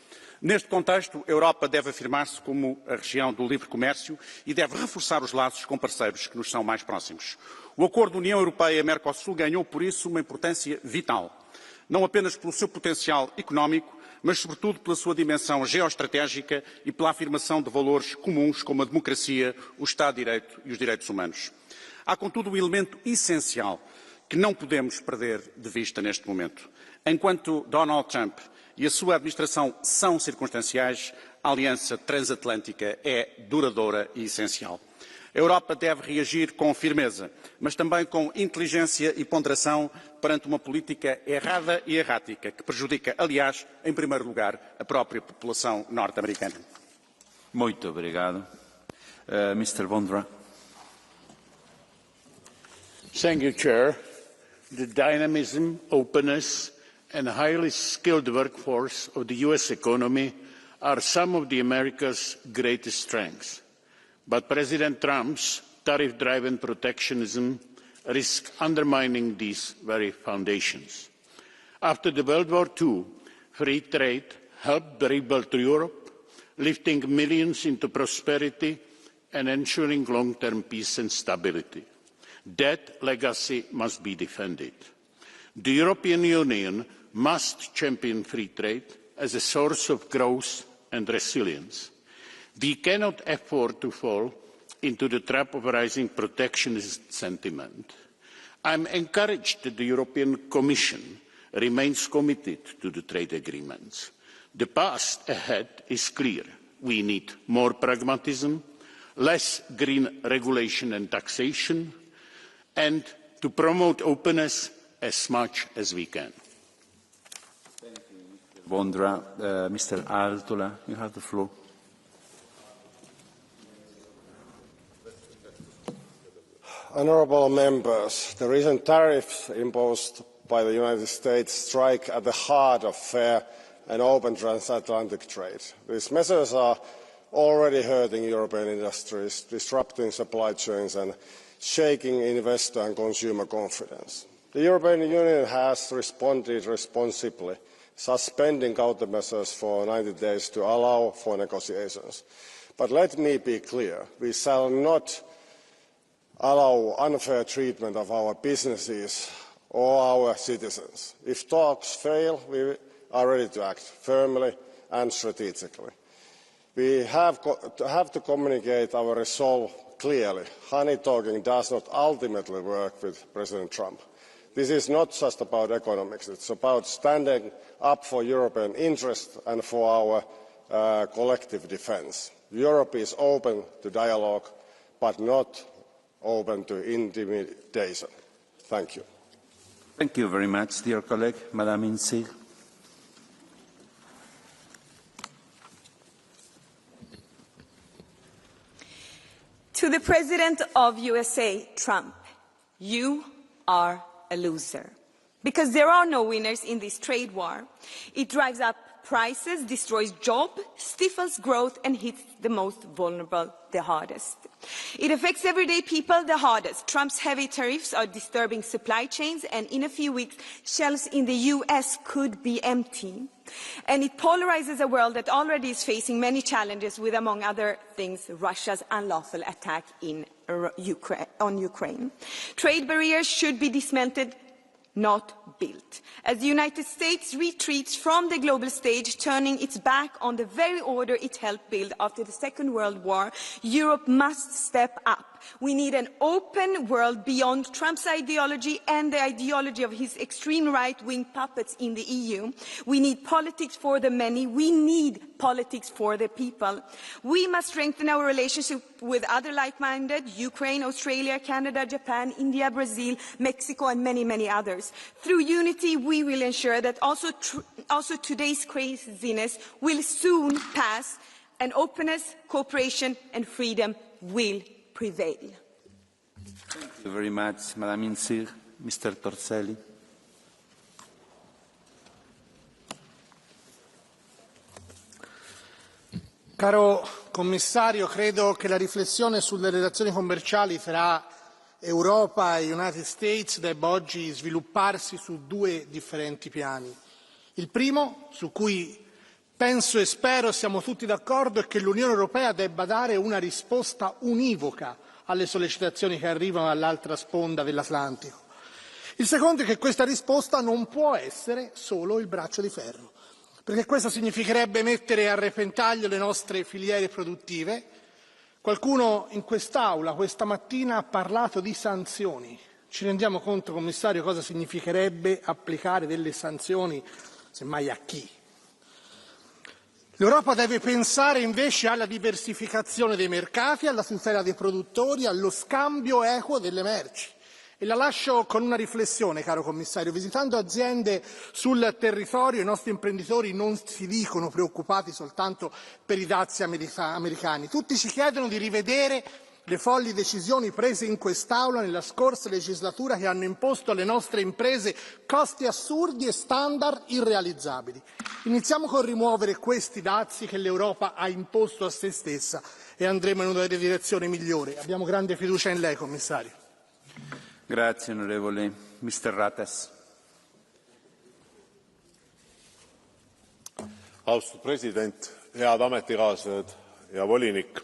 A: Neste contexto, a Europa deve afirmar-se como a região do livre comércio e deve reforçar os laços com parceiros que nos são mais próximos. O acordo União Europeia-Mercosul ganhou, por isso, uma importância vital, não apenas pelo seu potencial económico, mas sobretudo pela sua dimensão geoestratégica e pela afirmação de valores comuns como a democracia, o Estado de Direito e os direitos humanos. Há, contudo, um elemento essencial que não podemos perder de vista neste momento. Enquanto Donald Trump e a sua administração são circunstanciais, a aliança transatlântica é duradoura e essencial. A Europa deve reagir com firmeza, mas também com inteligência e ponderação perante uma política errada e errática, que prejudica, aliás, em primeiro lugar, a própria população norte-americana.
S: Muito obrigado. Mr. Vondra.
M: Thank you, Chair. The dynamism, openness and highly skilled workforce of the US economy are some of the America's greatest strengths. But President Trump's tariff-driven protectionism risks undermining these very foundations. After the World War II, free trade helped rebuild Europe, lifting millions into prosperity and ensuring long-term peace and stability. That legacy must be defended. The European Union must champion free trade as a source of growth and resilience. We cannot afford to fall into the trap of rising protectionist sentiment. I am encouraged that the European Commission remains committed to the trade agreements. The path ahead is clear. We need more pragmatism, less green regulation and taxation, and to promote openness as much as we can.
S: Thank you, Mr. Vondra. Mr. Altola, you have the floor.
N: Honourable members, the recent tariffs imposed by the United States strike at the heart of fair and open transatlantic trade. These measures are already hurting European industries, disrupting supply chains and shaking investor and consumer confidence. The European Union has responded responsibly, suspending countermeasures for 90 days to allow for negotiations. But let me be clear, we shall not allow unfair treatment of our businesses or our citizens. If talks fail, we are ready to act firmly and strategically. We have to communicate our resolve clearly. Honey talking does not ultimately work with President Trump. This is not just about economics. It's about standing up for European interests and for our collective defence. Europe is open to dialogue, but not open to intimidation. Thank you.
S: Thank you very much, dear colleague. Madame Insir.
O: To the President of USA, Trump, you are a loser. Because there are no winners in this trade war. It drives up prices, destroys jobs, stifles growth and hits the most vulnerable the hardest. It affects everyday people the hardest. Trump's heavy tariffs are disturbing supply chains, and in a few weeks, shelves in the US could be empty. And it polarizes a world that already is facing many challenges with, among other things, Russia's unlawful attack on Ukraine. Trade barriers should be dismantled not built. As the United States retreats from the global stage, turning its back on the very order it helped build after the Second World War, Europe must step up. We need an open world beyond Trump's ideology and the ideology of his extreme right-wing puppets in the EU. We need politics for the many. We need politics for the people. We must strengthen our relationship with other like-minded, Ukraine, Australia, Canada, Japan, India, Brazil, Mexico, and many, many others. Through unity, we will ensure that also today's craziness will soon pass, and openness, cooperation, and freedom will prevail.
S: Thank you very much, Madam Insir. Mr. Torselli.
U: Caro Commissario, credo che la riflessione sulle relazioni commerciali tra Europa e United States debba oggi svilupparsi su due differenti piani. Il primo, su cui penso e spero siamo tutti d'accordo, è che l'Unione Europea debba dare una risposta univoca alle sollecitazioni che arrivano dall'altra sponda dell'Atlantico. Il secondo è che questa risposta non può essere solo il braccio di ferro, perché questo significherebbe mettere a repentaglio le nostre filiere produttive. Qualcuno in quest'Aula questa mattina ha parlato di sanzioni. Ci rendiamo conto, Commissario, cosa significherebbe applicare delle sanzioni, semmai a chi? L'Europa deve pensare invece alla diversificazione dei mercati, alla tutela dei produttori, allo scambio equo delle merci. E la lascio con una riflessione, caro Commissario. Visitando aziende sul territorio, i nostri imprenditori non si dicono preoccupati soltanto per i dazi americani. Tutti ci chiedono di rivedere le folli decisioni prese in quest'Aula nella scorsa legislatura, che hanno imposto alle nostre imprese costi assurdi e standard irrealizzabili. Iniziamo con rimuovere questi dazi che l'Europa ha imposto a se stessa e andremo in una direzione migliore. Abbiamo grande fiducia in lei, Commissario.
S: Grazie, onorevole. Mr. Ratas.
C: Austatud president, head ametikaaslased ja volinik.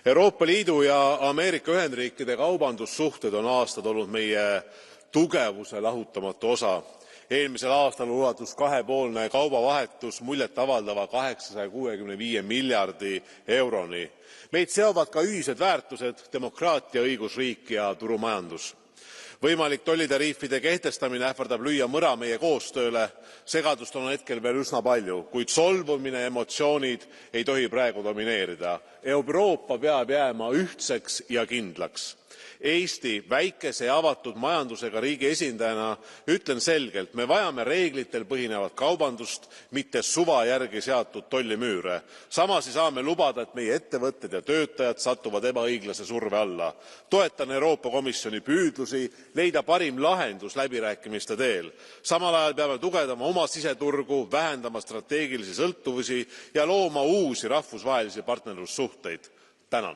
C: Euroopa Liidu ja Ameerika Ühendriikide kaubandussuhted on aastad olnud meie tugevuse lahutamatu osa. Eelmisel aastal ulatus kahepoolne kaubavahetus muljetavaldava 865 miljardi euroni. Meid seovad ka ühised väärtused, demokraatia, õigusriik ja turumajandus. Võimalik tollitariifide kehtestamine ähvardab lüüa mõra meie koostööle. Segadust on hetkel veel üsna palju, kuid solvumine ja emotsioonid ei tohi praegu domineerida. Euroopa peab jääma ühtseks ja kindlaks. Eesti väikese ja avatud majandusega riigi esindajana ütlen selgelt, me vajame reeglitel põhinevat kaubandust, mitte suva järgi seatud tollimüüre. Samas ei saa me lubada, et meie ettevõtted ja töötajad satuvad ebaõiglase surve alla. Toetan Euroopa Komisjoni püüdlusi leida parim lahendus läbirääkimiste teel. Samal ajal peame tugevdama oma siseturgu, vähendama strateegilisi sõltuvusi ja looma uusi rahvusvahelisi partnerlussuhteid. Tänan.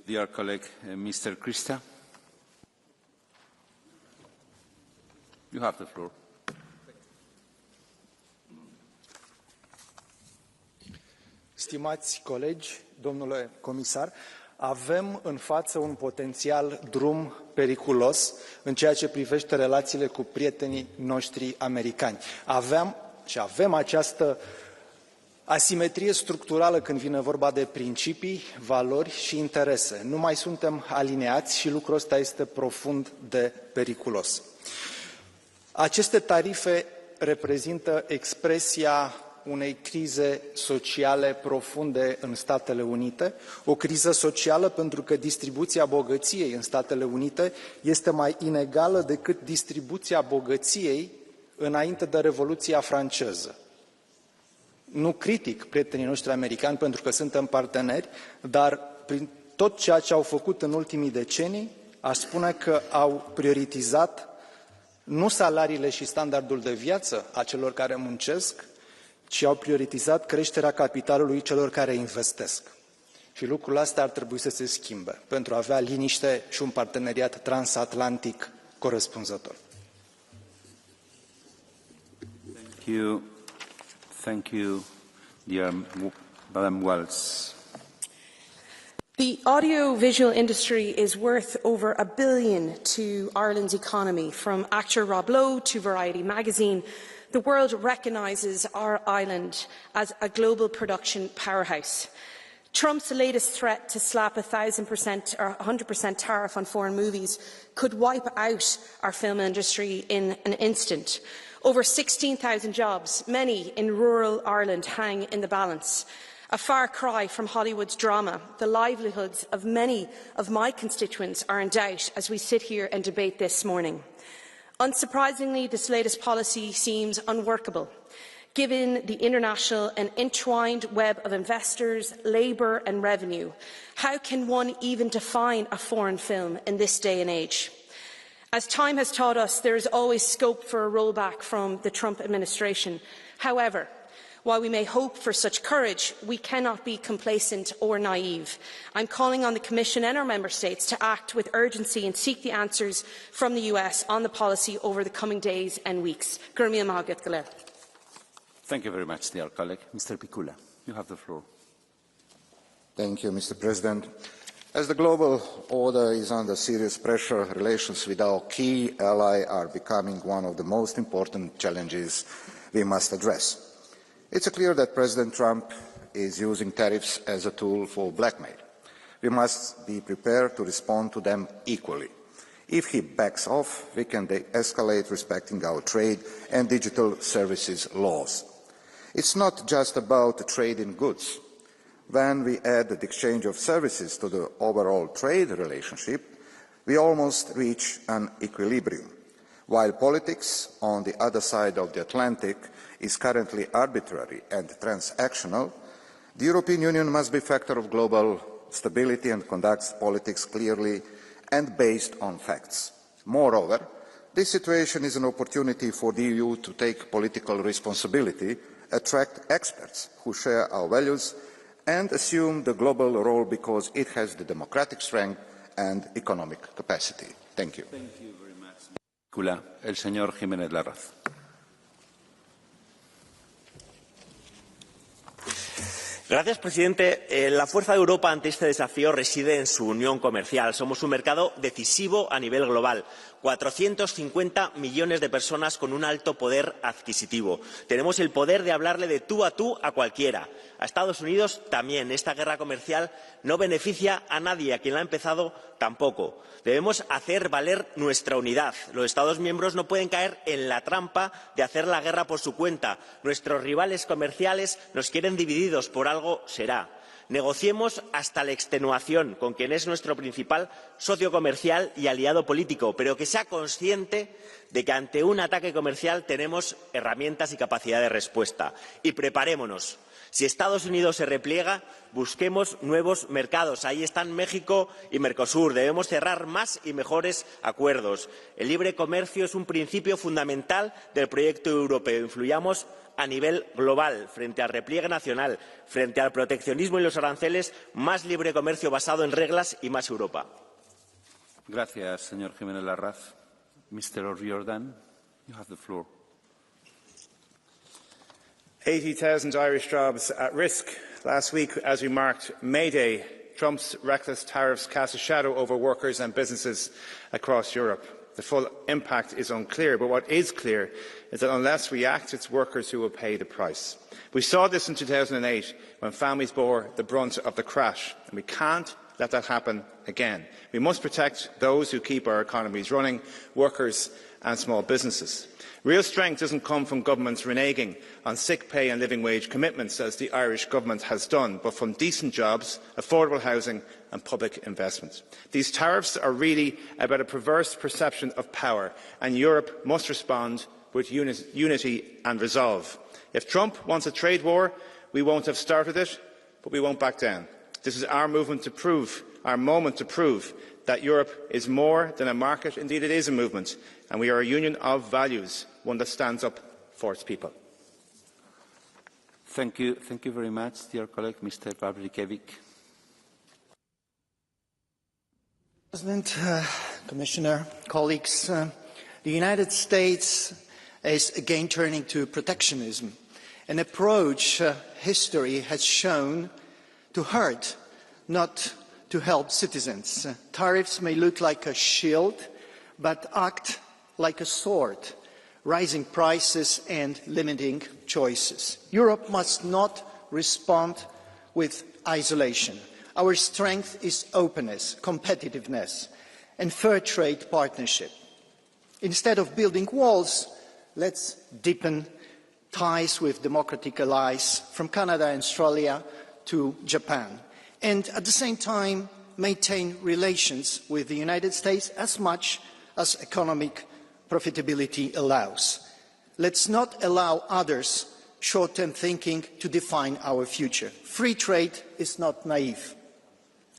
S: Dear colleague, Mr. Krista. You have the floor.
F: Stimați colegi, domnule comisar, avem în față un potențial drum periculos în ceea ce privește relațiile cu prietenii noștri americani. Avem această asimetrie structurală când vine vorba de principii, valori și interese. Nu mai suntem alineați și lucrul ăsta este profund de periculos. Aceste tarife reprezintă expresia unei crize sociale profunde în Statele Unite, o criză socială pentru că distribuția bogăției în Statele Unite este mai inegală decât distribuția bogăției înainte de Revoluția franceză. Nu critic prietenii noștri americani pentru că suntem parteneri, dar prin tot ceea ce au făcut în ultimii decenii, aș spune că au prioritizat nu salariile și standardul de viață a celor care muncesc, ci au prioritizat creșterea capitalului celor care investesc. Și lucrul ăsta ar trebui să se schimbe pentru a avea liniște și un parteneriat transatlantic corespunzător.
S: Thank you, dear Madam Wells.
V: The audiovisual industry is worth over $1 billion to Ireland's economy. From actor Rob Lowe to Variety magazine, the world recognises our island as a global production powerhouse. Trump's latest threat to slap 1,000% or 100% tariff on foreign movies could wipe out our film industry in an instant. Over 16,000 jobs, many in rural Ireland, hang in the balance. A far cry from Hollywood's drama, the livelihoods of many of my constituents are in doubt as we sit here and debate this morning. Unsurprisingly, this latest policy seems unworkable, given the international and entwined web of investors, labour and revenue. How can one even define a foreign film in this day and age? As time has taught us, there is always scope for a rollback from the Trump administration. However, while we may hope for such courage, we cannot be complacent or naive. I'm calling on the Commission and our Member States to act with urgency and seek the answers from the US on the policy over the coming days and weeks.
S: Thank you very much, dear colleague. Mr. Picula, you have the floor.
J: Thank you, Mr. President. As the global order is under serious pressure, relations with our key ally are becoming one of the most important challenges we must address. It's clear that President Trump is using tariffs as a tool for blackmail. We must be prepared to respond to them equally. If he backs off, we can de-escalate respecting our trade and digital services laws. It's not just about trade in goods. When we add the exchange of services to the overall trade relationship, we almost reach an equilibrium. While politics on the other side of the Atlantic is currently arbitrary and transactional, the European Union must be a factor of global stability and conducts politics clearly and based on facts. Moreover, this situation is an opportunity for the EU to take political responsibility, attract experts who share our values, and assume the global role because it has the democratic strength and economic capacity. Thank you.
S: Thank you very much. El señor Jiménez Larraz.
P: Señor presidente. La fuerza de Europa ante este desafío reside en su unión comercial. Somos un mercado decisivo a nivel global. 450 millones de personas con un alto poder adquisitivo. Tenemos el poder de hablarle de tú a cualquiera. A Estados Unidos también. Esta guerra comercial no beneficia a nadie, a quien la ha empezado tampoco. Debemos hacer valer nuestra unidad. Los Estados miembros no pueden caer en la trampa de hacer la guerra por su cuenta. Nuestros rivales comerciales nos quieren divididos, por algo será. Negociemos hasta la extenuación con quien es nuestro principal socio comercial y aliado político, pero que sea consciente de que ante un ataque comercial tenemos herramientas y capacidad de respuesta. Y preparémonos. Si Estados Unidos se repliega, busquemos nuevos mercados. Ahí están México y Mercosur. Debemos cerrar más y mejores acuerdos. El libre comercio es un principio fundamental del proyecto europeo. Influyamos a nivel global, frente al repliegue nacional, frente al proteccionismo y los aranceles, más libre comercio basado en reglas y más Europa.
S: Gracias, señor Jiménez Larraz. Mr. O'Riordan, you have the floor.
R: 80,000 Irish jobs at risk. Last week, as we marked May Day, Trump's reckless tariffs cast a shadow over workers and businesses across Europe. The full impact is unclear, but what is clear is that unless we act, it's workers who will pay the price. We saw this in 2008 when families bore the brunt of the crash, and we can't let that happen again. We must protect those who keep our economies running, workers and small businesses. Real strength doesn't come from governments reneging on sick pay and living wage commitments, as the Irish government has done, but from decent jobs, affordable housing and public investment. These tariffs are really about a perverse perception of power, and Europe must respond with unity and resolve. If Trump wants a trade war, we won't have started it, but we won't back down. This is our movement to prove, our moment to prove, that Europe is more than a market. Indeed, it is a movement, and we are a union of values, one that stands up for its people.
S: Thank you very much, dear colleague, Mr. Pavlikevic.
T: President, Commissioner, colleagues, the United States is again turning to protectionism, an approach history has shown to hurt, not to help citizens. Tariffs may look like a shield, but act like a sword, rising prices and limiting choices. Europe must not respond with isolation. Our strength is openness, competitiveness, and fair trade partnership. Instead of building walls, let's deepen ties with democratic allies from Canada and Australia to Japan, and at the same time maintain relations with the United States as much as economic profitability allows. Let's not allow others' short-term thinking to define our future. Free trade is not naive.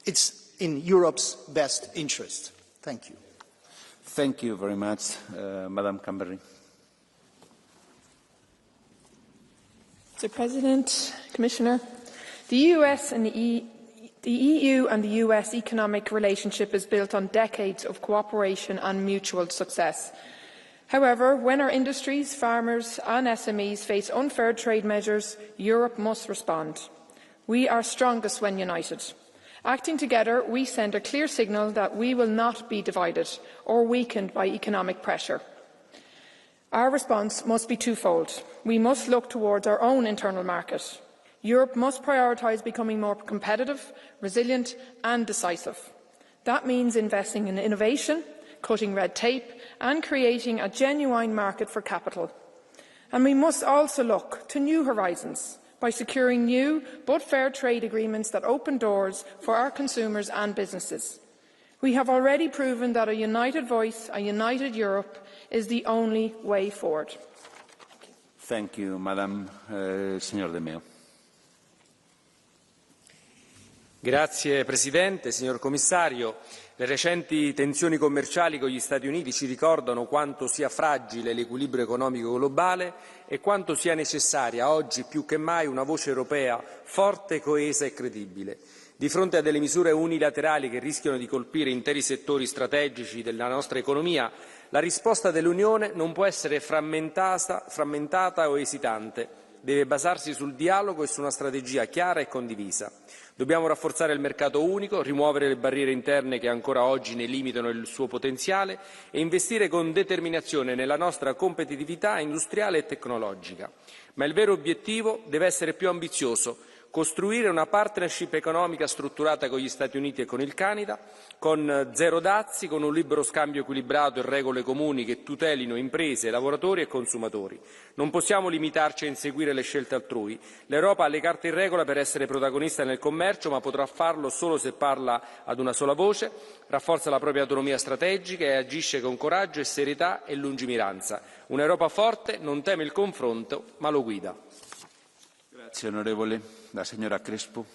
T: It's in Europe's best interest. Thank you.
S: Thank you very much, Madam Camberry.
D: Mr. President, Commissioner, the EU and the US economic relationship is built on decades of cooperation and mutual success. However, when our industries, farmers and SMEs face unfair trade measures, Europe must respond. We are strongest when united. Acting together, we send a clear signal that we will not be divided or weakened by economic pressure. Our response must be twofold. We must look towards our own internal market. Europe must prioritise becoming more competitive, resilient and decisive. That means investing in innovation, cutting red tape and creating a genuine market for capital. And we must also look to new horizons by securing new but fair trade agreements that open doors for our consumers and businesses. We have already proven that a united voice, a united Europe, is the only way forward.
S: Thank you, Madam. Signor De Meo.
E: Grazie Presidente, signor Commissario. Le recenti tensioni commerciali con gli Stati Uniti ci ricordano quanto sia fragile l'equilibrio economico globale e quanto sia necessaria oggi più che mai una voce europea forte, coesa e credibile. Di fronte a delle misure unilaterali che rischiano di colpire interi settori strategici della nostra economia, la risposta dell'Unione non può essere frammentata o esitante, deve basarsi sul dialogo e su una strategia chiara e condivisa. Dobbiamo rafforzare il mercato unico, rimuovere le barriere interne che ancora oggi ne limitano il suo potenziale e investire con determinazione nella nostra competitività industriale e tecnologica. Ma il vero obiettivo deve essere più ambizioso: costruire una partnership economica strutturata con gli Stati Uniti e con il Canada, con zero dazi, con un libero scambio equilibrato e regole comuni che tutelino imprese, lavoratori e consumatori. Non possiamo limitarci a inseguire le scelte altrui. L'Europa ha le carte in regola per essere protagonista nel commercio, ma potrà farlo solo se parla ad una sola voce, rafforza la propria autonomia strategica e agisce con coraggio e serietà e lungimiranza. Un'Europa forte non teme il confronto, ma lo guida.
S: Grazie, onorevole. La señora Crespo.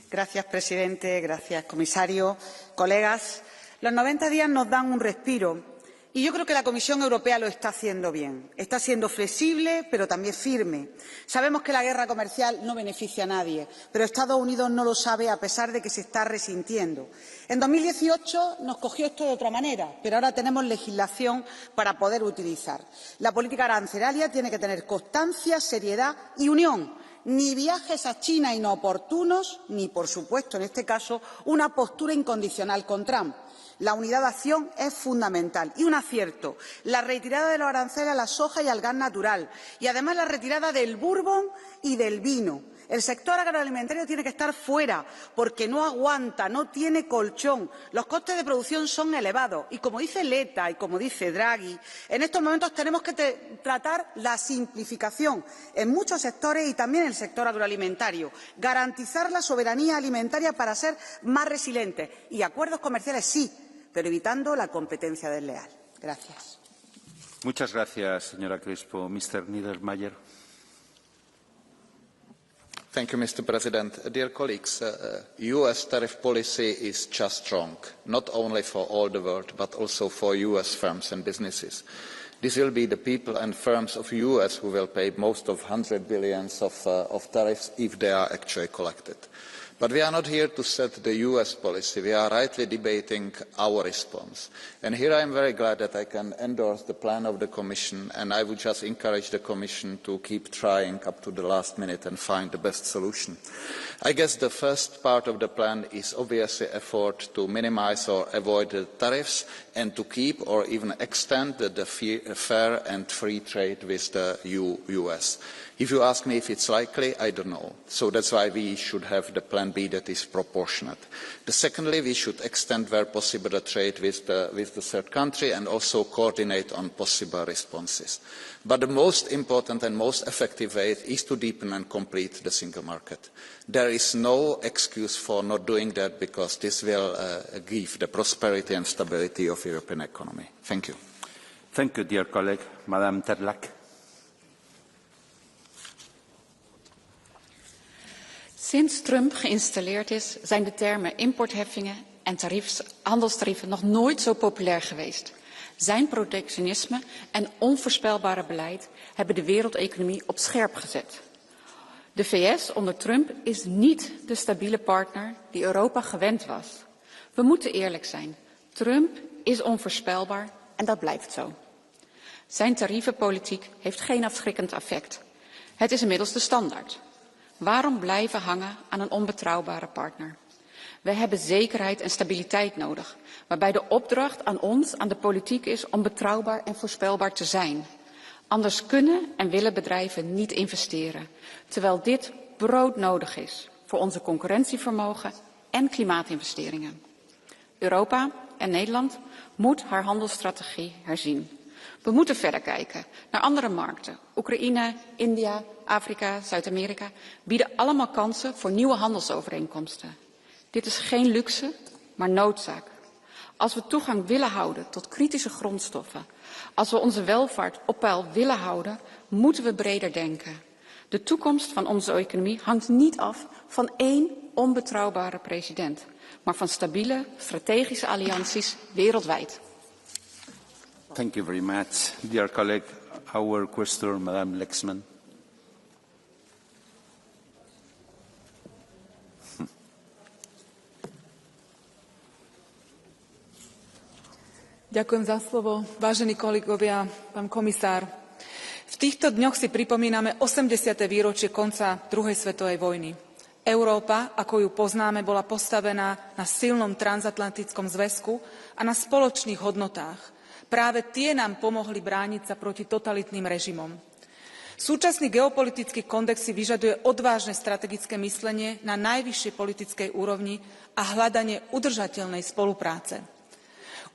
G: Gracias, presidente. Gracias, comisario. Colegas, los 90 días nos dan un respiro y yo creo que la Comisión Europea lo está haciendo bien. Está siendo flexible, pero también firme. Sabemos que la guerra comercial no beneficia a nadie, pero Estados Unidos no lo sabe a pesar de que se está resintiendo. En 2018 nos cogió esto de otra manera, pero ahora tenemos legislación para poder utilizar. La política arancelaria tiene que tener constancia, seriedad y unión. Ni viajes a China inoportunos, ni, por supuesto, en este caso, una postura incondicional con Trump. La unidad de acción es fundamental. Y un acierto, la retirada de los aranceles a la soja y al gas natural. Y, además, la retirada del bourbon y del vino. El sector agroalimentario tiene que estar fuera porque no aguanta, no tiene colchón. Los costes de producción son elevados y, como dice Letta y como dice Draghi, en estos momentos tenemos que tratar la simplificación en muchos sectores y también en el sector agroalimentario. Garantizar la soberanía alimentaria para ser más resilientes. Y acuerdos comerciales sí, pero evitando la competencia desleal. Gracias.
S: Muchas gracias, señora Crespo. Mr. Niedermayer.
Q: Thank you, Mr. President. Dear colleagues, US tariff policy is just wrong, not only for all the world, but also for US firms and businesses. This will be the people and firms of US who will pay most of $100 billion of tariffs if they are actually collected. But we are not here to set the US policy. We are rightly debating our response. And here I am very glad that I can endorse the plan of the Commission, and I would just encourage the Commission to keep trying up to the last minute and find the best solution. I guess the first part of the plan is obviously effort to minimise or avoid the tariffs and to keep or even extend the fair and free trade with the US. If you ask me if it's likely, I don't know. So that's why we should have the plan B that is proportionate. Secondly, we should extend where possible the trade with the third country and also coordinate on possible responses. But the most important and most effective way is to deepen and complete the single market. There is no excuse for not doing that because this will give the prosperity and stability of the European economy. Thank you.
S: Thank you, dear colleague. Madame Terlac.
I: Sinds Trump geïnstalleerd is, zijn de termen importheffingen en handelstarieven nog nooit zo populair geweest. Zijn protectionisme en onvoorspelbare beleid hebben de wereldeconomie op scherp gezet. De VS onder Trump is niet de stabiele partner die Europa gewend was. We moeten eerlijk zijn. Trump is onvoorspelbaar en dat blijft zo. Zijn tarievenpolitiek heeft geen afschrikkend effect. Het is inmiddels de standaard. Waarom blijven hangen aan een onbetrouwbare partner? We hebben zekerheid en stabiliteit nodig, waarbij de opdracht aan ons, aan de politiek is om betrouwbaar en voorspelbaar te zijn. Anders kunnen en willen bedrijven niet investeren, terwijl dit broodnodig is voor onze concurrentievermogen en klimaatinvesteringen. Europa en Nederland moeten haar handelsstrategie herzien. We moeten verder kijken naar andere markten. Oekraïne, India, Afrika, Zuid-Amerika bieden allemaal kansen voor nieuwe handelsovereenkomsten. Dit is geen luxe, maar noodzaak. Als we toegang willen houden tot kritische grondstoffen, als we onze welvaart op peil willen houden, moeten we breder denken. De toekomst van onze economie hangt niet af van één onbetrouwbare president, maar van stabiele, strategische allianties wereldwijd.
S: Thank you very much, dear colleague. Our questor, Madame Lexman.
K: Ďakujem za slovo. Vážení kolegovia, pán komisár, v týchto dňoch si pripomíname 80. výročie konca druhej svetovej vojny. Európa, ako ju poznáme, bola postavená na silnom transatlantickom zväzku a na spoločných hodnotách. Práve tie nám pomohli brániť sa proti totalitným režimom. Súčasný geopolitický kontext si vyžaduje odvážne strategické myslenie na najvyššej politickej úrovni a hľadanie udržateľnej spolupráce.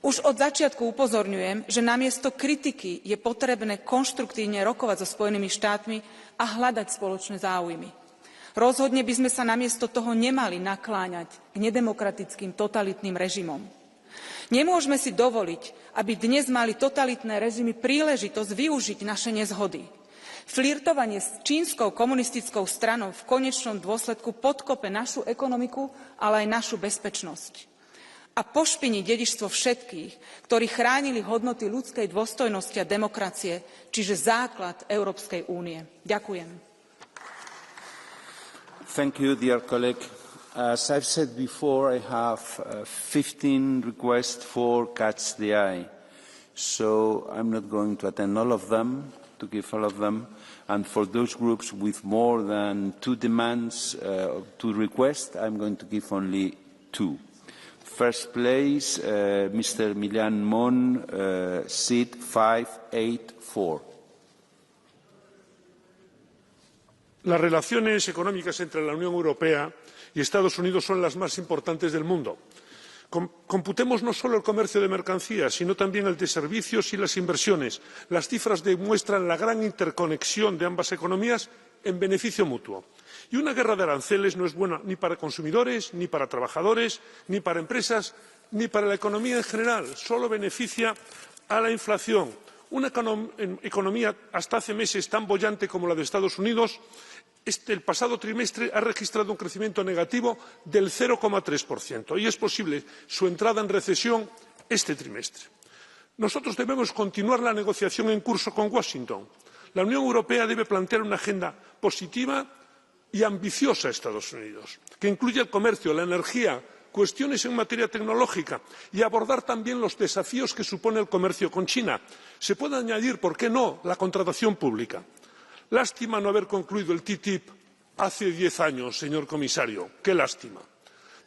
K: Už od začiatku upozorňujem, že namiesto kritiky je potrebné konštruktívne rokovať so Spojenými štátmi a hľadať spoločné záujmy. Rozhodne by sme sa namiesto toho nemali nakláňať k nedemokratickým totalitným režimom. Nemôžeme si dovoliť, aby dnes mali totalitné režimy príležitosť využiť naše nezhody. Flirtovanie s čínskou komunistickou stranou v konečnom dôsledku podkope našu ekonomiku, ale aj našu bezpečnosť. A pošpiní dedičstvo všetkých, ktorí chránili hodnoty ľudskej dôstojnosti a demokracie, čiže základ Európskej únie. Ďakujem.
S: Thank you, dear colleague. As I've said before, I have 15 requests for Catch the Eye. So I'm not going to attend all of them, to give all of them. And for those groups with more than 2 demands, 2 requests, I'm going to give only 2. First place, Mr. Milán Mon, seat 584.
W: Las relaciones económicas entre la Unión Europea y Estados Unidos son las más importantes del mundo. Computemos no solo el comercio de mercancías, sino también el de servicios y las inversiones. Las cifras demuestran la gran interconexión de ambas economías en beneficio mutuo. Y una guerra de aranceles no es buena ni para consumidores, ni para trabajadores, ni para empresas, ni para la economía en general. Solo beneficia a la inflación. Una economía hasta hace meses tan boyante como la de Estados Unidos, el pasado trimestre ha registrado un crecimiento negativo del 0,3% y es posible su entrada en recesión este trimestre. Nosotros debemos continuar la negociación en curso con Washington. La Unión Europea debe plantear una agenda positiva y ambiciosa a Estados Unidos, que incluya el comercio, la energía, cuestiones en materia tecnológica y abordar también los desafíos que supone el comercio con China. Se puede añadir, ¿por qué no?, la contratación pública. Lástima no haber concluido el TTIP hace 10 años, señor comisario. Qué lástima.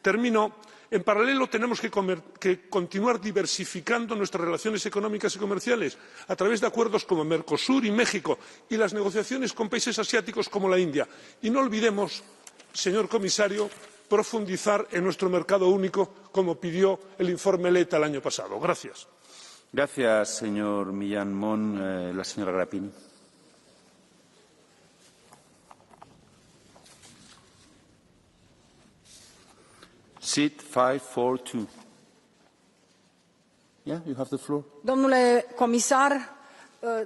W: Termino. En paralelo, tenemos que continuar diversificando nuestras relaciones económicas y comerciales a través de acuerdos como Mercosur y México y las negociaciones con países asiáticos como la India. Y no olvidemos, señor comisario, profundizar en nuestro mercado único, como pidió el informe Letta el año pasado. Gracias.
S: Gracias, señor Millán Mon. La señora Grappini. Seat 542. Yeah, you have the floor.
B: Domnule comisar,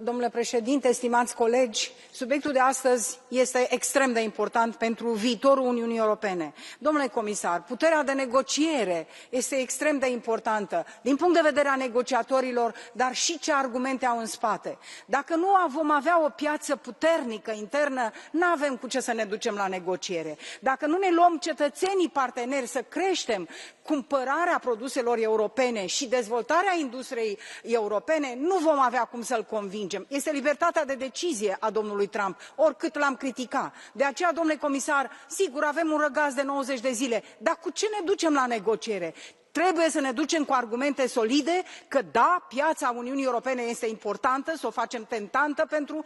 B: domnule președinte, stimați colegi, subiectul de astăzi este extrem de important pentru viitorul Uniunii Europene. Domnule comisar, puterea de negociere este extrem de importantă din punct de vedere a negociatorilor, dar și ce argumente au în spate. Dacă nu vom avea o piață puternică internă, nu avem cu ce să ne ducem la negociere. Dacă nu ne luăm cetățenii parteneri să creștem cumpărarea produselor europene și dezvoltarea industriei europene, nu vom avea cum să-l convingem. Este libertatea de decizie a domnului Trump, oricât l-am criticat. De aceea, domnule comisar, sigur, avem un răgaz de 90 de zile, dar cu ce ne ducem la negociere? Trebuie să ne ducem cu argumente solide că, da, piața Uniunii Europene este importantă, să o facem tentantă pentru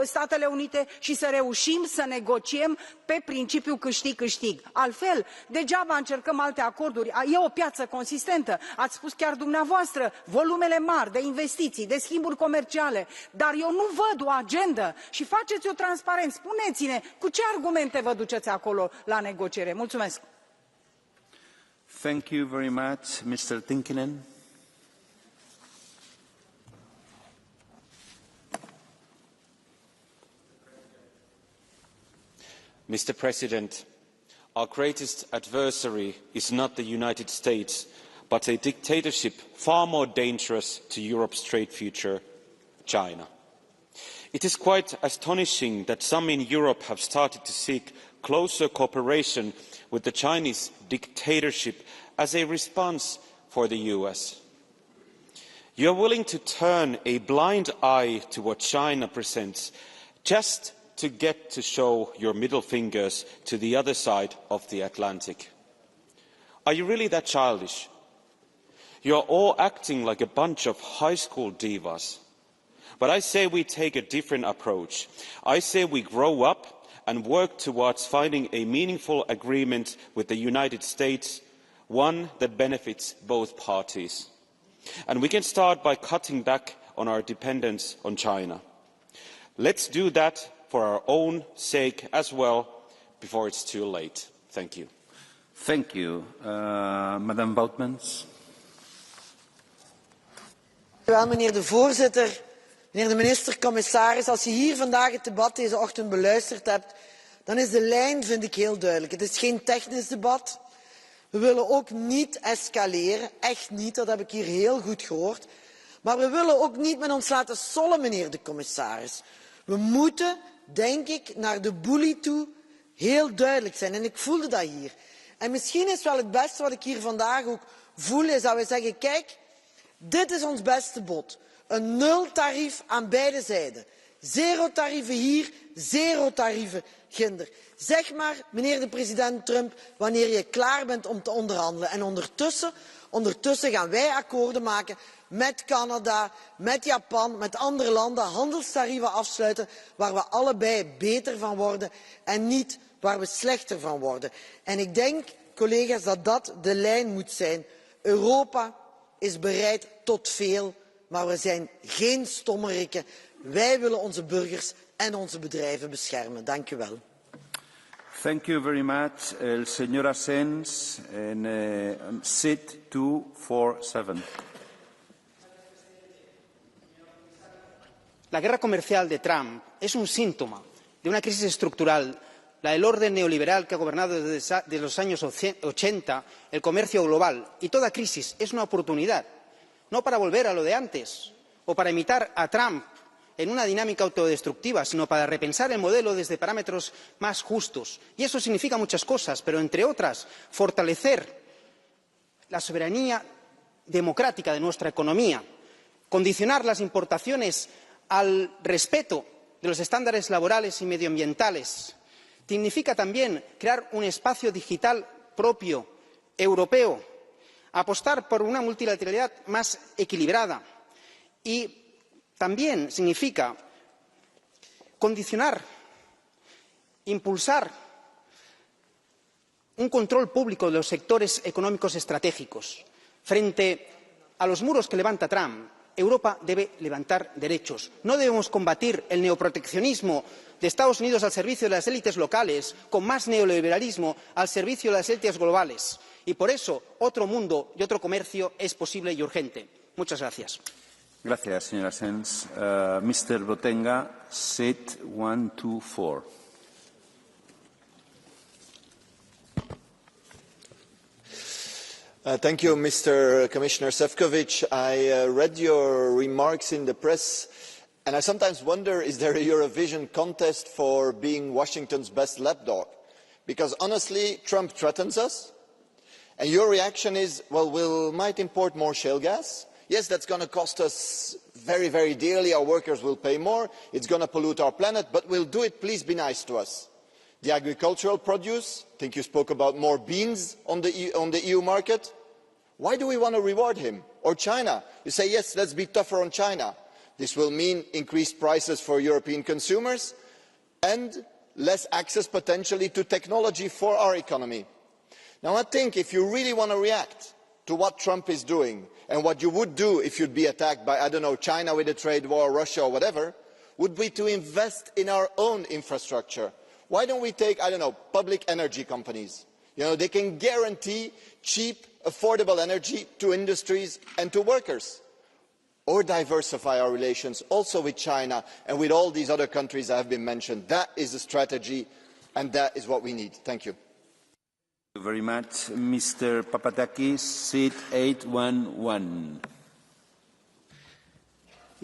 B: Statele Unite și să reușim să negociem pe principiul câștig-câștig. Altfel, degeaba încercăm alte acorduri. E o piață consistentă, ați spus chiar dumneavoastră, volumele mari de investiții, de schimburi comerciale, dar eu nu văd o agendă și faceți-o transparent. Spuneți-ne cu ce argumente vă duceți acolo la negociere. Mulțumesc!
S: Thank you very much. Mr. Tinkinen.
H: Mr. President, our greatest adversary is not the United States, but a dictatorship far more dangerous to Europe's trade future, China. It is quite astonishing that some in Europe have started to seek closer cooperation with the Chinese dictatorship as a response for the US. You are willing to turn a blind eye to what China presents just to get to show your middle fingers to the other side of the Atlantic. Are you really that childish? You are all acting like a bunch of high school divas. But I say we take a different approach. I say we grow up and work towards finding a meaningful agreement with the United States, one that benefits both parties. And we can start by cutting back on our dependence on China. Let's do that for our own sake as well, before it's too late. Thank you.
S: Thank you. Madame Boutmans.
L: Wel, meneer de voorzitter, meneer de minister, commissaris, als je hier vandaag het debat deze ochtend beluisterd hebt, dan is de lijn, vind ik, heel duidelijk. Het is geen technisch debat. We willen ook niet escaleren, echt niet, dat heb ik hier heel goed gehoord. Maar we willen ook niet met ons laten sollen, meneer de commissaris. We moeten, denk ik, naar de boelie toe heel duidelijk zijn. En ik voelde dat hier. En misschien is wel het beste wat ik hier vandaag ook voel, is dat we zeggen, kijk, dit is ons beste bod. Een nultarief aan beide zijden. Zero tarieven hier, zero tarieven ginder. Zeg maar, meneer de president Trump, wanneer je klaar bent om te onderhandelen. En ondertussen gaan wij akkoorden maken met Canada, met Japan, met andere landen, handelstarieven afsluiten waar we allebei beter van worden en niet waar we slechter van worden. En ik denk, collega's, dat dat de lijn moet zijn. Europa is bereid tot veel, maar we zijn geen stommerikken. Wij willen onze burgers en onze bedrijven beschermen. Dank u wel.
S: Thank you very much, señora Sens, en SIT 247.
X: La guerra comercial de Trump es un síntoma de una crisis estructural, la del orden neoliberal que ha gobernado desde los años 80 el comercio global. Y toda crisis es una oportunidad, no para volver a lo de antes o para imitar a Trump en una dinámica autodestructiva, sino para repensar el modelo desde parámetros más justos. Y eso significa muchas cosas, pero entre otras, fortalecer la soberanía democrática de nuestra economía, condicionar las importaciones al respeto de los estándares laborales y medioambientales. Significa también crear un espacio digital propio, europeo, apostar por una multilateralidad más equilibrada y también significa condicionar, impulsar un control público de los sectores económicos estratégicos. Frente a los muros que levanta Trump, Europa debe levantar derechos. No debemos combatir el neoproteccionismo de Estados Unidos al servicio de las élites locales con más neoliberalismo al servicio de las élites globales. Y por eso, otro mundo y otro comercio es posible y urgente. Muchas gracias.
S: Gracias, señora Sens. Mr. Botenga, seat 124.
A: Thank you, Mr. Commissioner Sefcovic. I read your remarks in the press, and I sometimes wonder, is there a Eurovision contest for being Washington's best lapdog? Because honestly, Trump threatens us, and your reaction is, well, we might import more shale gas. Yes, that's going to cost us very, very dearly. Our workers will pay more. It's going to pollute our planet, but we'll do it. Please be nice to us. The agricultural produce, I think you spoke about more beans on the EU market. Why do we want to reward him? Or China? You say, yes, let's be tougher on China. This will mean increased prices for European consumers and less access potentially to technology for our economy. Now I think if you really want to react to what Trump is doing and what you would do if you'd be attacked by, I don't know, China with a trade war, Russia or whatever, would be to invest in our own infrastructure. Why don't we take, I don't know, public energy companies? You know, they can guarantee cheap, affordable energy to industries and to workers. Or diversify our relations also with China and with all these other countries that have been mentioned. That is the strategy and that is what we need. Thank you.
S: Thank you very much. Mr. Papadakis, seat 811.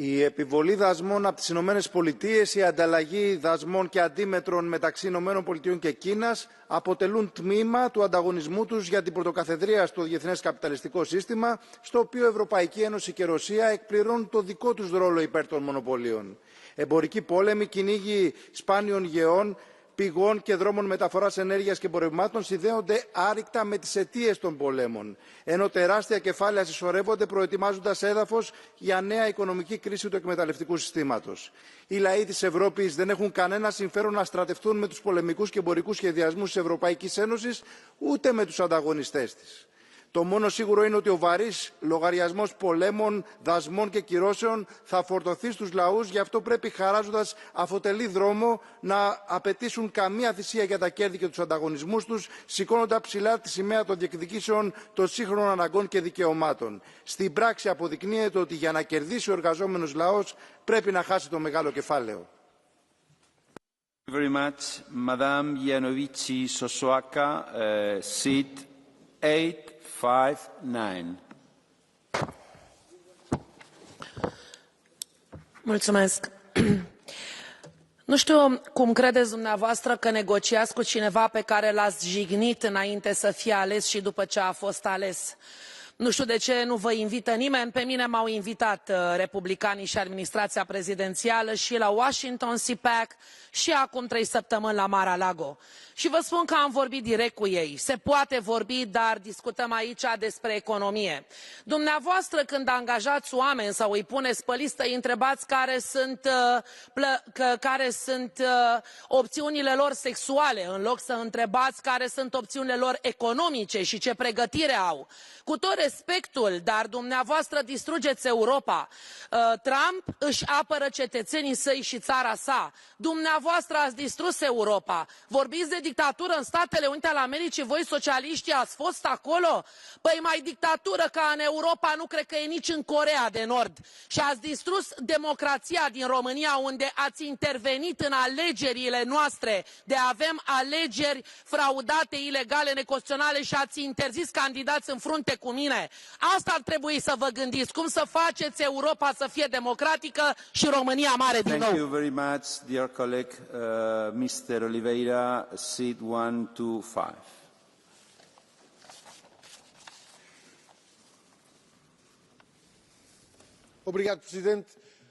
M: Η επιβολή δασμών από τις Ηνωμένες Πολιτείες, η ανταλλαγή δασμών και αντίμετρων μεταξύ Ηνωμένων Πολιτειών και Κίνας αποτελούν τμήμα του ανταγωνισμού τους για την πρωτοκαθεδρία στο διεθνές καπιταλιστικό σύστημα, στο οποίο η Ευρωπαϊκή Ένωση και η Ρωσία εκπληρώνουν το δικό τους ρόλο υπέρ των μονοπωλίων. Εμπορικοί πόλεμοι, κυνήγοι σπάνιων γεών, πηγών και δρόμων μεταφοράς ενέργειας και εμπορευμάτων συνδέονται άρρηκτα με τις αιτίες των πολέμων, ενώ τεράστια κεφάλαια συσσωρεύονται προετοιμάζοντας έδαφος για νέα οικονομική κρίση του εκμεταλλευτικού συστήματος. Οι λαοί της Ευρώπης δεν έχουν κανένα συμφέρον να στρατευτούν με τους πολεμικούς και εμπορικούς σχεδιασμούς της Ευρωπαϊκής Ένωσης, ούτε με τους ανταγωνιστές της. Το μόνο σίγουρο είναι ότι ο βαρύς λογαριασμός πολέμων, δασμών και κυρώσεων θα φορτωθεί στους λαούς, γι' αυτό πρέπει χαράζοντας αφοτελή δρόμο να απαιτήσουν καμία θυσία για τα κέρδη και τους ανταγωνισμούς τους, σηκώνοντας ψηλά τη σημαία των διεκδικήσεων των σύγχρονων αναγκών και δικαιωμάτων. Στην πράξη αποδεικνύεται ότι για να κερδίσει ο εργαζόμενος λαός πρέπει να χάσει το μεγάλο κεφάλαιο.
S: Thank you very much. Madame Yanovici Sosoaka, seat 859.
N: Mulțumesc. Nu știu cum credeți dumneavoastră că negociați cu cineva pe care l-ați jignit înainte să fie ales și după ce a fost ales. Nu știu de ce nu vă invită nimeni. Pe mine m-au invitat republicanii și administrația prezidențială și la Washington CPAC și acum 3 săptămâni la Mar-a-Lago. Și vă spun că am vorbit direct cu ei. Se poate vorbi, dar discutăm aici despre economie. Dumneavoastră, când angajați oameni sau îi puneți pe listă, îi întrebați care sunt opțiunile lor sexuale, în loc să întrebați care sunt opțiunile lor economice și ce pregătire au. Cu tot respectul, dar dumneavoastră distrugeți Europa. Trump își apără cetățenii săi și țara sa. Dumneavoastră ați distrus Europa. Vorbiți de dictatură în Statele Unite ale Americii, voi socialiștii ați fost acolo? Păi mai dictatură ca în Europa nu cred că e nici în Coreea de Nord. Și ați distrus democrația din România, unde ați intervenit în alegerile noastre, de avem alegeri fraudate, ilegale, neconstituționale și ați interzis candidați în frunte cu mine. bine. Asta ar trebui să vă gândiți, cum să faceți Europa să fie democratică și România mare din nou.
S: Thank you very much, dear colleague. Mr. Oliveira, seat 125.
C: Obrigado, Presidente.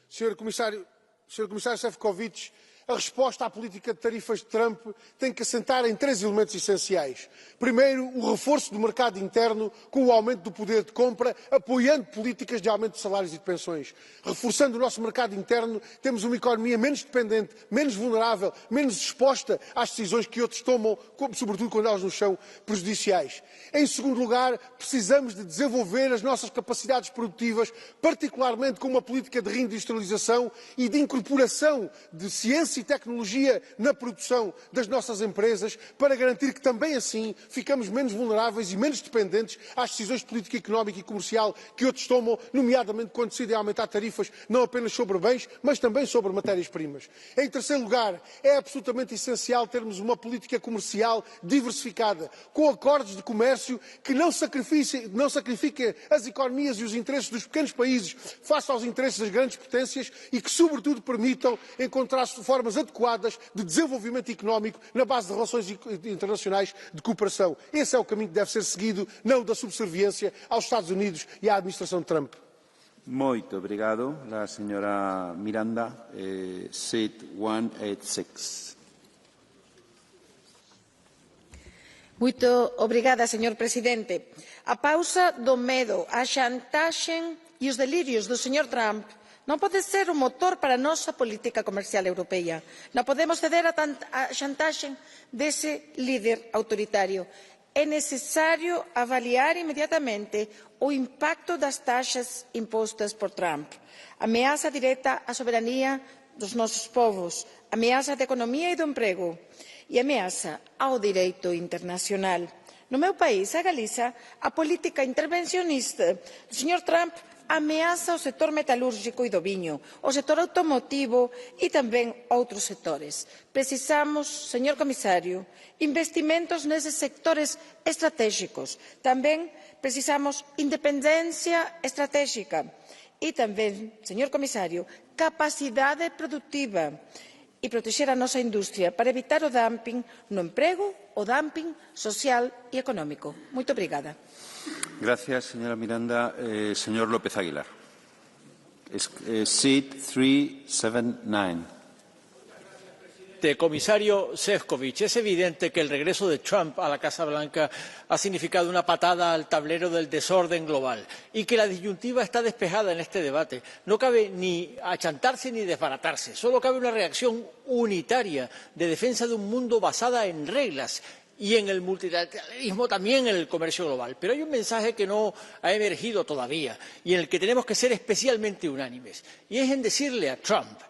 C: Sr. Comissário Sefcovic, a resposta à política de tarifas de Trump tem que assentar em três elementos essenciais. Primeiro, o reforço do mercado interno com o aumento do poder de compra, apoiando políticas de aumento de salários e de pensões. Reforçando o nosso mercado interno, temos uma economia menos dependente, menos vulnerável, menos exposta às decisões que outros tomam, sobretudo quando elas nos são prejudiciais. Em segundo lugar, precisamos de desenvolver as nossas capacidades produtivas, particularmente com uma política de reindustrialização e de incorporação de ciência e tecnologia na produção das nossas empresas, para garantir que também assim ficamos menos vulneráveis e menos dependentes às decisões de política económica e comercial que outros tomam, nomeadamente quando decidem aumentar tarifas não apenas sobre bens, mas também sobre matérias-primas. Em terceiro lugar, é absolutamente essencial termos uma política comercial diversificada, com acordos de comércio que não sacrifiquem as economias e os interesses dos pequenos países face aos interesses das grandes potências e que, sobretudo, permitam encontrar formas adequadas de desenvolvimento económico na base de relações internacionais de cooperação. Esse é o caminho que deve ser seguido, não da subserviência aos Estados Unidos e à administração de Trump.
S: Muito obrigado. La señora Miranda, seat 186.
F: Muito obrigada, Sr. Presidente. A pausa do medo, a chantaxe e os delírios do Sr. Trump non pode ser o motor para a nosa política comercial europea. Non podemos ceder a chantaxe dese líder autoritario. É necesario avaliar inmediatamente o impacto das taxas impostas por Trump. Ameaza directa á soberanía dos nosos povos, ameaza da economía e do emprego e ameaza ao direito internacional. No meu país, a Galiza, a política intervencionista do Sr. Trump ameaza o sector metalúrgico e do viño, o sector automotivo e tamén outros sectores. Precisamos, señor comisario, investimentos neses sectores estratégicos. Tamén precisamos independencia estratégica e tamén, señor comisario, capacidade produtiva e protexer a nosa industria para evitar o dumping no emprego, o dumping social e económico. Muito obrigada.
S: Gracias, señora Miranda. Señor López Aguilar. Seat 379.
O: Comisario Sefcovic, es evidente que el regreso de Trump a la Casa Blanca ha significado una patada al tablero del desorden global y que la disyuntiva está despejada en este debate. No cabe ni achantarse ni desbaratarse, solo cabe una reacción unitaria de defensa de un mundo basada en reglas y en el multilateralismo, también en el comercio global. Pero hay un mensaje que no ha emergido todavía y en el que tenemos que ser especialmente unánimes, y es en decirle a Trump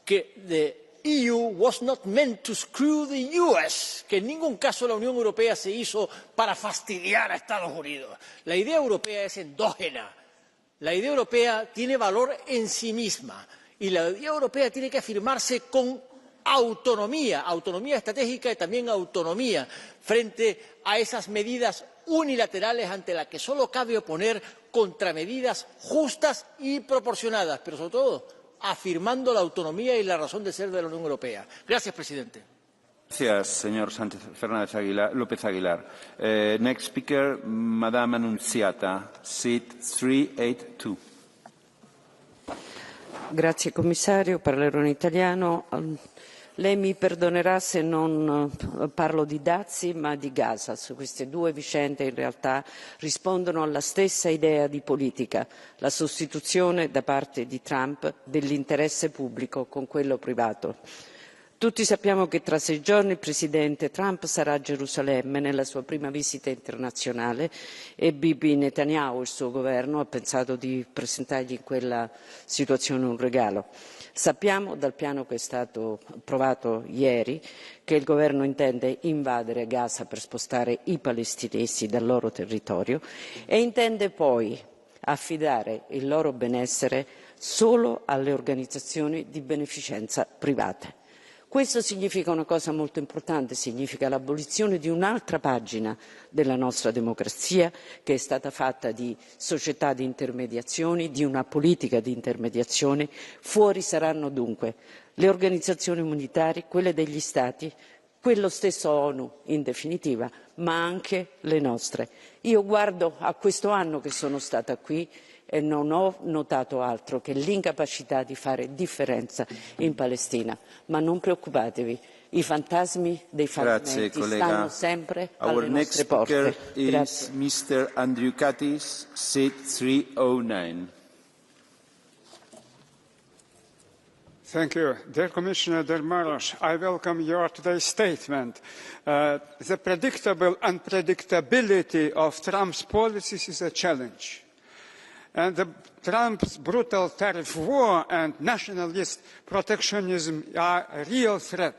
O: que the EU was not meant to screw the US, que en ningún caso la Unión Europea se hizo para fastidiar a Estados Unidos. La idea europea es endógena, la idea europea tiene valor en sí misma y la idea europea tiene que afirmarse con autonomía, autonomía estratégica y también autonomía frente a esas medidas unilaterales ante las que solo cabe oponer contramedidas justas y proporcionadas, pero sobre todo afirmando la autonomía y la razón de ser de la Unión Europea. Gracias, presidente.
S: Gracias, señor Fernández López Aguilar. Next speaker, Madame Annunziata, seat 382.
U: Grazie commissario, parlerò in italiano. Lei mi perdonerà se non parlo di dazi ma di Gaza. Queste due vicende in realtà rispondono alla stessa idea di politica, la sostituzione da parte di Trump dell'interesse pubblico con quello privato. Tutti sappiamo che tra 6 giorni il presidente Trump sarà a Gerusalemme nella sua prima visita internazionale e Bibi Netanyahu, il suo governo, ha pensato di presentargli in quella situazione un regalo. Sappiamo dal piano che è stato approvato ieri che il governo intende invadere Gaza per spostare i palestinesi dal loro territorio e intende poi affidare il loro benessere solo alle organizzazioni di beneficenza private. Questo significa una cosa molto importante, significa l'abolizione di un'altra pagina della nostra democrazia, che è stata fatta di società di intermediazioni, di una politica di intermediazione. Fuori saranno dunque le organizzazioni umanitarie, quelle degli Stati, quello stesso ONU in definitiva, ma anche le nostre. Io guardo a questo anno che sono stata qui e non ho notato altro che l'incapacità di fare differenza in Palestina. Ma non preoccupatevi, i fantasmi dei fallimenti stanno sempre alle nostre porte.
S: Our next speaker is Mr. Andriukaitis, seat 309.
J: Thank you. Dear Commissioner, dear Maros, I welcome your today's statement. The predictable unpredictability of Trump's policies is a challenge. And Trump's brutal tariff war and nationalist protectionism are a real threat.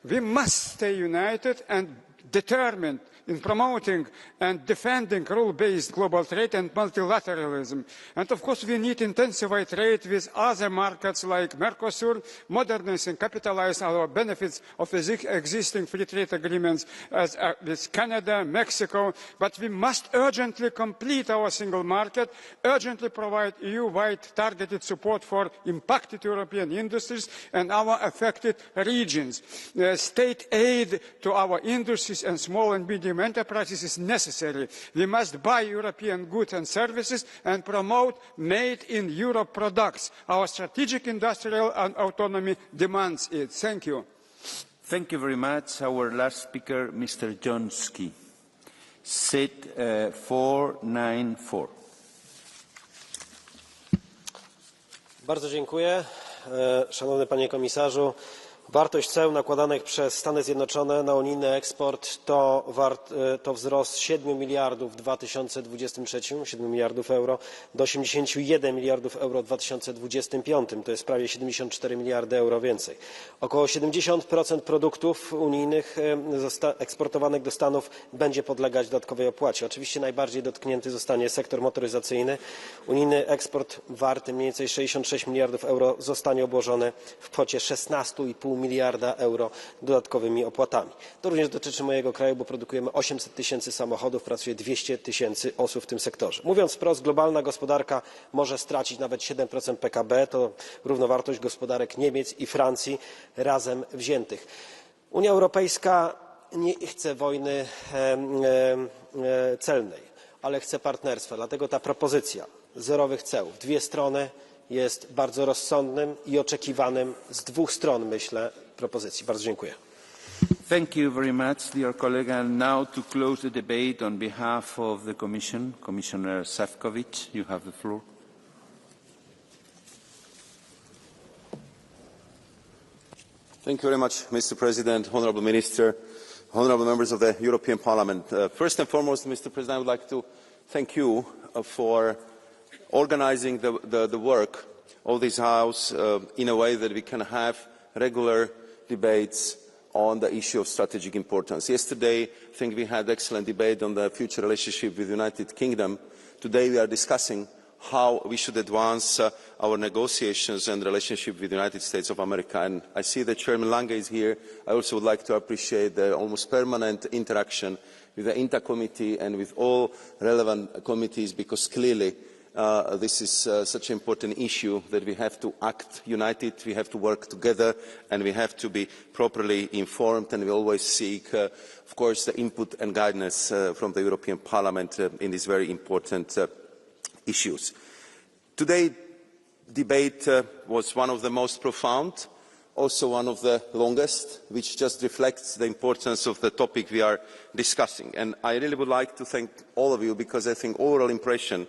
J: We must stay united and determined in promoting and defending rule-based global trade and multilateralism. And of course, we need to intensify trade with other markets like Mercosur, modernize and capitalize our benefits of existing free trade agreements with Canada, Mexico. But we must urgently complete our single market, urgently provide EU-wide targeted support for impacted European industries and our affected regions. State aid to our industries and small and medium enterprises is necessary. We must buy European goods and services and promote made-in-Europe products. Our strategic industrial and autonomy demands it. Thank you.
S: Thank you very much. Our last speaker, Mr. Jonski, seat 494.
P: Bardzo dziękuję. Szanowny Panie Komisarzu, wartość ceł nakładanych przez Stany Zjednoczone na unijny eksport to wzrost 7 miliardów w 2023, 7 miliardów euro, do 81 miliardów euro w 2025. To jest prawie 74 miliardy euro więcej. Około 70% produktów unijnych eksportowanych do Stanów będzie podlegać dodatkowej opłacie. Oczywiście najbardziej dotknięty zostanie sektor motoryzacyjny. Unijny eksport warty mniej więcej 66 miliardów euro zostanie obłożony w kwocie 16,5 miliarda euro dodatkowymi opłatami. To również dotyczy mojego kraju, bo produkujemy 800 tysięcy samochodów, pracuje 200 tysięcy osób w tym sektorze. Mówiąc wprost, globalna gospodarka może stracić nawet 7% PKB, to równowartość gospodarek Niemiec i Francji razem wziętych. Unia Europejska nie chce wojny celnej, ale chce partnerstwa, dlatego ta propozycja zerowych ceł w dwie strony jest bardzo rozsądnym i oczekiwanym z dwóch stron, myślę, propozycji. Bardzo dziękuję.
S: Thank you very much, dear colleague. And now to close the debate on behalf of the Commission, Commissioner Sefcovic, you have the floor.
R: Thank you very much, Mr. President, Honourable Minister, Honourable Members of the European Parliament. First and foremost, Mr. President, I would like to thank you for organising the work of this House in a way that we can have regular debates on the issue of strategic importance. Yesterday, I think we had an excellent debate on the future relationship with the United Kingdom. Today we are discussing how we should advance our negotiations and relationship with the United States of America. And I see that Chairman Lange is here. I also would like to appreciate the almost permanent interaction with the INTA committee and with all relevant committees, because clearly this is such an important issue that we have to act united, we have to work together, and we have to be properly informed, and we always seek, of course, the input and guidance from the European Parliament in these very important issues. Today's debate was one of the most profound, also one of the longest, which just reflects the importance of the topic we are discussing. And I really would like to thank all of you, because I think overall impression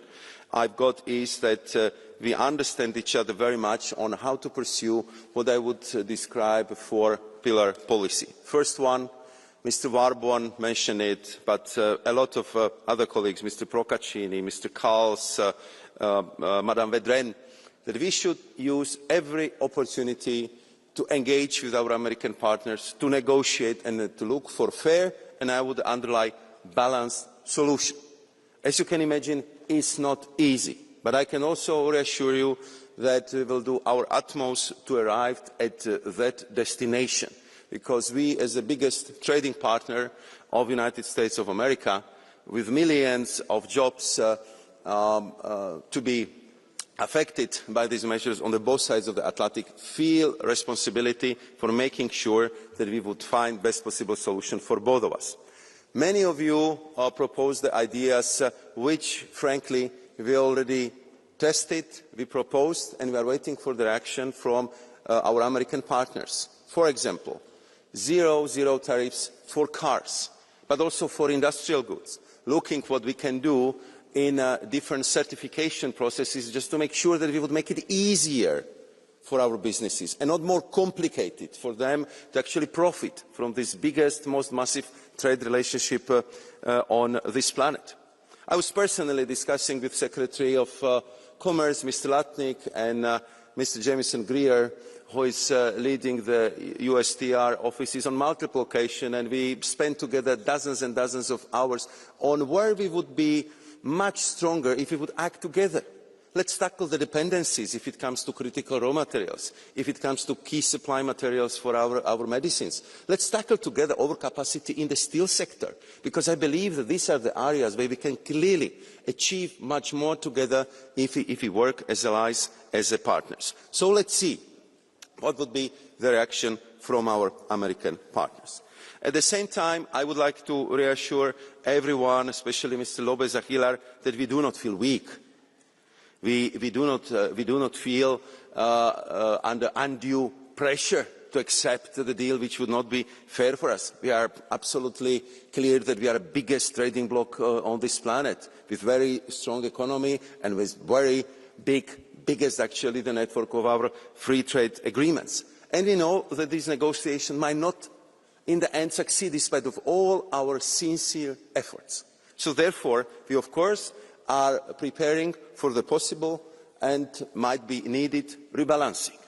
R: I've got is that we understand each other very much on how to pursue what I would describe four-pillar policy. First one, Mr. Warborn mentioned it, but a lot of other colleagues, Mr. Procaccini, Mr. Kals, Madame Vedren, that we should use every opportunity to engage with our American partners, to negotiate and to look for fair, and I would underline balanced solution. As you can imagine, it's not easy, but I can also reassure you that we will do our utmost to arrive at that destination. because we, as the biggest trading partner of the United States of America, with millions of jobs to be affected by these measures on both sides of the Atlantic, feel responsibility for making sure that we would find the best possible solution for both of us. Many of you proposed the ideas which, frankly, we already tested, we proposed, and we are waiting for their action from our American partners. For example, zero tariffs for cars, but also for industrial goods, looking what we can do in different certification processes just to make sure that we would make it easier for our businesses and not more complicated for them to actually profit from this biggest, most massive trade relationship on this planet. I was personally discussing with Secretary of Commerce, Mr. Latnik, and Mr. Jamieson Greer, who is leading the USTR offices on multiple occasions, and we spent together dozens and dozens of hours on where we would be much stronger if we would act together. Let's tackle the dependencies if it comes to critical raw materials, if it comes to key supply materials for our medicines. Let's tackle together overcapacity in the steel sector, because I believe that these are the areas where we can clearly achieve much more together if we work as allies, as partners. So let's see what would be the reaction from our American partners. At the same time, I would like to reassure everyone, especially Mr. López Aguilar, that we do not feel weak. We do not feel under undue pressure to accept the deal which would not be fair for us. We are absolutely clear that we are the biggest trading bloc on this planet, with very strong economy and with very biggest actually the network of our free trade agreements. And we know that this negotiation might not in the end succeed despite of all our sincere efforts. So therefore, we of course are preparing for the possible and might be needed rebalancing.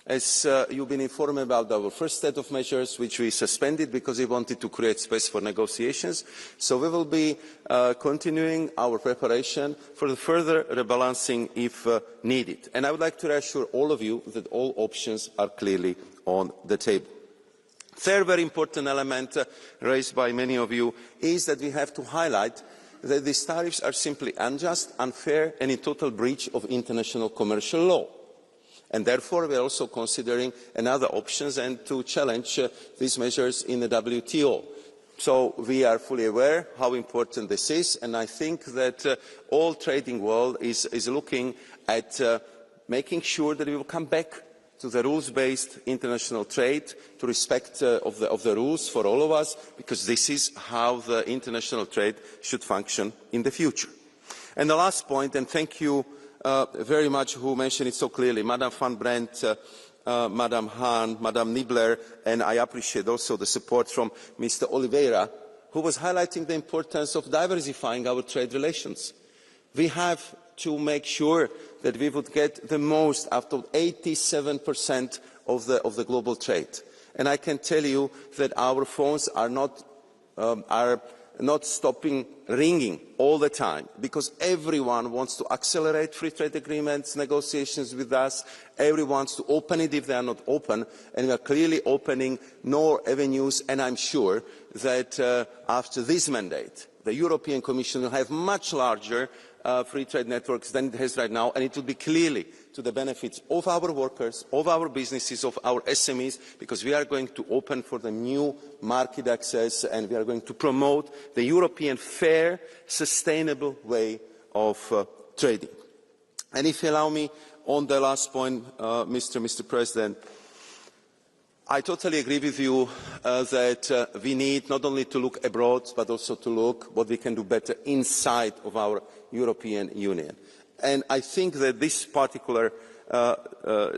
R: As you've been informed about our first set of measures, which we suspended because we wanted to create space for negotiations, so we will be continuing our preparation for the further rebalancing if needed. And I would like to reassure all of you that all options are clearly on the table. Third very important element raised by many of you is that we have to highlight that these tariffs are simply unjust, unfair and in total breach of international commercial law. And therefore we are also considering another options and to challenge these measures in the WTO. So we are fully aware how important this is, and I think that all trading world is looking at making sure that we will come back to the rules-based international trade, to respect of the rules for all of us, because this is how the international trade should function in the future. And the last point, and thank you very much who mentioned it so clearly, Madam van Brandt, Madam Hahn, Madam Niebler, and I appreciate also the support from Mr. Oliveira, who was highlighting the importance of diversifying our trade relations. We have to make sure that we would get the most out of 87% of the global trade. And I can tell you that our phones are not stopping ringing all the time, because everyone wants to accelerate free trade agreements, negotiations with us. Everyone wants to open it if they are not open, and we are clearly opening more avenues, and I'm sure that after this mandate, the European Commission will have much larger free trade networks than it has right now, and it will be clearly to the benefits of our workers, of our businesses, of our SMEs, because we are going to open for the new market access and we are going to promote the European fair, sustainable way of trading. And if you allow me, on the last point, Mr. President, I totally agree with you that we need not only to look abroad, but also to look what we can do better inside of our European Union. And I think that this particular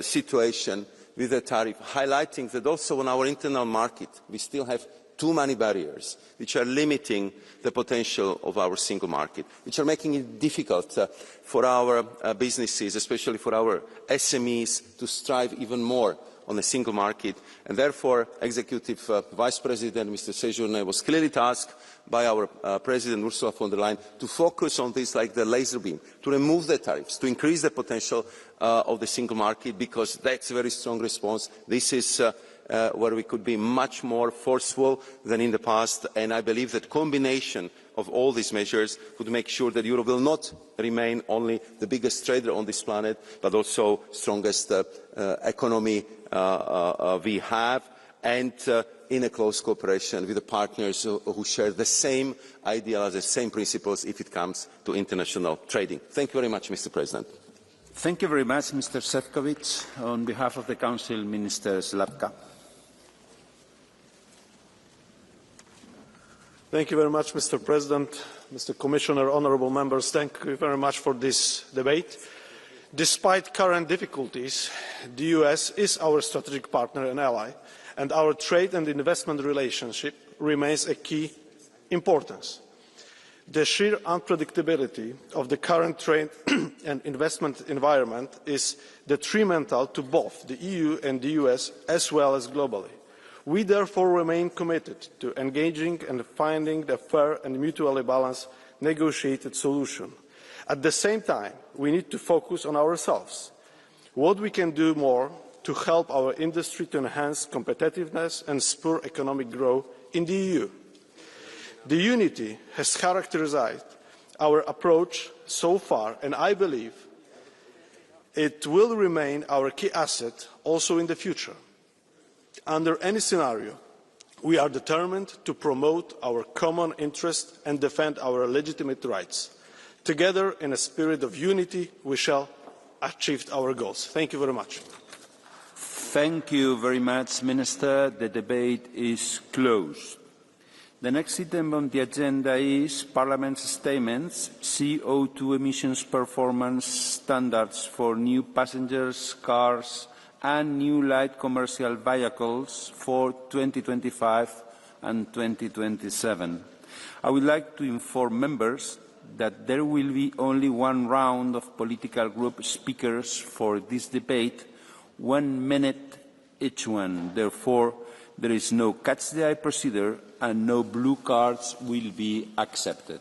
R: situation with the tariff, highlighting that also on our internal market we still have too many barriers which are limiting the potential of our single market, which are making it difficult for our businesses, especially for our SMEs, to strive even more on the single market. And therefore, Executive Vice President Mr. Séjourné was clearly tasked by our President Ursula von der Leyen to focus on this like the laser beam, to remove the tariffs, to increase the potential of the single market, because that's a very strong response. This is where we could be much more forceful than in the past, and I believe that combination of all these measures would make sure that Europe will not remain only the biggest trader on this planet, but also the strongest economy we have, and in a close cooperation with the partners who share the same ideas, the same principles if it comes to international trading. Thank you very much, Mr. President.
S: Thank you very much, Mr. Sefcovic. On behalf of the Council, Minister Slapka.
D: Thank you very much, Mr. President, Mr. Commissioner, honourable members. Thank you very much for this debate. Despite current difficulties, the US is our strategic partner and ally, and our trade and investment relationship remains a key importance. The sheer unpredictability of the current trade and investment environment is detrimental to both the EU and the US, as well as globally. We therefore remain committed to engaging and finding a fair and mutually balanced negotiated solution. At the same time, we need to focus on ourselves, what we can do more to help our industry to enhance competitiveness and spur economic growth in the EU. The unity has characterised our approach so far, and I believe it will remain our key asset also in the future. Under any scenario, we are determined to promote our common interest and defend our legitimate rights. Together, in a spirit of unity, we shall achieve our goals. Thank you very much.
S: Thank you very much, Minister. The debate is closed. The next item on the agenda is Parliament's statements, CO2 emissions performance standards for new passengers, cars and new light commercial vehicles for 2025 and 2027. I would like to inform members that there will be only one round of political group speakers for this debate, 1 minute each one. Therefore, there is no catch-the-eye procedure and no blue cards will be accepted.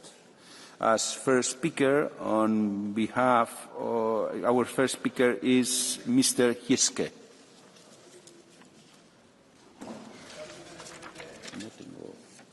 S: As first speaker, on behalf of our first speaker is Mr. Hirske.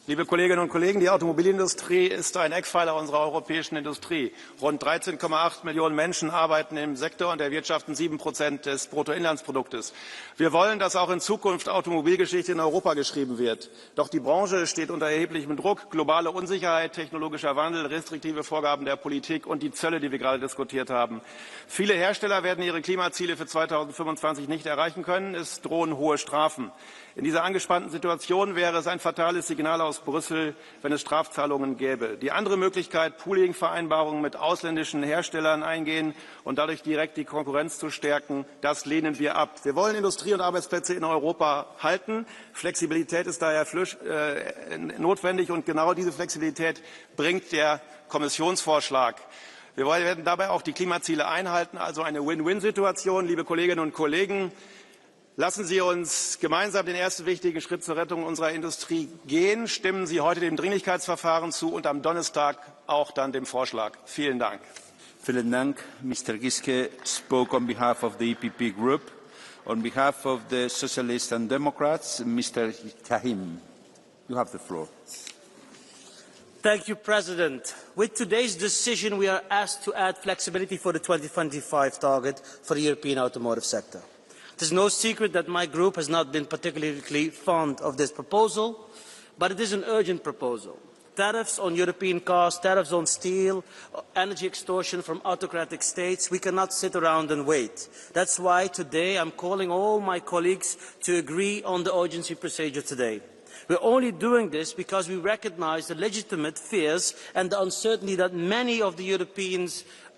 E: Liebe Kolleginnen und Kollegen, die Automobilindustrie ist ein Eckpfeiler unserer europäischen Industrie. Rund 13,8 Millionen Menschen arbeiten im Sektor und erwirtschaften 7% des Bruttoinlandsproduktes. Wir wollen, dass auch in Zukunft Automobilgeschichte in Europa geschrieben wird. Doch die Branche steht unter erheblichem Druck. Globale Unsicherheit, technologischer Wandel, restriktive Vorgaben der Politik und die Zölle, die wir gerade diskutiert haben. Viele Hersteller werden ihre Klimaziele für 2025 nicht erreichen können. Es drohen hohe Strafen. In dieser angespannten Situation wäre es ein fatales Signal aus Brüssel, wenn es Strafzahlungen gäbe. Die andere Möglichkeit, Pooling-Vereinbarungen mit ausländischen Herstellern eingehen und dadurch direkt die Konkurrenz zu stärken, das lehnen wir ab. Wir wollen Industrie und Arbeitsplätze in Europa halten. Flexibilität ist daher notwendig und genau diese Flexibilität bringt der Kommissionsvorschlag. Wir werden dabei auch die Klimaziele einhalten, also eine Win-Win-Situation. Liebe Kolleginnen und Kollegen, lassen Sie uns gemeinsam den ersten wichtigen Schritt zur Rettung unserer Industrie gehen. Stimmen Sie heute dem Dringlichkeitsverfahren zu und am Donnerstag auch dann dem Vorschlag. Vielen Dank.
S: Vielen Dank. Mr. Giske spoke on behalf of the EPP Group. On behalf of the Socialists and Democrats, Mr. Tahim, you have the floor.
T: Thank you, President. With today's decision, we are asked to add flexibility for the 2025 target for the European automotive sector. It is no secret that my group has not been particularly fond of this proposal, but it is an urgent proposal. Tariffs on European cars, tariffs on steel, energy extortion from autocratic states, we cannot sit around and wait. That's why today I'm calling all my colleagues to agree on the urgency procedure today. We're only doing this because we recognise the legitimate fears and the uncertainty that many of the European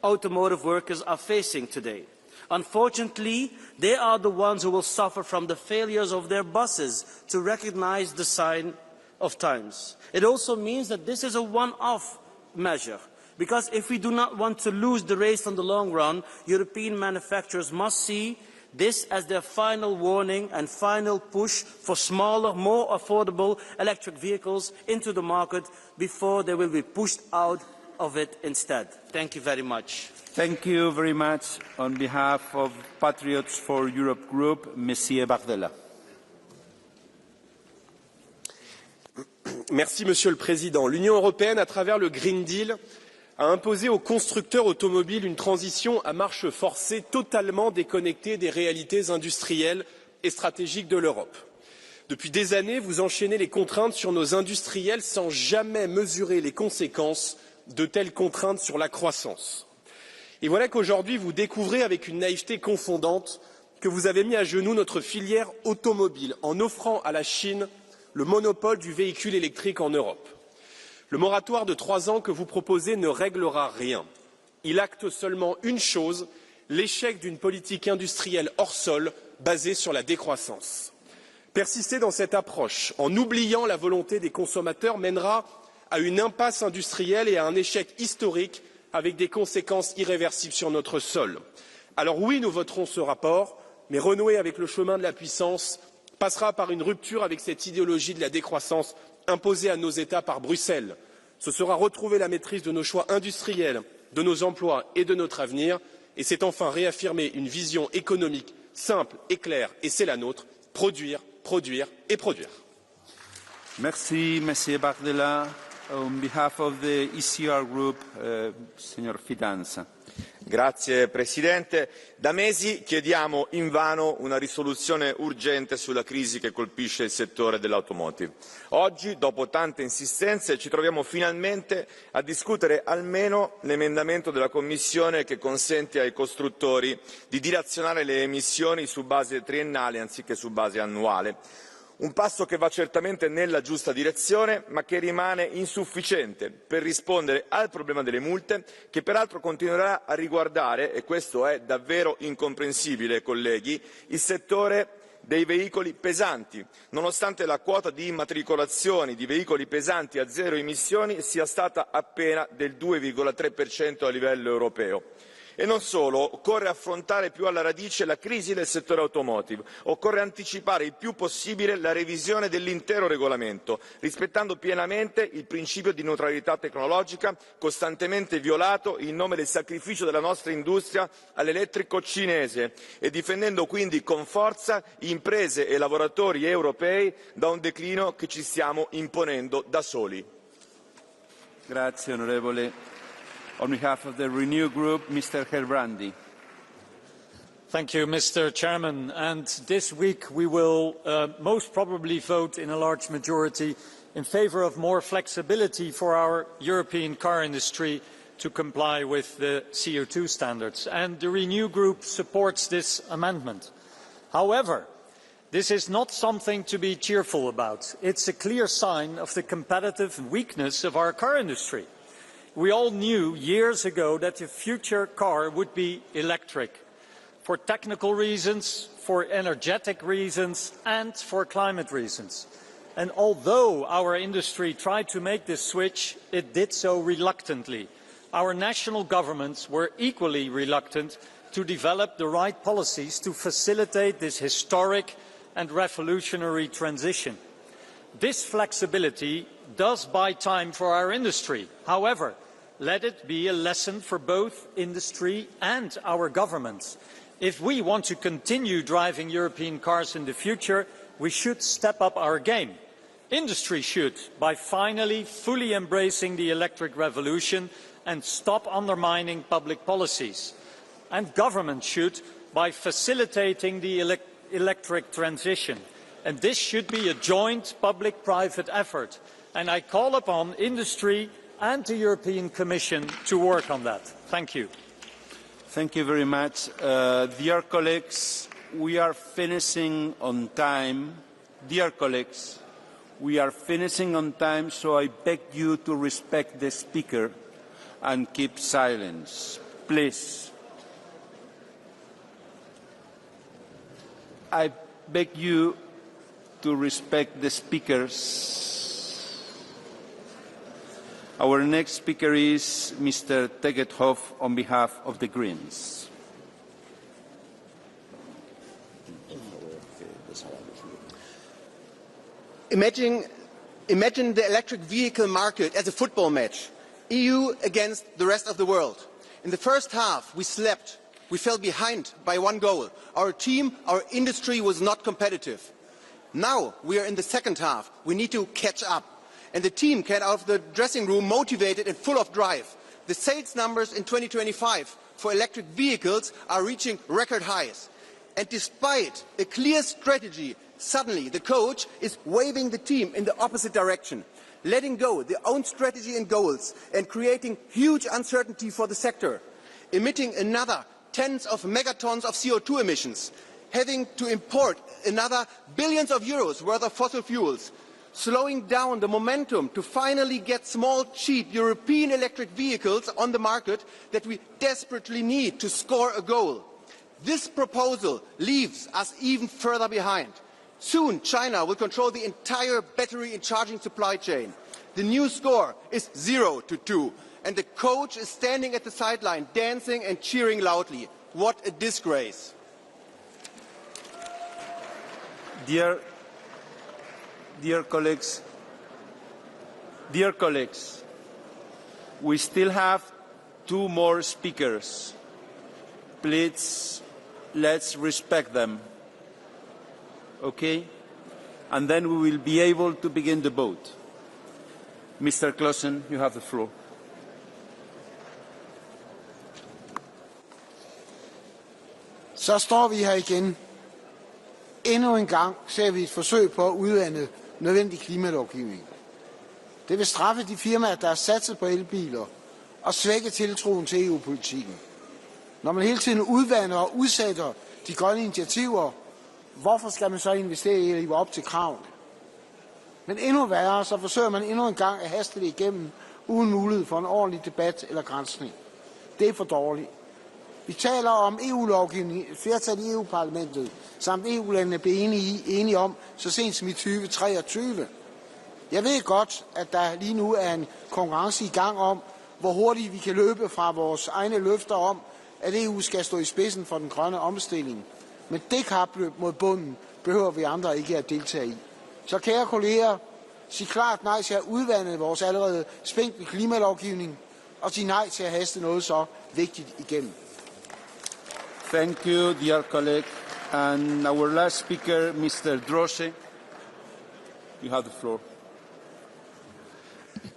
T: automotive workers are facing today. Unfortunately, they are the ones who will suffer from the failures of their bosses to recognise the sign of times. It also means that this is a one-off measure, because if we do not want to lose the race in the long run, European manufacturers must see this as their final warning and final push for smaller, more affordable electric vehicles into the market before they will be pushed out of it instead. Thank you very much.
S: Thank you very much. On behalf of Patriots for Europe Group, Monsieur Bardella.
G: Monsieur le Président. L'Union européenne, à travers le Green Deal, a imposé aux constructeurs automobiles une transition à marche forcée totalement déconnectée des réalités industrielles et stratégiques de l'Europe. Depuis des années, vous enchaînez les contraintes sur nos industriels sans jamais mesurer les conséquences de telles contraintes sur la croissance. Et voilà qu'aujourd'hui, vous découvrez avec une naïveté confondante que vous avez mis à genoux notre filière automobile en offrant à la Chine le monopole du véhicule électrique en Europe. Le moratoire de 3 ans que vous proposez ne réglera rien. Il acte seulement une chose, l'échec d'une politique industrielle hors sol basée sur la décroissance. Persister dans cette approche en oubliant la volonté des consommateurs mènera à une impasse industrielle et à un échec historique avec des conséquences irréversibles sur notre sol. Alors oui, nous voterons ce rapport, mais renouer avec le chemin de la puissance passera par une rupture avec cette idéologie de la décroissance imposée à nos États par Bruxelles. Ce sera retrouver la maîtrise de nos choix industriels, de nos emplois et de notre avenir, et c'est enfin réaffirmer une vision économique simple et claire, et c'est la nôtre, produire, produire et produire.
S: Merci, Monsieur Bardella. On behalf of the ECR Group, Signor Fidanza.
I: Grazie Presidente. Da mesi chiediamo invano una risoluzione urgente sulla crisi che colpisce il settore dell'automotive. Oggi, dopo tante insistenze, ci troviamo finalmente a discutere almeno l'emendamento della Commissione che consente ai costruttori di dilazionare le emissioni su base triennale anziché su base annuale. Un passo che va certamente nella giusta direzione, ma che rimane insufficiente per rispondere al problema delle multe, che peraltro continuerà a riguardare, e questo è davvero incomprensibile, colleghi, il settore dei veicoli pesanti, nonostante la quota di immatricolazioni di veicoli pesanti a zero emissioni sia stata appena del 2,3% a livello europeo. E non solo, occorre affrontare più alla radice la crisi del settore automotive, occorre anticipare il più possibile la revisione dell'intero regolamento, rispettando pienamente il principio di neutralità tecnologica, costantemente violato in nome del sacrificio della nostra industria all'elettrico cinese, e difendendo quindi con forza imprese e lavoratori europei da un declino che ci stiamo imponendo da soli.
S: Grazie, onorevole. On behalf of the Renew Group, Mr. Herbrandi.
Q: Thank you, Mr. Chairman. And this week we will most probably vote in a large majority in favour of more flexibility for our European car industry to comply with the CO2 standards. And the Renew Group supports this amendment. However, this is not something to be cheerful about. It's a clear sign of the competitive weakness of our car industry. We all knew years ago that the future car would be electric, for technical reasons, for energetic reasons, and for climate reasons. And although our industry tried to make this switch, it did so reluctantly. Our national governments were equally reluctant to develop the right policies to facilitate this historic and revolutionary transition. This flexibility does buy time for our industry. However, let it be a lesson for both industry and our governments. If we want to continue driving European cars in the future, we should step up our game. Industry should, by finally fully embracing the electric revolution and stop undermining public policies. And government should, by facilitating the electric transition. And this should be a joint public-private effort. And I call upon industry and the European Commission to work on that. Thank you.
S: Thank you very much. Dear colleagues, we are finishing on time. Dear colleagues, we are finishing on time, so I beg you to respect the speaker and keep silence, please. I beg you to respect the speakers. Our next speaker is Mr. Tegethoff on behalf of the Greens.
V: Imagine the electric vehicle market as a football match, EU against the rest of the world. In the first half, we slept. We fell behind by 1 goal. Our team, our industry was not competitive. Now we are in the second half. We need to catch up. and the team came out of the dressing room motivated and full of drive. The sales numbers in 2025 for electric vehicles are reaching record highs. And despite a clear strategy, suddenly the coach is waving the team in the opposite direction, letting go their own strategy and goals and creating huge uncertainty for the sector, emitting another tens of megatons of CO2 emissions, having to import another billions of euros worth of fossil fuels, slowing down the momentum to finally get small, cheap European electric vehicles on the market that we desperately need to score a goal. This proposal leaves us even further behind. Soon, China will control the entire battery and charging supply chain. The new score is 0-2, and the coach is standing at the sideline, dancing and cheering loudly. What a disgrace.
S: Dear colleagues, we still have 2 more speakers. Please, let's respect them. Okay? And then we will be able to begin the vote. Mr. Clausen, you have the floor.
B: Så står vi her igen. Endnu en gang ser vi et forsøg på at udvande nødvendig klimalovgivning. Det vil straffe de firmaer, der har satset på elbiler, og svække tiltroen til EU-politikken. Når man hele tiden udvander og udsætter de grønne initiativer, hvorfor skal man så investere i at leve op til kravene? Men endnu værre, så forsøger man endnu en gang at haste det igennem, uden mulighed for en ordentlig debat eller granskning. Det er for dårligt. Vi taler om EU-lovgivning, et flertal i EU-parlamentet, samt EU-landene blev enige om så sent som i 2023. Jeg ved godt, at der lige nu er en konkurrence i gang om, hvor hurtigt vi kan løbe fra vores egne løfter om, at EU skal stå i spidsen for den grønne omstilling. Men det kapløb mod bunden behøver vi andre ikke at deltage i. Så kære kolleger, sig klart nej til at udvande vores allerede spinkle klimalovgivning, og sig nej til at haste noget så vigtigt igennem.
S: Thank you, dear colleague. And our last speaker, Mr. Drosse. You have the floor.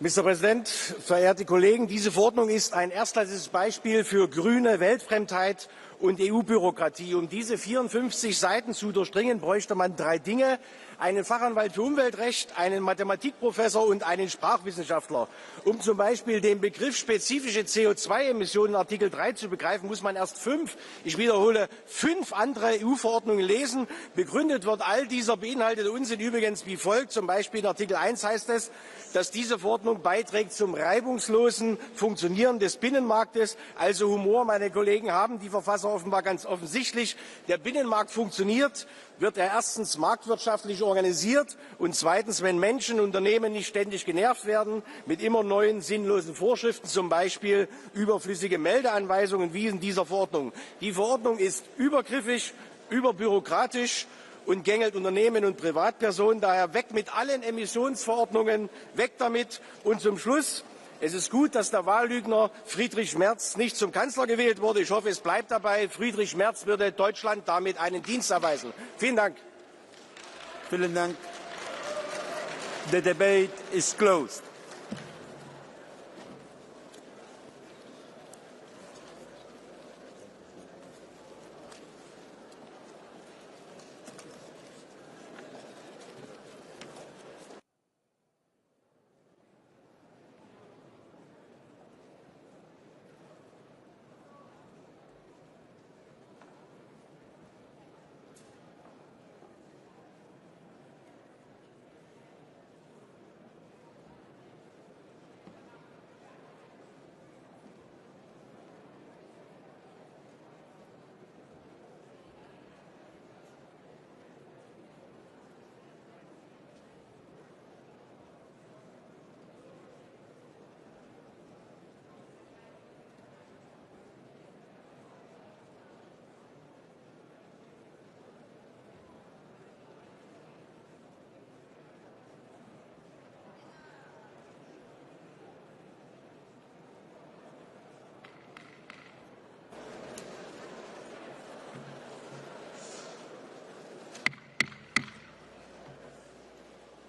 E: Mr. Präsident, verehrte Kollegen, diese Verordnung ist ein erstklassiges Beispiel für grüne Weltfremdheit und EU-Bürokratie. Um diese 54 Seiten zu durchdringen, bräuchte man 3 Dinge: einen Fachanwalt für Umweltrecht, einen Mathematikprofessor und einen Sprachwissenschaftler. Um zum Beispiel den Begriff spezifische CO2-Emissionen in Artikel 3 zu begreifen, muss man erst 5, ich wiederhole, 5 andere EU-Verordnungen lesen. Begründet wird all dieser beinhaltete Unsinn übrigens wie folgt. Zum Beispiel in Artikel 1 heißt es, dass diese Verordnung beiträgt zum reibungslosen Funktionieren des Binnenmarktes. Also Humor, meine Kollegen, haben die Verfasser offenbar ganz offensichtlich. Der Binnenmarkt funktioniert, wird er erstens marktwirtschaftlich organisiert und zweitens, wenn Menschen und Unternehmen nicht ständig genervt werden mit immer neuen sinnlosen Vorschriften, zum Beispiel überflüssige Meldeanweisungen wie in dieser Verordnung. Die Verordnung ist übergriffig, überbürokratisch und gängelt Unternehmen und Privatpersonen. Daher weg mit allen Emissionsverordnungen, weg damit. Und zum Schluss: Es ist gut, dass der Wahllügner Friedrich Merz nicht zum Kanzler gewählt wurde. Ich hoffe, es bleibt dabei. Friedrich Merz würde Deutschland damit einen Dienst erweisen. Vielen Dank.
S: Vielen Dank. The debate is closed.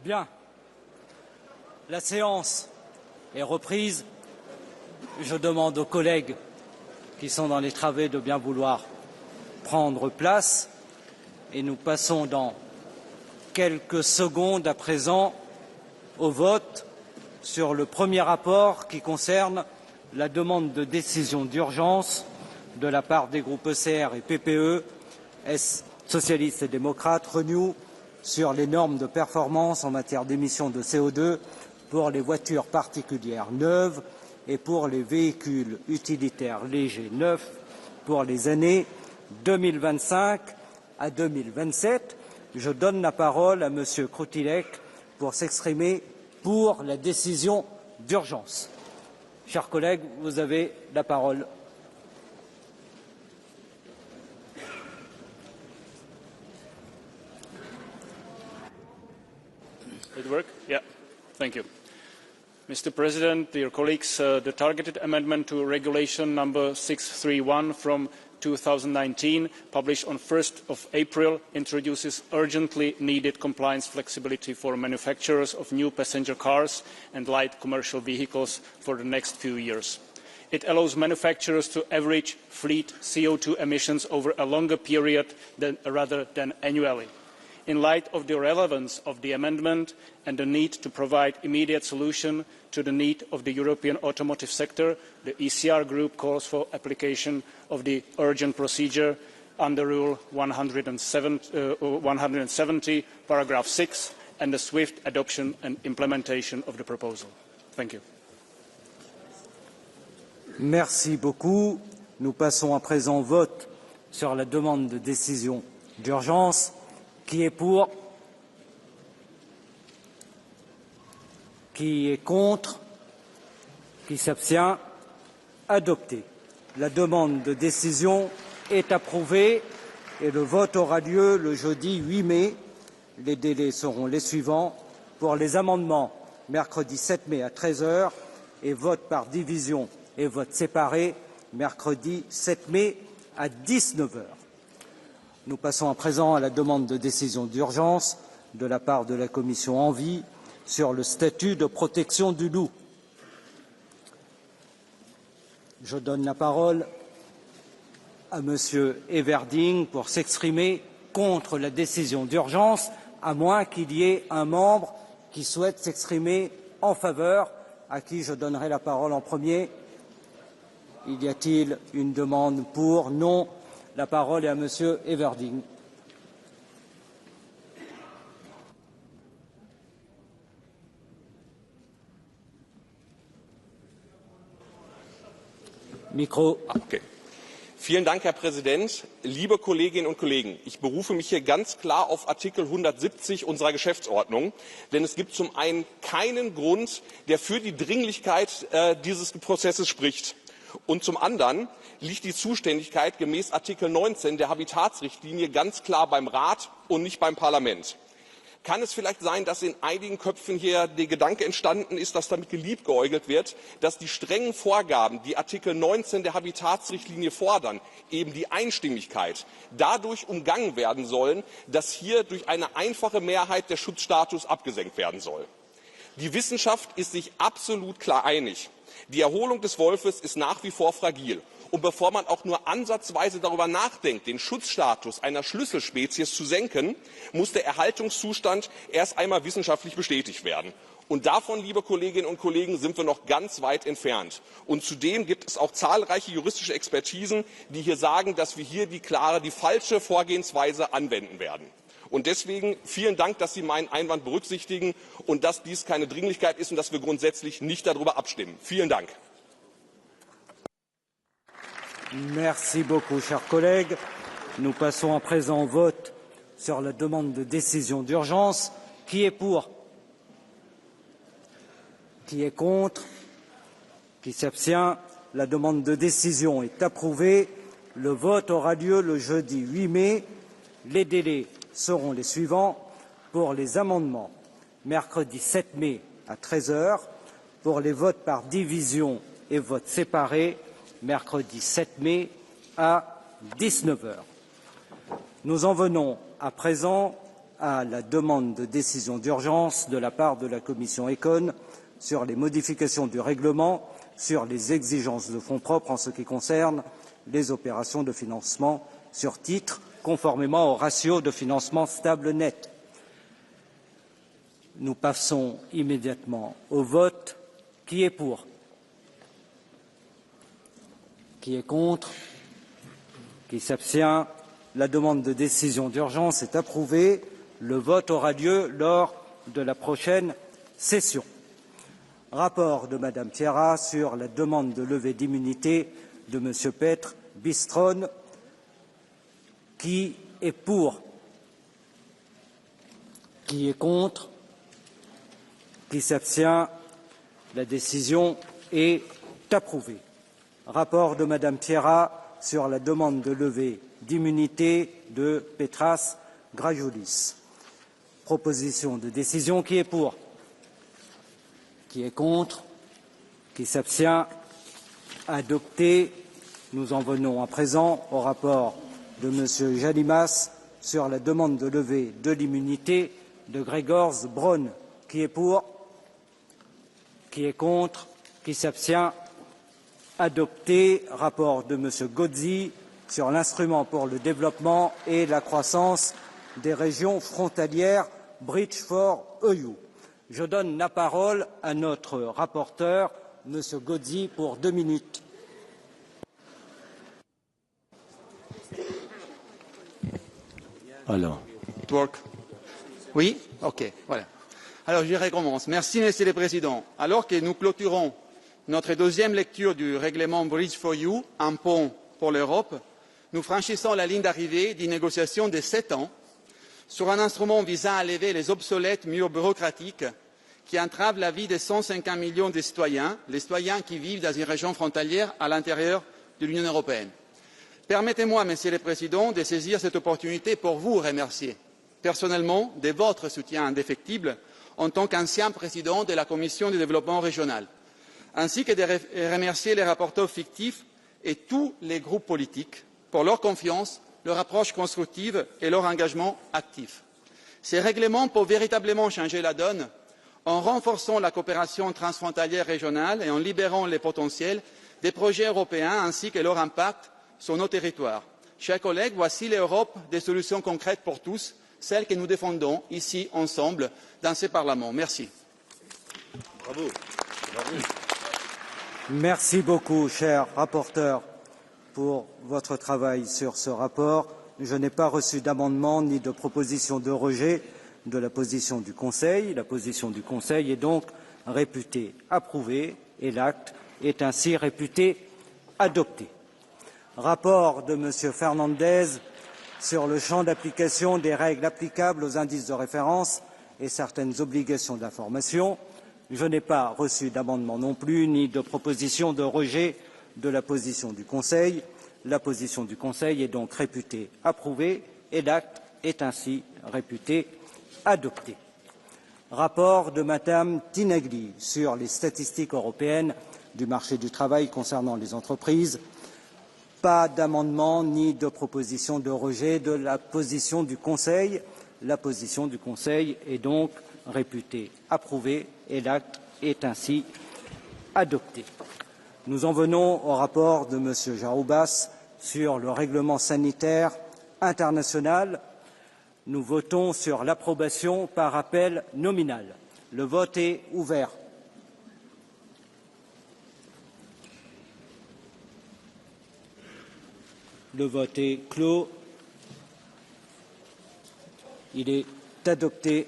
J: Bien.
Q: La séance est reprise. Je demande aux collègues qui sont dans les travées de bien vouloir prendre place et nous passons dans quelques secondes à présent au vote sur le premier rapport qui concerne la demande de décision d'urgence de la part des groupes ECR et PPE, socialistes et démocrates, Renew, sur les normes de performance en matière d'émissions de CO2 pour les voitures particulières neuves et pour les véhicules utilitaires légers neufs pour les années 2025 à 2027. Je donne la parole à M. Krůtilek pour s'exprimer pour la décision d'urgence. Chers collègues, vous avez la parole.
H: It work? Yeah. Thank you. Mr. President, dear colleagues, the targeted amendment to Regulation number 631 from 2019, published on 1st of April, introduces urgently needed compliance flexibility for manufacturers of new passenger cars and light commercial vehicles for the next few years. It allows manufacturers to average fleet CO2 emissions over a longer period rather than annually. In light of the relevance of the amendment and the need to provide immediate solution to the need of the European automotive sector, the ECR Group calls for application of the urgent procedure under Rule 170, paragraph 6, and the swift adoption and implementation of the proposal. Thank you.
Q: Merci beaucoup. Nous passons à présent au vote sur la demande de décision d'urgence. Qui est pour? Qui est contre? Qui s'abstient? Adopté. La demande de décision est approuvée et le vote aura lieu le jeudi 8 mai. Les délais seront les suivants. Pour les amendements, mercredi 7 mai à 13 h et vote par division et vote séparé, mercredi 7 mai à 19 h. Nous passons à présent à la demande de décision d'urgence de la part de la commission Envie sur le statut de protection du loup. Je donne la parole à Monsieur Everding pour s'exprimer contre la décision d'urgence, à moins qu'il y ait un membre qui souhaite s'exprimer en faveur, à qui je donnerai la parole en premier. Y a-t-il une demande pour? Non. La parole est à Monsieur Everding. Mikro.
K: Okay. Vielen Dank, Herr Präsident. Liebe Kolleginnen und Kollegen, ich berufe mich hier ganz klar auf Artikel 170 unserer Geschäftsordnung, denn es gibt zum einen keinen Grund, der für die Dringlichkeit dieses Prozesses spricht. Und zum anderen liegt die Zuständigkeit gemäß Artikel 19 der Habitatsrichtlinie ganz klar beim Rat und nicht beim Parlament. Kann es vielleicht sein, dass in einigen Köpfen hier der Gedanke entstanden ist, dass damit geliebäugelt wird, dass die strengen Vorgaben, die Artikel 19 der Habitatsrichtlinie fordern, eben die Einstimmigkeit, dadurch umgangen werden sollen, dass hier durch eine einfache Mehrheit der Schutzstatus abgesenkt werden soll? Die Wissenschaft ist sich absolut klar einig. Die Erholung des Wolfes ist nach wie vor fragil. Und bevor man auch nur ansatzweise darüber nachdenkt, den Schutzstatus einer Schlüsselspezies zu senken, muss der Erhaltungszustand erst einmal wissenschaftlich bestätigt werden. Und davon, liebe Kolleginnen und Kollegen, sind wir noch ganz weit entfernt. Und zudem gibt es auch zahlreiche juristische Expertisen, die hier sagen, dass wir hier die falsche Vorgehensweise anwenden werden. Und deswegen vielen Dank, dass Sie meinen Einwand berücksichtigen und dass dies keine Dringlichkeit ist und dass wir grundsätzlich nicht darüber abstimmen. Vielen Dank.
Q: Merci beaucoup, chers collègues. Nous passons à présent au vote sur la demande de décision d'urgence. Qui est pour? Qui est contre? Qui s'abstient? La demande de décision est approuvée. Le vote aura lieu le jeudi 8 mai. Les délais seront les suivants. Pour les amendements, mercredi 7 mai à 13 h. Pour les votes par division et votes séparés, mercredi 7 mai à 19 h. Nous en venons à présent
A: à la demande de décision d'urgence de la part de la commission Econ sur les modifications du règlement sur les exigences de fonds propres en ce qui concerne les opérations de financement sur titre, conformément au ratio de financement stable net. Nous passons immédiatement au vote. Qui est pour? Qui est contre? Qui s'abstient? La demande de décision d'urgence est approuvée. Le vote aura lieu lors de la prochaine session. Rapport de Madame Thiera sur la demande de levée d'immunité de Monsieur Petr Bistron. Qui est pour? Qui est contre? Qui s'abstient? La décision est approuvée. Rapport de Madame Thiera sur la demande de levée d'immunité de Petras Grajoulis. Proposition de décision. Qui est pour? Qui est contre? Qui s'abstient? Adopté. Nous en venons à présent au rapport de M. Jalimas sur la demande de levée de l'immunité de Gregors Braun. Qui est pour? Qui est contre? Qui s'abstient? Adopté. Rapport de M. Gozzi sur l'instrument pour le développement et la croissance des régions frontalières Bridge for EU. Je donne la parole à notre rapporteur, M. Gozzi, pour 2 minutes.
L: Alors, oui, ok, voilà. Alors, je recommence. Merci, Monsieur le Président. Alors que nous clôturons notre deuxième lecture du règlement Bridge for You, un pont pour l'Europe, nous franchissons la ligne d'arrivée d'une négociation de 7 ans sur un instrument visant à lever les obsolètes murs bureaucratiques qui entravent la vie de 150 millions de citoyens, les citoyens qui vivent dans une région frontalière à l'intérieur de l'Union européenne. Permettez-moi, Monsieur le Président, de saisir cette opportunité pour vous remercier personnellement de votre soutien indéfectible en tant qu'ancien président de la Commission du développement régional, ainsi que de remercier les rapporteurs fictifs et tous les groupes politiques pour leur confiance, leur approche constructive et leur engagement actif. Ces règlements peuvent véritablement changer la donne en renforçant la coopération transfrontalière régionale et en libérant le potentiel des projets européens ainsi que leur impact sur nos territoires. Chers collègues, voici l'Europe des solutions concrètes pour tous, celles que nous défendons ici ensemble dans ce Parlement. Merci.
A: Bravo. Merci beaucoup, cher rapporteur, pour votre travail sur ce rapport. Je n'ai pas reçu d'amendement ni de proposition de rejet de la position du Conseil. La position du Conseil est donc réputée approuvée et l'acte est ainsi réputé adopté. Rapport de M. Fernandez sur le champ d'application des règles applicables aux indices de référence et certaines obligations d'information. Je n'ai pas reçu d'amendement non plus, ni de proposition de rejet de la position du Conseil. La position du Conseil est donc réputée approuvée et l'acte est ainsi réputé adopté. Rapport de Mme Tinagli sur les statistiques européennes du marché du travail concernant les entreprises. Pas d'amendement ni de proposition de rejet de la position du Conseil. La position du Conseil est donc réputée approuvée et l'acte est ainsi adopté. Nous en venons au rapport de M. Jaroubas sur le règlement sanitaire international. Nous votons sur l'approbation par appel nominal. Le vote est ouvert. Le vote est clos. Il est adopté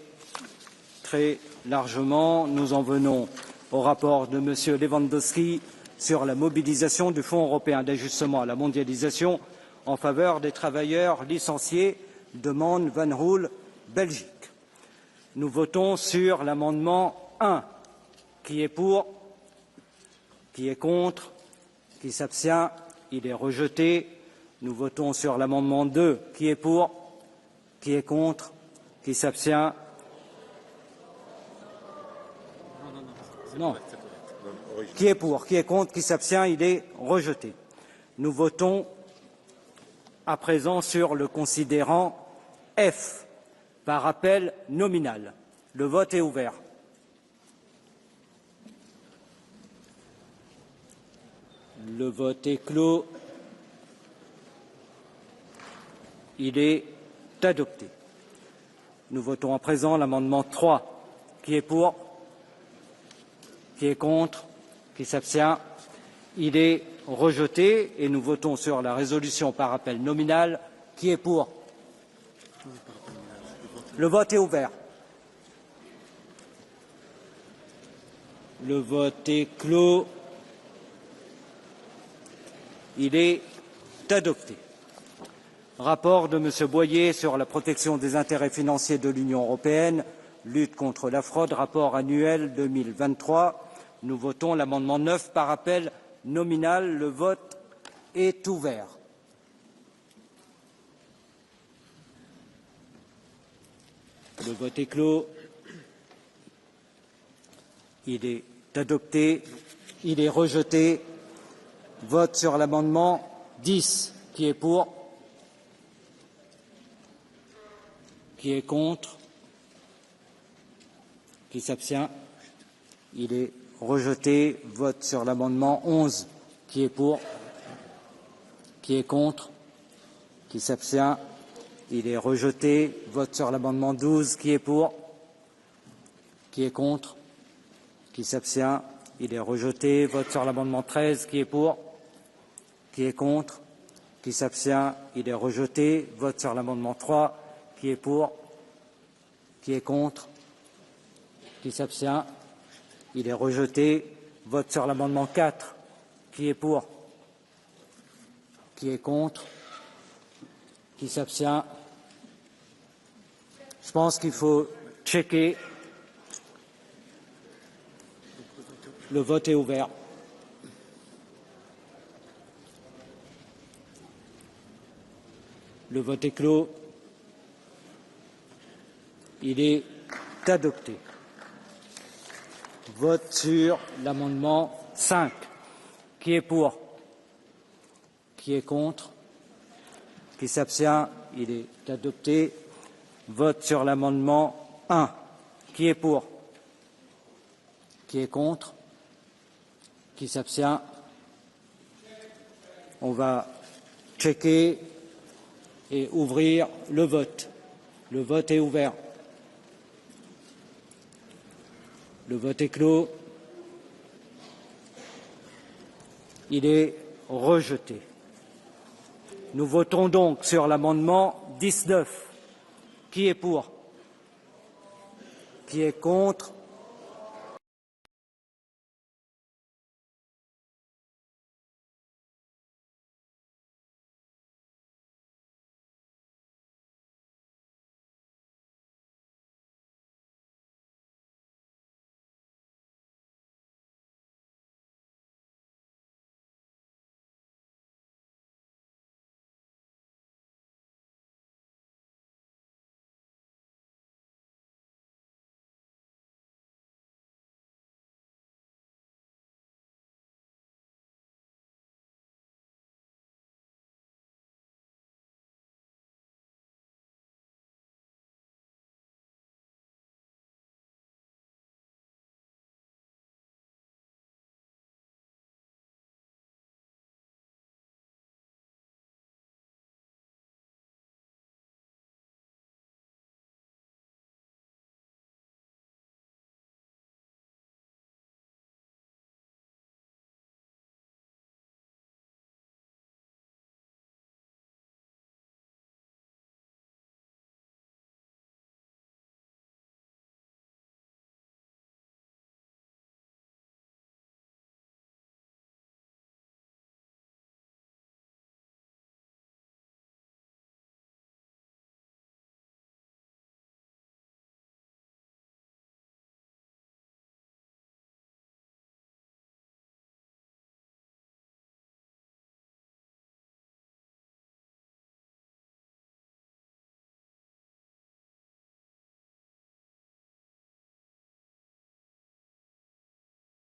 A: très largement. Nous en venons au rapport de M. Lewandowski sur la mobilisation du Fonds européen d'ajustement à la mondialisation en faveur des travailleurs licenciés, demande Van Roel, Belgique. Nous votons sur l'amendement 1. Qui est pour? Qui est contre? Qui s'abstient? Il est rejeté. Nous votons sur l'amendement 2. Qui est pour? Qui est contre? Qui s'abstient? Non. Qui est pour? Qui est contre? Qui s'abstient? Il est rejeté. Nous votons à présent sur le considérant F. par appel nominal. Le vote est ouvert. Le vote est clos. Il est adopté. Nous votons à présent l'amendement 3. Qui est pour? Qui est contre? Qui s'abstient? Il est rejeté et nous votons sur la résolution par appel nominal. Qui est pour? Le vote est ouvert. Le vote est clos. Il est adopté. Rapport de M. Boyer sur la protection des intérêts financiers de l'Union européenne, lutte contre la fraude, rapport annuel 2023. Nous votons l'amendement 9 par appel nominal. Le vote est ouvert. Le vote est clos. Il est adopté. Il est rejeté. Vote sur l'amendement 10. Qui est pour? Qui est contre? Qui s'abstient? Il est rejeté. Vote sur l'amendement 11. Qui est pour? Qui est contre? Qui s'abstient? Il est rejeté. Vote sur l'amendement 12. Qui est pour? Qui est contre? Qui s'abstient? Il est rejeté. Vote sur l'amendement 13. Qui est pour? Qui est contre? Qui s'abstient? Il est rejeté. Vote sur l'amendement 3. Qui est pour? Qui est contre? Qui s'abstient? Il est rejeté. Vote sur l'amendement 4. Qui est pour? Qui est contre? Qui s'abstient? Je pense qu'il faut checker. Le vote est ouvert. Le vote est clos. Il est adopté. Vote sur l'amendement 5. Qui est pour? Qui est contre? Qui s'abstient? Il est adopté. Vote sur l'amendement 1. Qui est pour? Qui est contre? Qui s'abstient? On va checker et ouvrir le vote. Le vote est ouvert. Le vote est clos. Il est rejeté. Nous votons donc sur l'amendement 19. Qui est pour? Qui est contre?